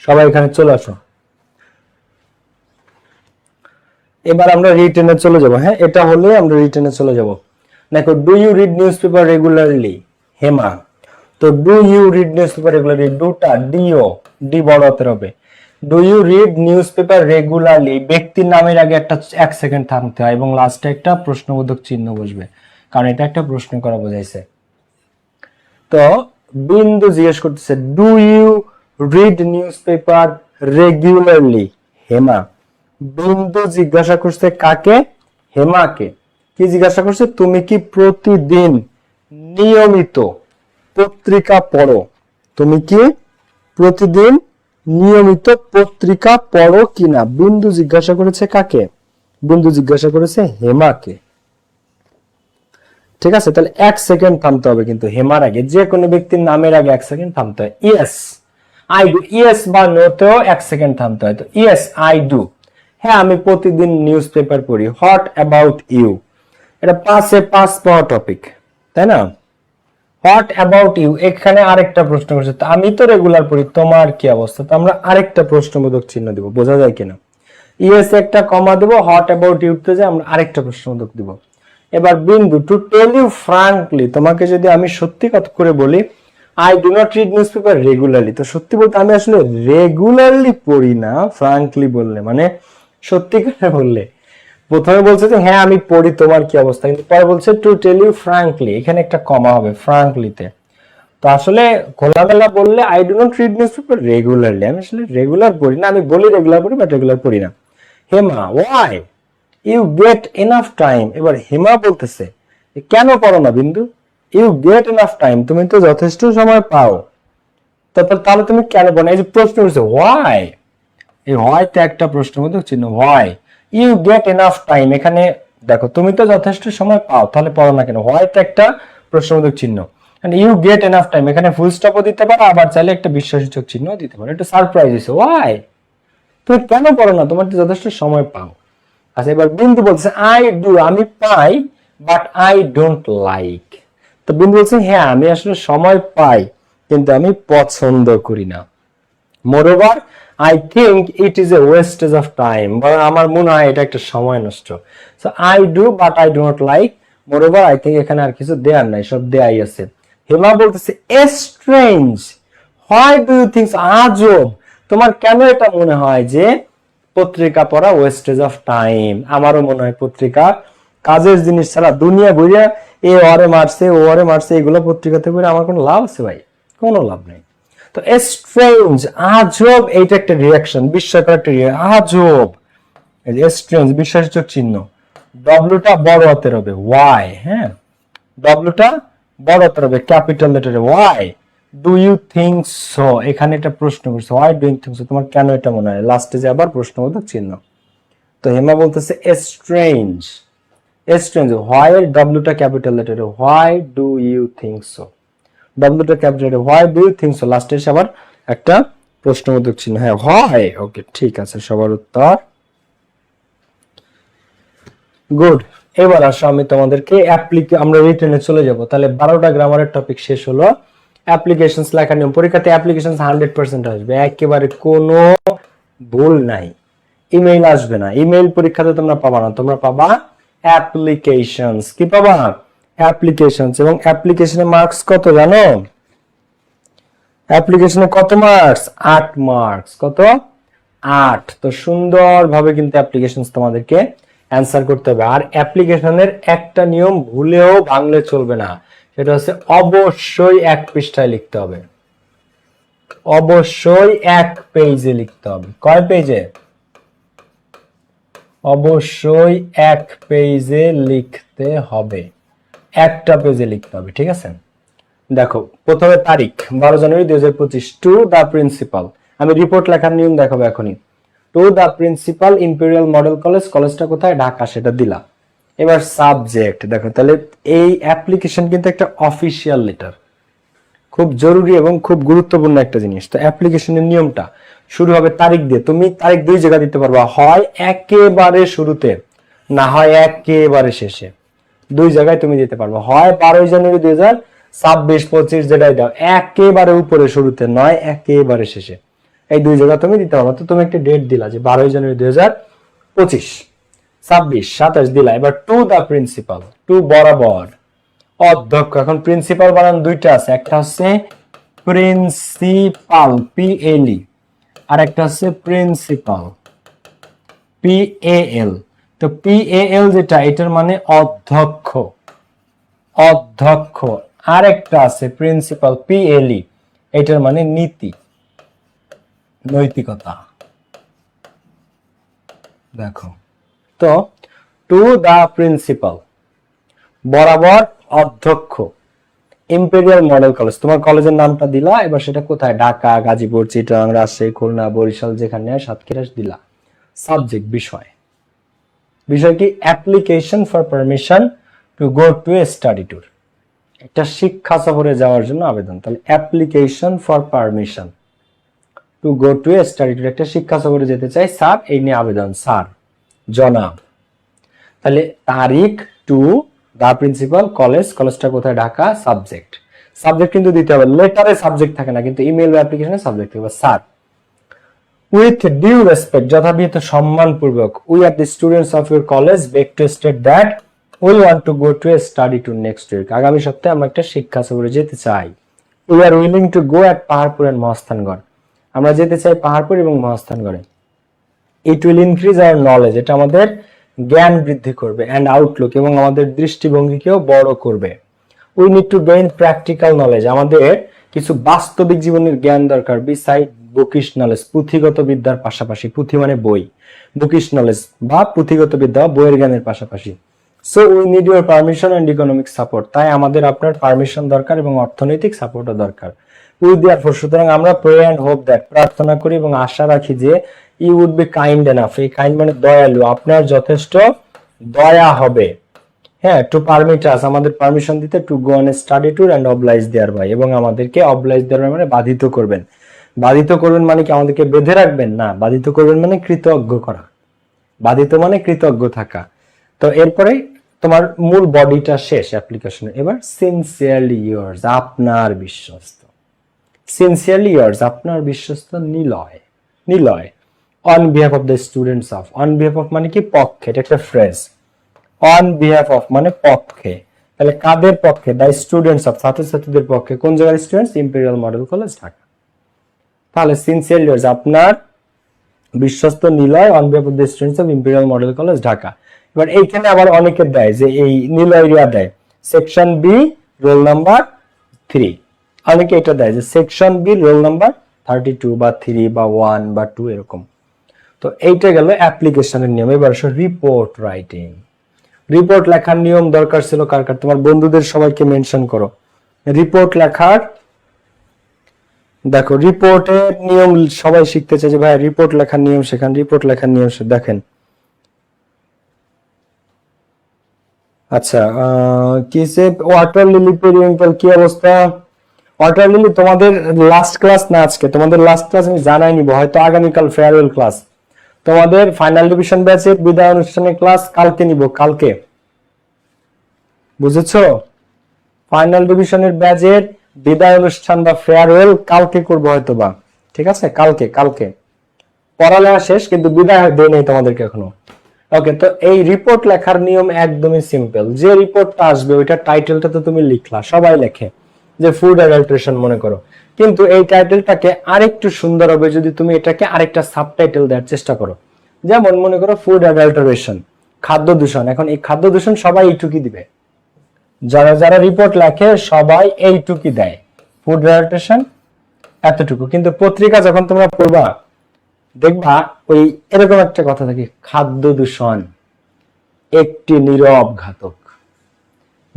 সবাই এখানে চলে আসো। এবার আমরা রিটেনে চলে যাব। হ্যাঁ, এটা হলে আমরা রিটেনে চলে যাব। দেখো, do you read newspaper regularly, Hema. তো do you read newspaper regularly, ডুটা ডিও, ডি বড় হাতের হবে। Do you read newspaper regularly, ব্যক্তির নামের আগে একটা 1 সেকেন্ড থামতে হয় এবং লাস্টে একটা প্রশ্নবোধক চিহ্ন বসবে, কারণ এটা একটা প্রশ্ন করা বোঝাইছে। তো বিন্দু জিজ্ঞেস করতেছে do you read newspaper regularly? Hema. Bindu জিজ্ঞাসা করছে কাকে? হেমাকে। কি জিজ্ঞাসা করছে? তুমি কি প্রতিদিন নিয়মিত পত্রিকা পড়ো? তুমি কি প্রতিদিন নিয়মিত পত্রিকা পড়ো কিনা? বিন্দু জিজ্ঞাসা করেছে কাকে? বিন্দু জিজ্ঞাসা করেছে হেমাকে। ঠিক আছে, তাহলে 1 সেকেন্ড থামতে হবে কিন্তু হেমার আগে, যে কোনো ব্যক্তির নামের আগে 1 সেকেন্ড থামতে হয়। ইয়েস আই ডু, ইয়েস বা নোতেও 1 সেকেন্ড থামতে হয়। তো ইয়েস আই ডু, হ্যাঁ আমি প্রতিদিন নিউজ পেপার পড়ি। হোয়াট অ্যাবাউট ইউ, এটা পাঁচে পাঁচ পাওয়া টপিক, তাই না? হোয়াট অ্যাবাউট ইউ, এখানে আরেকটা প্রশ্ন করছে, তো আমি তো রেগুলার পড়ি, তোমার কি অবস্থা? তো আমরা আরেকটা প্রশ্নবোধক চিহ্ন দিব, বোঝা যায় কিনা? ইয়েস একটা কমা দেবো, হোয়াট অ্যাবাউট ইউ তে আমরা আরেকটা প্রশ্নবোধক দিব। এবার বিন্দু, টু টেল ইউ ফ্রাঙ্কলি, তোমাকে যদি আমি সত্যি কথা করে বলি, I do not read newspaper regularly, তো সত্যি বলতে আমি আসলে রেগুলারলি পড়ি না। ফ্রাঙ্কলি বললে মানে সত্যি করে বললে, প্রথমে বলছে যে হ্যাঁ আমি পড়ি, তোমার কি অবস্থা, কিন্তু পরে বলছে টু টেল ইউ ফ্রাঙ্কলি, এখানে একটা কমা হবে ফ্রাঙ্কলিতে। তো আসলে খোলামেলা বললে I do not read newspaper regularly, আমি আসলে রেগুলার পড়ি না, আমি বলি রেগুলার পড়ি বাট রেগুলার পড়ি না। Hema, why you get enough time, এবার হেমা বলতেছে কেন পড়ো না বিন্দু? ইউ গেট এনাফ টাইম, তুমি তো যথেষ্ট সময় পাও, তাহলে তুমি কেন পড়ো না? এই যে প্রশ্ন করছে হোয়াই, এই হোয়াইতে একটা প্রশ্নবোধক চিহ্ন, why you get enough time, এখানে দেখো তুমি তো যথেষ্ট সময় পাও, তাহলে পড়ো না কেন? হোয়াইতে একটা প্রশ্নবোধক চিহ্ন, ইউ গেট এনাফ টাইম, এখানে ফুল স্টপও দিতে পারো, আবার চাইলে একটা বিস্ময়সূচক চিহ্ন দিতে পারো। একটু সারপ্রাইজ হয়েছে, ওয়াই তুমি কেন পড়ো না, তোমার তো যথেষ্ট সময় পাও। আচ্ছা, এবার বিন্দু বলছে আই ডু, আমি পাই, বাট আই ডোন্ট লাইক। তো বিন্দু বলছে হ্যাঁ আমি আসলে সময় পাই, কিন্তু আমি পছন্দ করি না। Moreover I think it is a wastage of time, বরং আমার মনে হয় এটা একটা সময় নষ্ট। So I do but I do not like, moreover I think, এখানে আর কিছু দেয়ার নাই, সব দেয়াই আছে। হেমা বলতেছে strange, why do you think, আজব, তোমার কেন এটা মনে হয় যে পত্রিকা পড়া ওয়েস্টেজ অফ টাইম? আমারও মনে হয় পত্রিকা কাজের জিনিস ছাড়া, দুনিয়া ঘুরিয়া এ ওরে মারছে ও ওরে মারছে এগুলো পত্রিকাতে করে আমার কোনো লাভ আছে ভাই? কোনো লাভ নেই। তো স্ট্রেঞ্জ, আজব, এইটা একটা রিয়াকশন, বিস্ময়কর একটা রিয়াকশন, আজব। স্ট্রেঞ্জ বিস্ময়সূচক চিহ্ন, ডব্লিউটা বড় হাতের হবে, ওয়াই, হ্যাঁ ডব্লিউটা বড় হাতের হবে, ক্যাপিটাল লেটারে, why do you think so, এখানে একটা প্রশ্ন করছে, why do you think so, তোমার কেন এটা মনে হয়? লাস্টে যে আবার প্রশ্নবোধক চিহ্ন। তো হেমা বলতেছে স্ট্রেঞ্জ, স্ট্রেঞ্জ, হোয়াই এর ডব্লিউটা ক্যাপিটাল লেটারে, why do you think so, ডব্লিউটা capital, why do you think so, লাস্টে এসে আবার একটা প্রশ্নবোধক চিহ্ন, হ্যাঁ হোয়াই। ওকে, ঠিক আছে, সবার উত্তর গুড। এবার আসো আমি তোমাদেরকে আমরা রিটেনে চলে যাব, তাহলে 12টা গ্রামারের টপিক শেষ হলো। অ্যাপ্লিকেশনস লেখা নিয়ম, পরীক্ষাতে অ্যাপ্লিকেশনস 100% আসবে, একেবারে কোনো ভুল নাই। ইমেইল আসবে না, ইমেইল পরীক্ষাতে তোমরা পাবা না, তোমরা পাবা অ্যাপ্লিকেশনস। কি পাবা? অ্যাপ্লিকেশনস। এবং অ্যাপ্লিকেশনে মার্কস কত জানো? অ্যাপ্লিকেশনে কত মার্কস? 8 মার্কস। কত? 8। তো সুন্দরভাবে কিন্তু অ্যাপ্লিকেশনস তোমাদেরকে অ্যান্সার করতে হবে। আর অ্যাপ্লিকেশনের একটা নিয়ম ভুলেও ভাঙলে চলবে না, সেটা হচ্ছে অবশ্যই 1 পৃষ্ঠায় লিখতে হবে, অবশ্যই 1 পেজে লিখতে হবে। কয় পেজে? অবশ্যই 1 পেজে লিখতে হবে, একটা পেজে লিখতে হবে, ঠিক আছে? দেখো প্রথমে তারিখ 12 জানুয়ারি 2025, টু দা প্রিন্সিপাল, আমি রিপোর্ট লেখার নিয়ম দেখাবো এখনই। To the principal, imperial model college, কলেজটা কোথায়? ঢাকা, সেটা দিলা। এবার সাবজেক্ট দেখো, তাহলে এই অ্যাপ্লিকেশন কিন্তু একটা অফিসিয়াল লেটার, খুব জরুরি এবং খুব গুরুত্বপূর্ণ একটা জিনিস। তো অ্যাপ্লিকেশনের নিয়মটা শুরু হবে তারিখ দিয়ে। তুমি তারিখ 2 জায়গা দিতে পারবা, হয় একেবারে শুরুতে, না হয় একেবারে শেষে। 2 জায়গায় তুমি দিতে পারবা, হয় 12 জানুয়ারি 2026, 25 যেটাই দাও, একেবারে উপরে শুরুতে নয় একেবারে শেষে, এই 2 জায়গা তুমি দিতে পারবা। তো তুমি একটা ডেট দিলা যে 12 জানুয়ারি 2025, 26, 27 দিলা। এবার টু দা প্রিন্সিপাল, টু বরাবর, অধ্যক্ষ। এখন প্রিন্সিপাল বানান 2টা আছে, একটা হচ্ছে প্রিন্সিপাল PLE, আর একটা হচ্ছে প্রিন্সিপাল PAL। তো PAL যেটা, এটার মানে অধ্যক্ষ, অধ্যক্ষ। আরেকটা আছে প্রিন্সিপাল, পিএলই, এটার মানে নীতি, নৈতিকতা। দেখো তো টু দা প্রিন্সিপাল, বরাবর অধ্যক্ষ, ইম্পেরিয়াল মডেল কলেজ। তোমার কলেজের নামটা দিলা, এবার সেটা কোথায়, ঢাকা, গাজীপুর, চিটাগাং, রাজশাহী, খুলনা, বরিশাল, যেখানে সাতক্ষীরা দিলা। সাবজেক্ট, বিষয়, বিষয় কি, application for permission to go to a study tour, একটা শিক্ষা সফরে যাওয়ার জন্য আবেদন। তাহলে application for permission to go to a study tour, একটা শিক্ষা সফরে যেতে চাই স্যার, এই নিয়ে আবেদন, স্যার, জনাব। তাহলে তারিখ, টু দা প্রিন্সিপাল, কলেজ, কলেজটা কোথায়, ঢাকা, সাবজেক্ট, সাবজেক্ট কিন্তু দিতে হবে, লেটারে সাবজেক্ট থাকে না কিন্তু ইমেল বা অ্যাপ্লিকেশনে সাবজেক্ট থাকবে, স্যার। উইথ ডিউ রেসপেক্ট, যথাবিহিত সম্মানপূর্বক, we are the students of your college beg to state that we want to go to a study tour next week, আগামী সপ্তাহে আমরা একটা শিক্ষা সফরে যেতে চাই। We are willing to go at Paharpur and Mahasthangarh, আমরা যেতে চাই পাহাড়পুর এবং মহাস্থানগড়ে। It will increase our knowledge, এটা আমাদের জ্ঞান বৃদ্ধি করবে, অ্যান্ড আউটলুক, এবং আমাদের দৃষ্টিভঙ্গিকেও বড় করবে। We need to gain practical knowledge, আমাদের কিছু বাস্তবিক জীবনের জ্ঞান দরকার, বিসাইড বুকিশ নলেজ, পুঁথিগত বিদ্যার পাশাপাশি, পুঁথি মানে বই, বুকিশ নলেজ বা পুঁথিগত বিদ্যা, বইয়ের জ্ঞানের পাশাপাশি। So we need your permission and economic support, তাই আমাদের আপনার পারমিশন দরকার এবং অর্থনৈতিক সাপোর্টও দরকার। উই দেয়ারফর, সুতরাং আমরা প্রে এন্ড হোপ দ্যাট, প্রার্থনা করি এবং আশা রাখি যে, you would be kind enough, এই কাইন্ড মানে দয়ালু, আপনার যথেষ্ট দয়া হবে, হ্যাঁ, টু পারমিট আস, আমাদের পারমিশন দিতে, to go on a study tour and oblige thereby, এবং আমাদেরকে অবলাইজ দেয়ার বাই মানে বাধিত করবেন। বাধিত করবেন মানে কি আমাদেরকে বেঁধে রাখবেন না, বাধিত করবেন মানে কৃতজ্ঞ করা, বাধিত মানে কৃতজ্ঞ থাকা। তো এরপরে তোমার মূল বডিটা শেষ অ্যাপ্লিকেশনে। এবার সিনসিয়ারলি ইয়ার্স, আপনার বিশ্বস্ত, সিনসিয়ারলি ইয়ার্স, আপনার বিশ্বস্ত Niloy, Niloy, on behalf of the students of, on behalf of মানে কি পক্ষে, এটা একটা ফ্রেজ, অন বিহাফ অফ মানে পক্ষে, তাহলে কাদের পক্ষে, দ্য স্টুডেন্টস অফ, ছাত্রছাত্রীদের পক্ষে, কোন জায়গার students, imperial model college Dhaka. তাহলে সিনসিয়ারলি ইয়ার্স, আপনার বিশ্বস্ত Niloy, on behalf of the students of imperial model college Dhaka. এবার এইখানে আবার অনেকে দেয় যে এই নিলয়রিয়া দেয় সেকশন বি রোল নাম্বার 3, অনেকে এটা দেয় যে সেকশন বি রোল নাম্বার 32 বা 3 বা 1 বা 2 এরকম। তো এইটা গেল অ্যাপ্লিকেশনের নিয়ম। এবার আসো রিপোর্ট রাইটিং, রিপোর্ট লেখার নিয়ম দরকার ছিল কার কার, তোমার বন্ধুদের সবাইকে মেনশন করো। রিপোর্ট লেখার, দেখো রিপোর্টের নিয়ম সবাই শিখতে চাই যে ভাই রিপোর্ট লেখার নিয়ম শেখান, রিপোর্ট লেখার নিয়ম দেখেন। আচ্ছা, কিসে ওয়াটার লিলি পেরিউইঙ্কেল কি অবস্থা? ওয়াটার লিলি তোমাদের লাস্ট ক্লাস না আজকে, তোমাদের লাস্ট ক্লাস আমি জানাই নিব, হয়তো আগামীকাল ফেয়ারওয়েল ক্লাস। তোমাদের ফাইনাল ডিভিশন ব্যাচের বিদায় অনুষ্ঠানের ক্লাস কালকে নিব, কালকে, বুঝেছো? ফাইনাল ডিভিশনের ব্যাচের বিদায় অনুষ্ঠান বা ফেয়ারওয়েল কালকে করবো হয়তো বা, ঠিক আছে? কালকে, কালকে পড়ালেখা শেষ কিন্তু বিদায় দেয় নেই তোমাদেরকে এখনো। ওকে, তো এই রিপোর্ট লেখার নিয়ম একদমই সিম্পল। যে রিপোর্টটা আসবে ওইটা টাইটেলটা তো তুমি লিখলা, সবাই লেখে যে ফুড অ্যাডাল্ট্রেশন মনে করো, কিন্তু এই টাইটেলটাকে আরেকটু সুন্দর হবে যদি তুমি এটাকে আরেকটা সাবটাইটেল দেওয়ার চেষ্টা করো। যেমন মনে করো ফুড অ্যাডাল্টারেশন, খাদ্য দূষণ। এখন এই খাদ্য দূষণ সবাই এইটুকুই দিবে, যারা যারা রিপোর্ট লেখে সবাই এইটুকুই দেয়, ফুড অ্যাডাল্টারেশন এতটুকু। কিন্তু পত্রিকা যখন তোমরা পড়বা দেখবা ওই এরকম একটা কথা থাকে, খাদ্য দূষণ একটি নীরব ঘাতক,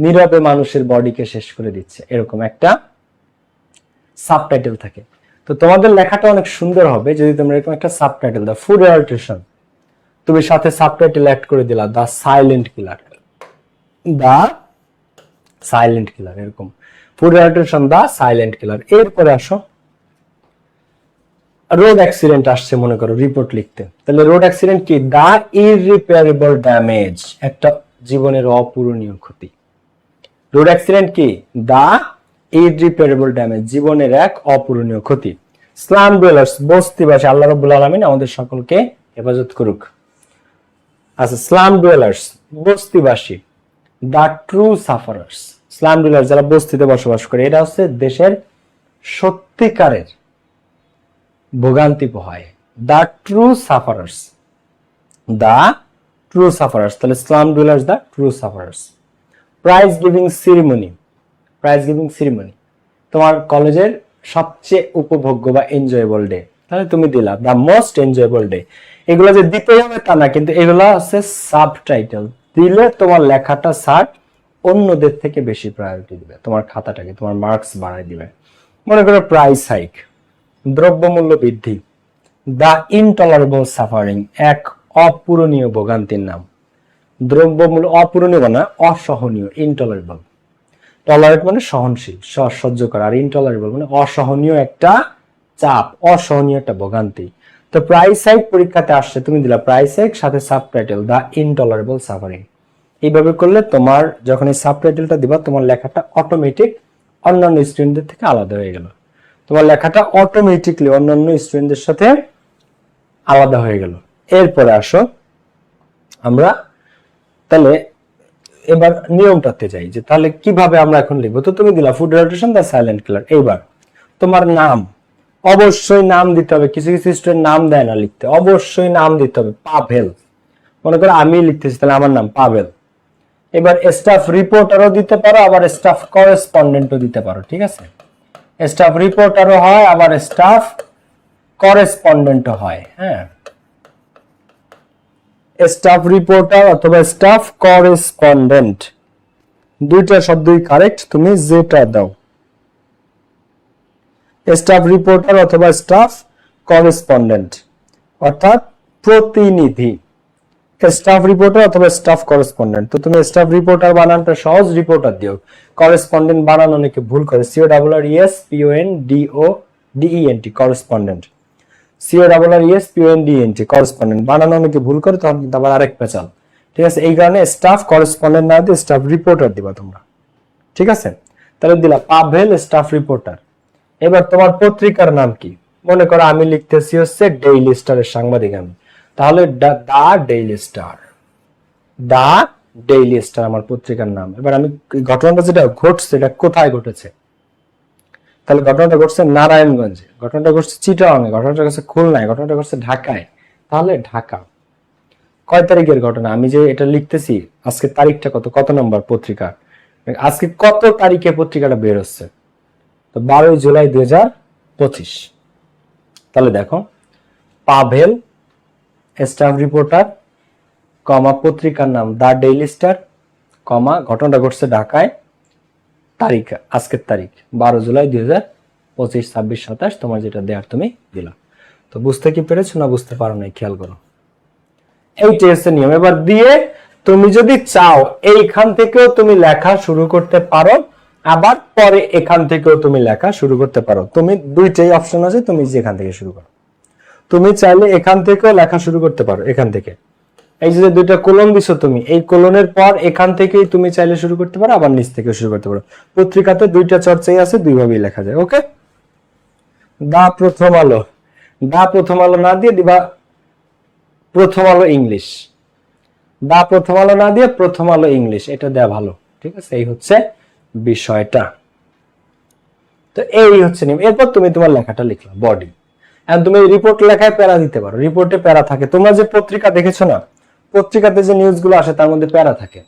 নীরবে মানুষের বডিকে শেষ করে দিচ্ছে, এরকম একটা সাবটাইটেল থাকে। তো তোমাদের লেখাটা অনেক সুন্দর হবে যদি তোমরা এরকম একটা সাবটাইটেল দাও, ফুড অ্যাডাল্টারেশন, তুমি সাথে সাবটাইটেল অ্যাড করে দিলা দা সাইলেন্ট কিলার, দা সাইলেন্ট কিলার, এরকম ফুড অ্যাডাল্টারেশন দা সাইলেন্ট কিলার। এরপরে আসো রোড অ্যাক্সিডেন্ট আসছে মনে করো রিপোর্ট লিখতে, তাহলে রোড অ্যাক্সিডেন্ট কি? দা ইররিপেয়ারেবল ড্যামেজ, একটা জীবনের অপূরণীয় ক্ষতি। রোড অ্যাক্সিডেন্ট কি? দা ইররিপেয়ারেবল ড্যামেজ, জীবনের এক অপূরণীয় ক্ষতি। স্লাম ডুয়েলার্স, বস্তিবাসী, আল্লাহ রাব্বুল আলামিন আমাদের সকলকে হেফাজত করুক। আচ্ছা, স্লাম ডুয়েলার্স বস্তিবাসী, দা ট্রু সাফারার্স, স্লাম ডুয়েলার্স যারা বস্তিতে বসবাস করে, এটা হচ্ছে দেশের সত্যিকারের ভোগান্তি পোহায়, দা ট্রু সাফারার্স, দা ট্রু সাফারার্স। তাহলে slum dwellers the true sufferers. Prize giving ceremony, prize giving ceremony, তোমার কলেজের সবচেয়ে উপভোগ্য বা এনজয়েবল ডে, তাহলে তুমি দিলা দ্য মোস্ট এনজয়েবল ডে। এগুলো যে দিতে হবে তা না, কিন্তু এগুলো হচ্ছে সাবটাইটেল, দিলে তোমার লেখাটা স্যার অন্যদের থেকে বেশি প্রায়োরিটি দিবে, তোমার খাতাটাকে, তোমার মার্কস বাড়ায় দিবে। মনে করো প্রাইস হাইক, দ্রব্যমূল্য বৃদ্ধি, দ্য ইনটলারেবল সাফারিং, এক অপূরণীয় ভোগান্তির নাম। দ্রব্যমূল্য অপূরণীয় না, অসহনীয়, ইনটলারেবল। টলারেট মানে সহনশীল, সহ্য করা, আর ইনটলারেবল মানে অসহনীয় একটা চাপ, অসহনীয় একটা ভোগান্তি। তো প্রাইস হাইক পরীক্ষাতে আসছে, তুমি দিলা প্রাইস হাইক সাথে সাবটাইটেল দ্য ইনটলারেবল সাফারিং। এইভাবে করলে তোমার যখন এই সাবটাইটেলটা দিবা, তোমার লেখাটা অটোমেটিক অন্যান্য স্টুডেন্টদের থেকে আলাদা হয়ে গেল, তোমার লেখাটা অটোমেটিকলি অন্যান্য স্টুডেন্টদের সাথে আলাদা হয়ে গেল। এরপরে আসো আমরা তাহলে এবার নিয়মটাতে যাই, যে তাহলে কিভাবে আমরা এখন লিখবো। তো তুমি দিলা food rotation the silent killer. এইবার তোমার নাম, অবশ্যই নাম দিতে হবে, কিছু কিছু স্টুডেন্ট নাম দেয় না লিখতে, অবশ্যই নাম দিতে হবে। পাভেল, মনে করো আমি লিখতেছি, তাহলে আমার নাম পাভেল। এবার স্টাফ রিপোর্টারও দিতে পারো, আবার স্টাফ করেসপন্ডেন্টও দিতে পারো, ঠিক আছে। স্টাফ রিপোর্টারও হয়, আবার স্টাফ করেসপন্ডেন্টও হয়। হ্যাঁ, স্টাফ রিপোর্টার অথবা স্টাফ করেসপন্ডেন্ট, দুইটা শব্দই কারেক্ট, তুমি যেটা দাও। স্টাফ রিপোর্টার অথবা স্টাফ করেসপন্ডেন্ট অর্থাৎ প্রতিনিধি, স্টাফ রিপোর্টার অথবা স্টাফ করেসপন্ডেন্ট। তো তুমি স্টাফ রিপোর্টার বানানটা সহজ, রিপোর্টার দিও। করেসপন্ডেন্ট বানান অনেকে ভুল করে, CORRESPONDENT করেসপন্ডেন্ট, CORRESPONDENT করেসপন্ডেন্ট বানান অনেকে ভুল করে, তখন কিন্তু আবার আরেক পেঁচাল, ঠিক আছে। এই কারণে স্টাফ করেসপন্ডেন্ট না দিয়ে স্টাফ রিপোর্টার দিবা তোমরা, ঠিক আছে। তাহলে দিলা পাভেল স্টাফ রিপোর্টার। এবার তোমার পত্রিকার নাম কি? মনে করো আমি লিখতেছি হচ্ছে ডেইলি স্টারের সাংবাদিক আমি, তাহলে দা ডেইলি স্টার, দা ডেইলি স্টার আমার পত্রিকার নাম। এবার আমি ঘটনাটা যেটা ঘটছে এটা কোথায় ঘটেছে, তাহলে ঘটনাটা ঘটছে নারায়ণগঞ্জে, ঘটনাটা ঘটছে চিটাগাং এ, ঘটনাটা ঘটছে খুলনায়, ঘটনাটা ঘটছে ঢাকায়, তাহলে ঢাকা। কয় তারিখের ঘটনা, আমি যে এটা লিখতেছি আজকে তারিখটা কত, কত নম্বর পত্রিকা, আজকে কত তারিখে পত্রিকাটা বের হচ্ছে, তো 12 জুলাই 2025। তাহলে দেখো পাভেল স্টাফ রিপোর্টার, কমা পত্রিকার নাম দা ডেইলি স্টার, কমা ঘটনাটা ঘটছে ঢাকায়, তারিখ আজকের তারিখ 12 জুলাই 2025, 26, 27 তোমার যেটা দেয়ার তুমি দিলা। তো বুঝতে কি পেরেছো না বুঝতে পারো নাই, খেয়াল করো, এইটাই হচ্ছে নিয়ম। এবার দিয়ে তুমি যদি চাও এইখান থেকেও তুমি লেখা শুরু করতে পারো, আবার পরে এখান থেকেও তুমি লেখা শুরু করতে পারো, তুমি দুইটাই অপশন আছে, তুমি যেখান থেকে শুরু করো। তুমি চাইলে এখান থেকেও লেখা শুরু করতে পারো, এখান থেকে এই যে দুইটা কোলন দিছো তুমি, এই কোলনের পর এখান থেকেই তুমি চাইলে শুরু করতে পারো, আবার নিচ থেকে শুরু করতে পারো। পত্রিকাতে দুইটা চর্চাই আছে, দুইভাবেই লেখা যায়। ওকে, দা প্রথম আলো, দা প্রথম আলো না দিয়ে দিবা প্রথম আলো ইংলিশ, দা প্রথম আলো না দিয়ে প্রথম আলো ইংলিশ, এটা দেয়া ভালো, ঠিক আছে। এই হচ্ছে বিষয়টা। তো এই হচ্ছে নিয়ম। এরপর তুমি তোমার লেখাটা লিখলা বডি, এখন তুমি রিপোর্ট লেখায় প্যারা দিতে পারো, রিপোর্টে প্যারা থাকে, তোমরা যে পত্রিকা দেখেছো না, পত্রিকাতে যে নিউজগুলো আসে তার মধ্যে প্যারা থাকে,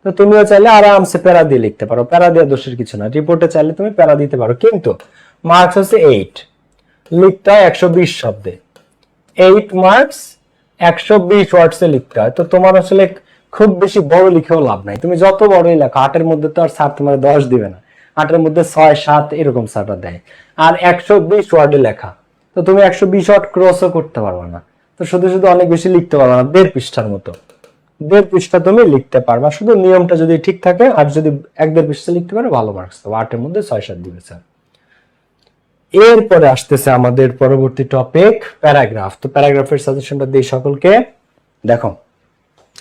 তো তুমিও চাইলে আরামসে প্যারা দিয়ে লিখতে পারো, প্যারা দেওয়া দোষের কিছু না। রিপোর্টে চাইলে তুমি প্যারা দিতে পারো, কিন্তু মার্কস হচ্ছে 8, লিখতে হয় 120 শব্দে, 8 মার্কস 120 ওয়ার্ডসে লিখতে হয়। তো তোমার আসলে খুব বেশি বড় লিখেও লাভ নাই, তুমি যত বড়ই লেখো, 8 এর মধ্যে তো আর স্যার তোমার 10 দিবে না, 8 এর মধ্যে 6, 7 এরকম স্যারটা দেয়, আর 120 ওয়ার্ডে লেখা, তো তুমি 120 ওয়ার্ড ক্রসও করতে পারবে না, তো শুধু শুধু অনেক বেশি লিখতে পারবে না, 1.5 পৃষ্ঠার মতো, 1.5 পৃষ্ঠা তুমি লিখতে পারবা, শুধু নিয়মটা যদি ঠিক থাকে, আর যদি 1.5 পৃষ্ঠা লিখতে পারো ভালো মার্কস পাবো, 8 এর মধ্যে 6, 7 দিবে স্যার। এরপরে আসতেছে আমাদের পরবর্তী টপিক প্যারাগ্রাফ। তো প্যারাগ্রাফের সাজেশনটা দিই সকলকে। দেখো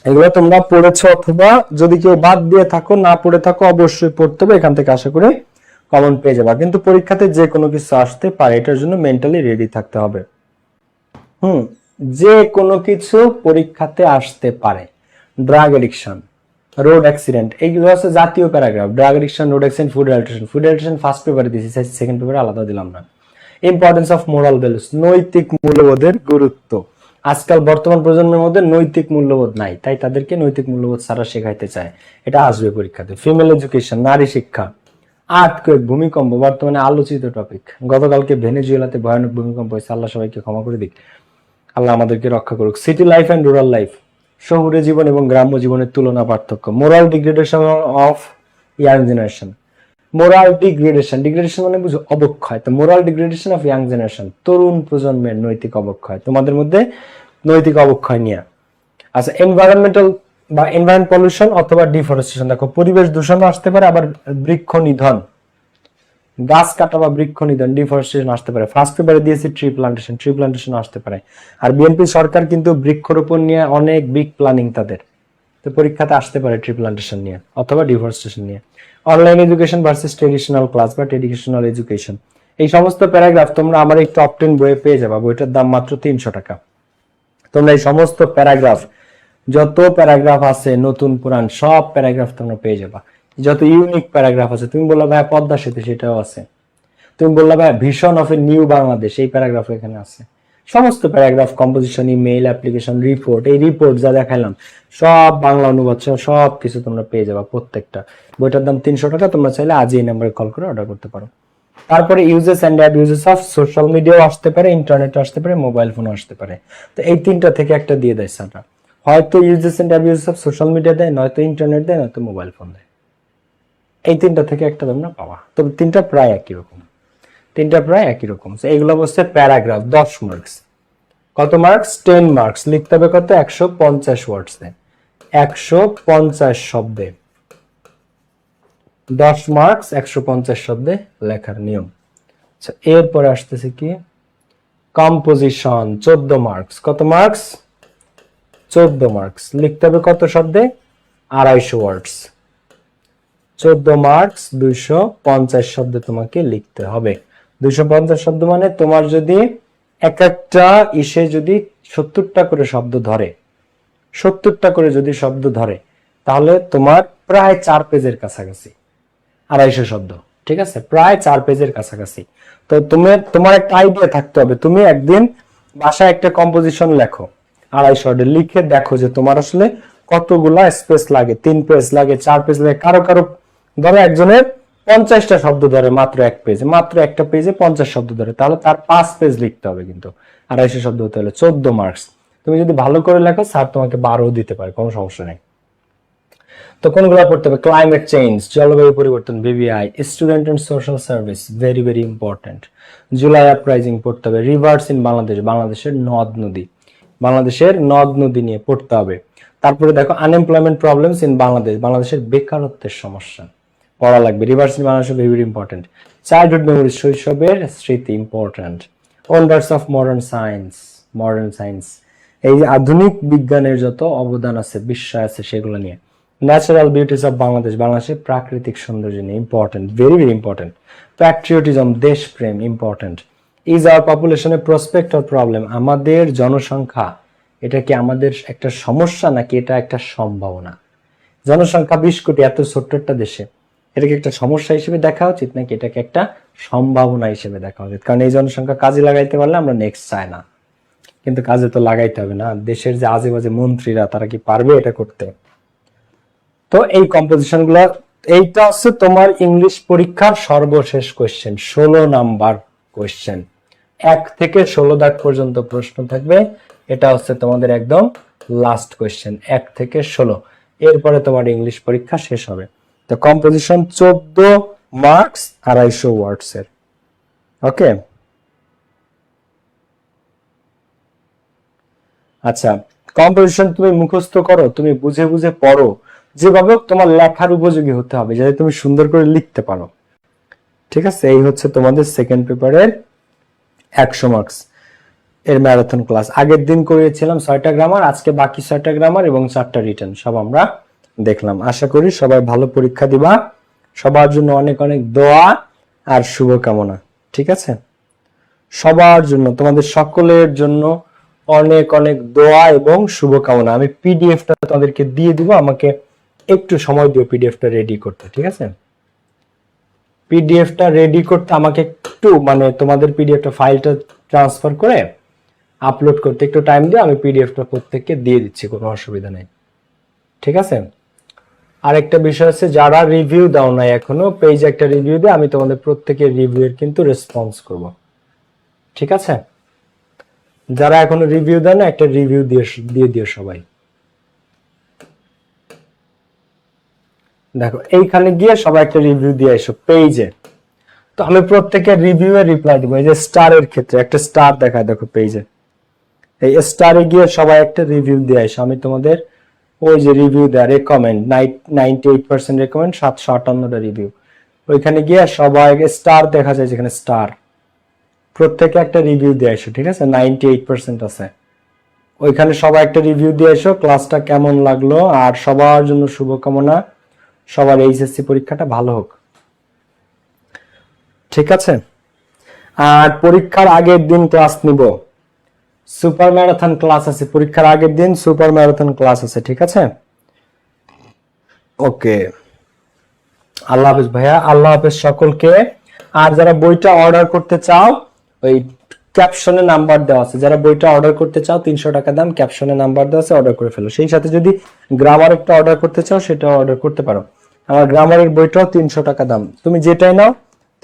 এগুলো তোমরা পড়েছো, অথবা যদি কেউ বাদ দিয়ে থাকো, না পড়ে থাকো, অবশ্যই পড়তে হবে, এখান থেকে আশা করি কমন পেয়ে যাবা। কিন্তু পরীক্ষাতে যে কোনো কিছু আসতে পারে, এটার জন্য মেন্টালি রেডি থাকতে হবে। যে কোনো কিছু পরীক্ষাতে আসতে পারে। ড্রাগ এডিকশন, রোড অ্যাক্সিডেন্ট, এইগুলো হচ্ছে জাতীয় paragraph. Drug addiction, road accident, food addiction. Food addiction first পেপারে দিয়েছি, সেকেন্ড পেপারে আলাদা দিলাম না। ইম্পর্টেন্স অফ মোরাল ভ্যালুস, নৈতিক মূল্যবোধের গুরুত্ব। আজকাল বর্তমান প্রজন্মের মধ্যে নৈতিক মূল্যবোধ নাই, তাই তাদেরকে নৈতিক মূল্যবোধ সারা শেখাইতে চায়, এটা আসবে পরীক্ষাতে। ফিমেল এডুকেশন, নারী শিক্ষা। আর্থকোয়েক, ভূমিকম্প বর্তমানে আলোচিত টপিক। গতকালকে ভেনেজুয়েলাতে ভয়ানক ভূমিকম্প হয়েছে, আল্লাহ সবাইকে ক্ষমা করে দিক, আল্লাহ আমাদেরকে রক্ষা করুক। City life and rural life, শহুরে জীবন এবং গ্রাম্য জীবনের তুলনা পার্থক্য। Moral degradation of young generation. Moral degradation, degradation মানে বুঝো অবক্ষয়, তো moral degradation of young generation, তরুণ প্রজন্মের নৈতিক অবক্ষয়, তোমাদের মধ্যে নৈতিক অবক্ষয় নিয়ে। আচ্ছা, এনভায়রনমেন্টাল বা এনভায়রনমেন্ট পলিউশন অথবা ডিফরেস্টেশন, দেখো পরিবেশ দূষণ আসতে পারে, আবার বৃক্ষ নিধন, গাছ কাটা বা বৃক্ষ নিধন, ডিফরেস্টেশন আসতে পারে। ফার্স্ট পেপারে দিয়েছি ট্রি প্লান্টেশন আসতে পারে। আর বিএনপি সরকার কিন্তু বৃক্ষরোপণ নিয়ে অনেক বিগ প্ল্যানিং তাদের, তো পরীক্ষাতে আসতে পারে ট্রি প্লান্টেশন নিয়ে অথবা ডিফরেস্টেশন নিয়ে। Online education versus traditional class বা ট্রেডিশনাল এডুকেশন, এই সমস্ত প্যারাগ্রাফ তোমরা আমার এই টপ 10 বইয়ে পেয়ে যাবা, বইটার দাম মাত্র 300 টাকা। তোমরা এই সমস্ত প্যারাগ্রাফ, যত প্যারাগ্রাফ আছে নতুন পুরান সব প্যারাগ্রাফ তোমরা পেয়ে যাবা। যত ইউনিক প্যারাগ্রাফ আছে, তুমি বললা ভাই পদ্মা সেতু, সেটাও আছে। তুমি বললা ভাই vision of a new Bangladesh, এই প্যারাগ্রাফ এখানে আছে। সমস্ত paragraph, composition, email, application, report, এই রিপোর্ট যা দেখাইলাম সব বাংলা অনুবাদ সব কিছু তোমরা পেয়ে যাবা প্রত্যেকটা। বইটার দাম 300 টাকা, তোমরা চাইলে আজই এই নাম্বারে কল করে অর্ডার করতে পারো। তারপরে uses and abuses of social মিডিয়াও আসতে পারে, ইন্টারনেটও আসতে পারে, মোবাইল ফোনও আসতে পারে। তো এই তিনটা থেকে একটা দিয়ে দেয় স্যাররা, হয়তো uses and abuses of social media দেয়, নয়তো ইন্টারনেট দেয়, নয়তো মোবাইল ফোন দেয়। এই তিনটা থেকে একটা তোমরা পাবা। তবে তিনটা প্রায় একই রকম, এইগুলো হচ্ছে প্যারাগ্রাফ। 10 মার্কস। কত মার্কস? 10 মার্কস। লিখতে হবে কত? 150 ওয়ার্ডসে, 150 শব্দে। 10 মার্কস 150 শব্দে লেখার নিয়ম। আচ্ছা, এরপরে আসতেছে কি? Composition, 14 marks. কত মার্কস? 14 মার্কস। লিখতে হবে কত শব্দে? 250 ওয়ার্ডস। 14 মার্কস 250 শব্দে তোমাকে লিখতে হবে। 250 শব্দ মানে তোমার যদি এক একটা ইসে যদি 70টা করে শব্দ ধরে, 70টা করে যদি শব্দ ধরে, তাহলে তোমার প্রায় 4 পেজের কাছাকাছি 250 শব্দ। ঠিক আছে, প্রায় 4 পেজের কাছাকাছি। তো তোমার একটা আইডিয়া থাকতে হবে। তুমি একদিন বাসায় একটা কম্পোজিশন লেখো 250 ওয়ার্ডে, লিখে দেখো যে তোমার আসলে কতগুলা স্পেস লাগে, 3 পেজ লাগে, 4 পেজ লাগে। কারো ধরো একজনের 50টা শব্দ ধরে মাত্র এক পেজে, মাত্র একটা পেজে 50 শব্দ ধরে, তাহলে তার 5 পেজ লিখতে হবে, কিন্তু 250 শব্দ হতে হলে 14 মার্কস। তুমি যদি ভালো করে লেখো স্যার তোমাকে 12 দিতে পারে, কোনো সমস্যা নেই। তো কোনগুলো পড়তে হবে? ক্লাইমেট চেঞ্জ, জলবায়ু পরিবর্তন, বিবিআই, student and social service, very very important. July uprising পড়তে হবে। রিভার্স ইন বাংলাদেশ, বাংলাদেশের নদ নদী নিয়ে পড়তে হবে। তারপরে দেখো আনএমপ্লয়মেন্ট প্রবলেমস ইন বাংলাদেশের বেকারত্বের সমস্যা পড়া লাগবে। Rivers in Bangladesh very important. Childhood memories, শৈশবের স্মৃতি important. Wonders of modern science, এই যে আধুনিক বিজ্ঞানের যত অবদান আছে, বিস্ময় আছে, সেগুলো নিয়ে। ন্যাচারাল বিউটিস অফ বাংলাদেশের প্রাকৃতিক সৌন্দর্য নিয়ে important, very very important. Patriotism, দেশপ্রেম important. Is our population a prospect or problem, আমাদের জনসংখ্যা এটা কি আমাদের একটা সমস্যা নাকি এটা একটা সম্ভাবনা? জনসংখ্যা 20 কোটি, এত ছোট্ট একটা দেশে এটাকে একটা সমস্যা হিসেবে দেখা উচিত নাকি এটাকে একটা সম্ভাবনা হিসেবে দেখা উচিত? কারণ এই জনসংখ্যা কাজে লাগাইতে পারলে আমরা নেক্সট চাই না, কিন্তু কাজে তো লাগাইতে হবে না। দেশের যে আজে বাজে মন্ত্রীরা, তারা কি পারবে এটা করতে? তো এই কম্পোজিশন গুলা, এইটা হচ্ছে তোমার ইংলিশ পরীক্ষার সর্বশেষ কোয়েশ্চেন, 16 নাম্বার কোয়েশ্চেন। 1 থেকে 16 দাগ পর্যন্ত প্রশ্ন থাকবে, এটা হচ্ছে তোমাদের একদম লাস্ট কোয়েশ্চেন, 1 থেকে 16। এরপরে তোমার ইংলিশ পরীক্ষা শেষ হবে। তো কম্পোজিশন 14 মার্কস 250 ওয়ার্ডস এর। ওকে, আচ্ছা, কম্পোজিশন তুমি মুখস্থ করো, তুমি বুঝে বুঝে পড়ো, যেভাবে তোমার লেখার উপযোগী হতে হবে, যাতে তুমি সুন্দর করে লিখতে পারো। ঠিক আছে, এই হচ্ছে তোমাদের সেকেন্ড পেপারের 100 মার্কস এর ম্যারাথন ক্লাস। আগের দিন করিয়েছিলাম 6টা গ্রামার, আজকে বাকি 6টা গ্রামার এবং 4টা রিটেন সব আমরা দেখলাম। আশা করি সবাই ভালো পরীক্ষা দিবা। সবার জন্য অনেক অনেক দোয়া আর শুভকামনা। ঠিক আছে, সবার জন্য, তোমাদের সকলের জন্য অনেক অনেক দোয়া এবং শুভকামনা। আমি পিডিএফটা তোমাদেরকে দিয়ে দিব, আমাকে একটু সময় দিও পিডিএফটা রেডি করতে। ঠিক আছে, পিডিএফটা রেডি করতে আমাকে একটু, মানে তোমাদের পিডিএফটা ফাইলটা ট্রান্সফার করে আপলোড করতে একটু টাইম দিও, আমি পিডিএফটা প্রত্যেককে দিয়ে দিচ্ছি, কোনো অসুবিধা নেই। ঠিক আছে, আরেকটা বিষয় আছে, যারা রিভিউ দাও নাই এখনো, পেজে একটা রিভিউ দিয়ে আমি তোমাদের প্রত্যেকের রিভিউ এর কিন্তু রেসপন্স করব, ঠিক আছে? যারা এখনো রিভিউ দেয় না, একটা রিভিউ দিয়ে দিও সবাই। দেখো এইখানে গিয়ে সবাই একটা রিভিউ দিয়ে এসো পেজে। তো আমি প্রত্যেকের রিভিউ এর রিপ্লাই দিব। এই যে স্টারের ক্ষেত্রে একটা স্টার দেখায়, দেখো পেজে, এই স্টারে গিয়ে সবাই একটা রিভিউ দিয়ে এসো। আমি তোমাদের ওই যে রিভিউ দেয় রেকমেন্ড 98% রেকমেন্ড, 758টা রিভিউ, ওইখানে গিয়ে সবাই স্টার দেখা যায়, যেখানে স্টার প্রত্যেকে একটা রিভিউ দিয়ে এসো, ঠিক আছে? 98% আছে, ওইখানে সবাই একটা রিভিউ দিয়ে এসো। ক্লাসটা কেমন লাগলো, আর সবার জন্য শুভকামনা, সবার এইচএসসি পরীক্ষাটা ভালো হোক, ঠিক আছে? আর পরীক্ষার আগের দিন ক্লাস নিব, সুপার ম্যারাথন ক্লাস আছে, পরীক্ষার আগের দিন সুপার ম্যারাথন ক্লাস আছে, ঠিক আছে? ওকে, আল্লাহ হাফেজ ভাইয়া, আল্লাহ হাফেজ সকলকে। আর যারা বইটা অর্ডার করতে চাও, ওই ক্যাপশনে নাম্বার দেওয়া আছে, যারা বইটা অর্ডার করতে চাও 300 টাকা দাম, ক্যাপশনে নাম্বার দেওয়া আছে, অর্ডার করে ফেলো। সেই সাথে যদি গ্রামার একটা অর্ডার করতে চাও, সেটা অর্ডার করতে পারো। আমার গ্রামারের বইটাও 300 টাকা দাম, তুমি যেটাই নাও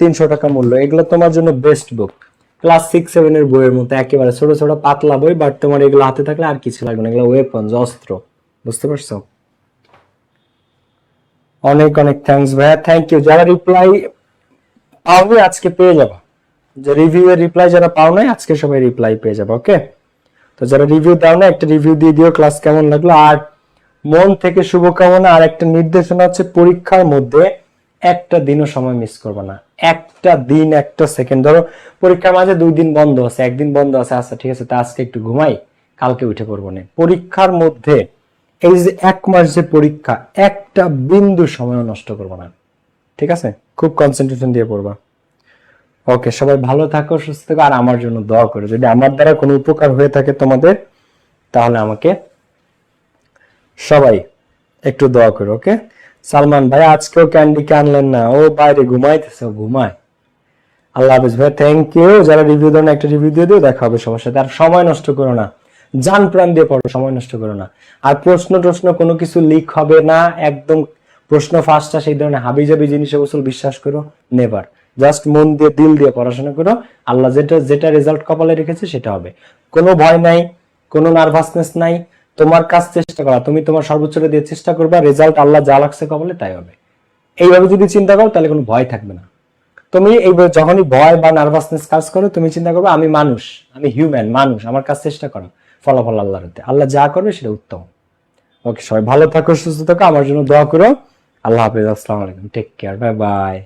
300 টাকা মূল্য। এগুলো তোমার জন্য বেস্ট বুক, ক্লাস 6-7 এর বইয়ের মতো, একেবারে ছোট ছোট পাতলা বই, বাট তোমার এগুলো হাতে থাকলে আর কিছু লাগবে না, এগুলো ওয়েপন, অস্ত্র, বুঝতে পারছো? অনেক অনেক থ্যাঙ্কস ভাইয়া, থ্যাংক ইউ। যারা রিপ্লাই পাওনি আজকে পেয়ে যাবা, যে রিভিউ এর রিপ্লাই যারা পাও নাই আজকে সবাই রিপ্লাই পেয়ে যাবে, ওকে? তো যারা রিভিউ দাও না, একটা রিভিউ দিয়ে দিও ক্লাস কেমন লাগলো। আর মন থেকে শুভকামনা। আর একটা নির্দেশনা হচ্ছে, পরীক্ষার মধ্যে একটা দিনও সময় মিস করবে না, একটা দিন একটা সেকেন্ড। ধরো পরীক্ষার মাঝে 2 দিন বন্ধ আছে, 1 দিন বন্ধ আছে, আচ্ছা ঠিক আছে, তা আজকে একটু ঘুমাই, কালকে উঠে পড়বো না। পরীক্ষার মধ্যে এই যে 1 মাস যে পরীক্ষা, একটা বিন্দু সময় নষ্ট করবো না, ঠিক আছে? খুব কনসেন্ট্রেশন দিয়ে পড়বা। ওকে, সবাই ভালো থাকো, সুস্থ থাকো, আর আমার জন্য দোয়া করো। যদি আমার দ্বারা কোনো উপকার হয়ে থাকে তোমাদের, তাহলে আমাকে সবাই একটু দোয়া করো, ওকে? সালমান ভাই আজকেও ক্যান্ডিকে আনলেন না, ও বাইরে ঘুমাইতেছে, ঘুমায়। আল্লাহ হাফেজ ভাই, থ্যাংক ইউ। যারা রিভিউ দেন একটা রিভিউ দিয়ে দিও, দেখা হবে সবার সাথে। আর সময় নষ্ট করো না, জান প্রাণ দিয়ে পড়ো, সময় নষ্ট করো না। আর প্রশ্ন কোনো কিছু লিক হবে না, একদম প্রশ্ন ফার্স্ট আসে, এই ধরনের হাবিজাবি জিনিসে গোসল বিশ্বাস করো নেভার। জাস্ট মন দিয়ে দিল দিয়ে পড়াশোনা করো, আল্লাহ যেটা রেজাল্ট কপালে রেখেছে সেটা হবে। কোনো ভয় নাই, কোনো নার্ভাসনেস নাই, তোমার কাজ চেষ্টা করা, তুমি তোমার সর্বোচ্চটা দিয়ে চেষ্টা করবা, রেজাল্ট আল্লাহ যা লাগছে কপালে তাই হবে। এইভাবে যদি চিন্তা করো, তাহলে কোনো ভয় থাকবে না। তুমি এই যখনই ভয় বা নার্ভাসনেস কাজ করো, তুমি চিন্তা করবে আমি মানুষ, আমি হিউম্যান মানুষ, আমার কাজ চেষ্টা করো, ফলাফল আল্লাহর হাতে, আল্লাহ যা করবে সেটা উত্তম। ওকে, সবাই ভালো থাকো, সুস্থ থাকো, আমার জন্য দোয়া করো। আল্লাহ হাফেজ, আসসালামু আলাইকুম, টেক কেয়ার, বাই বাই।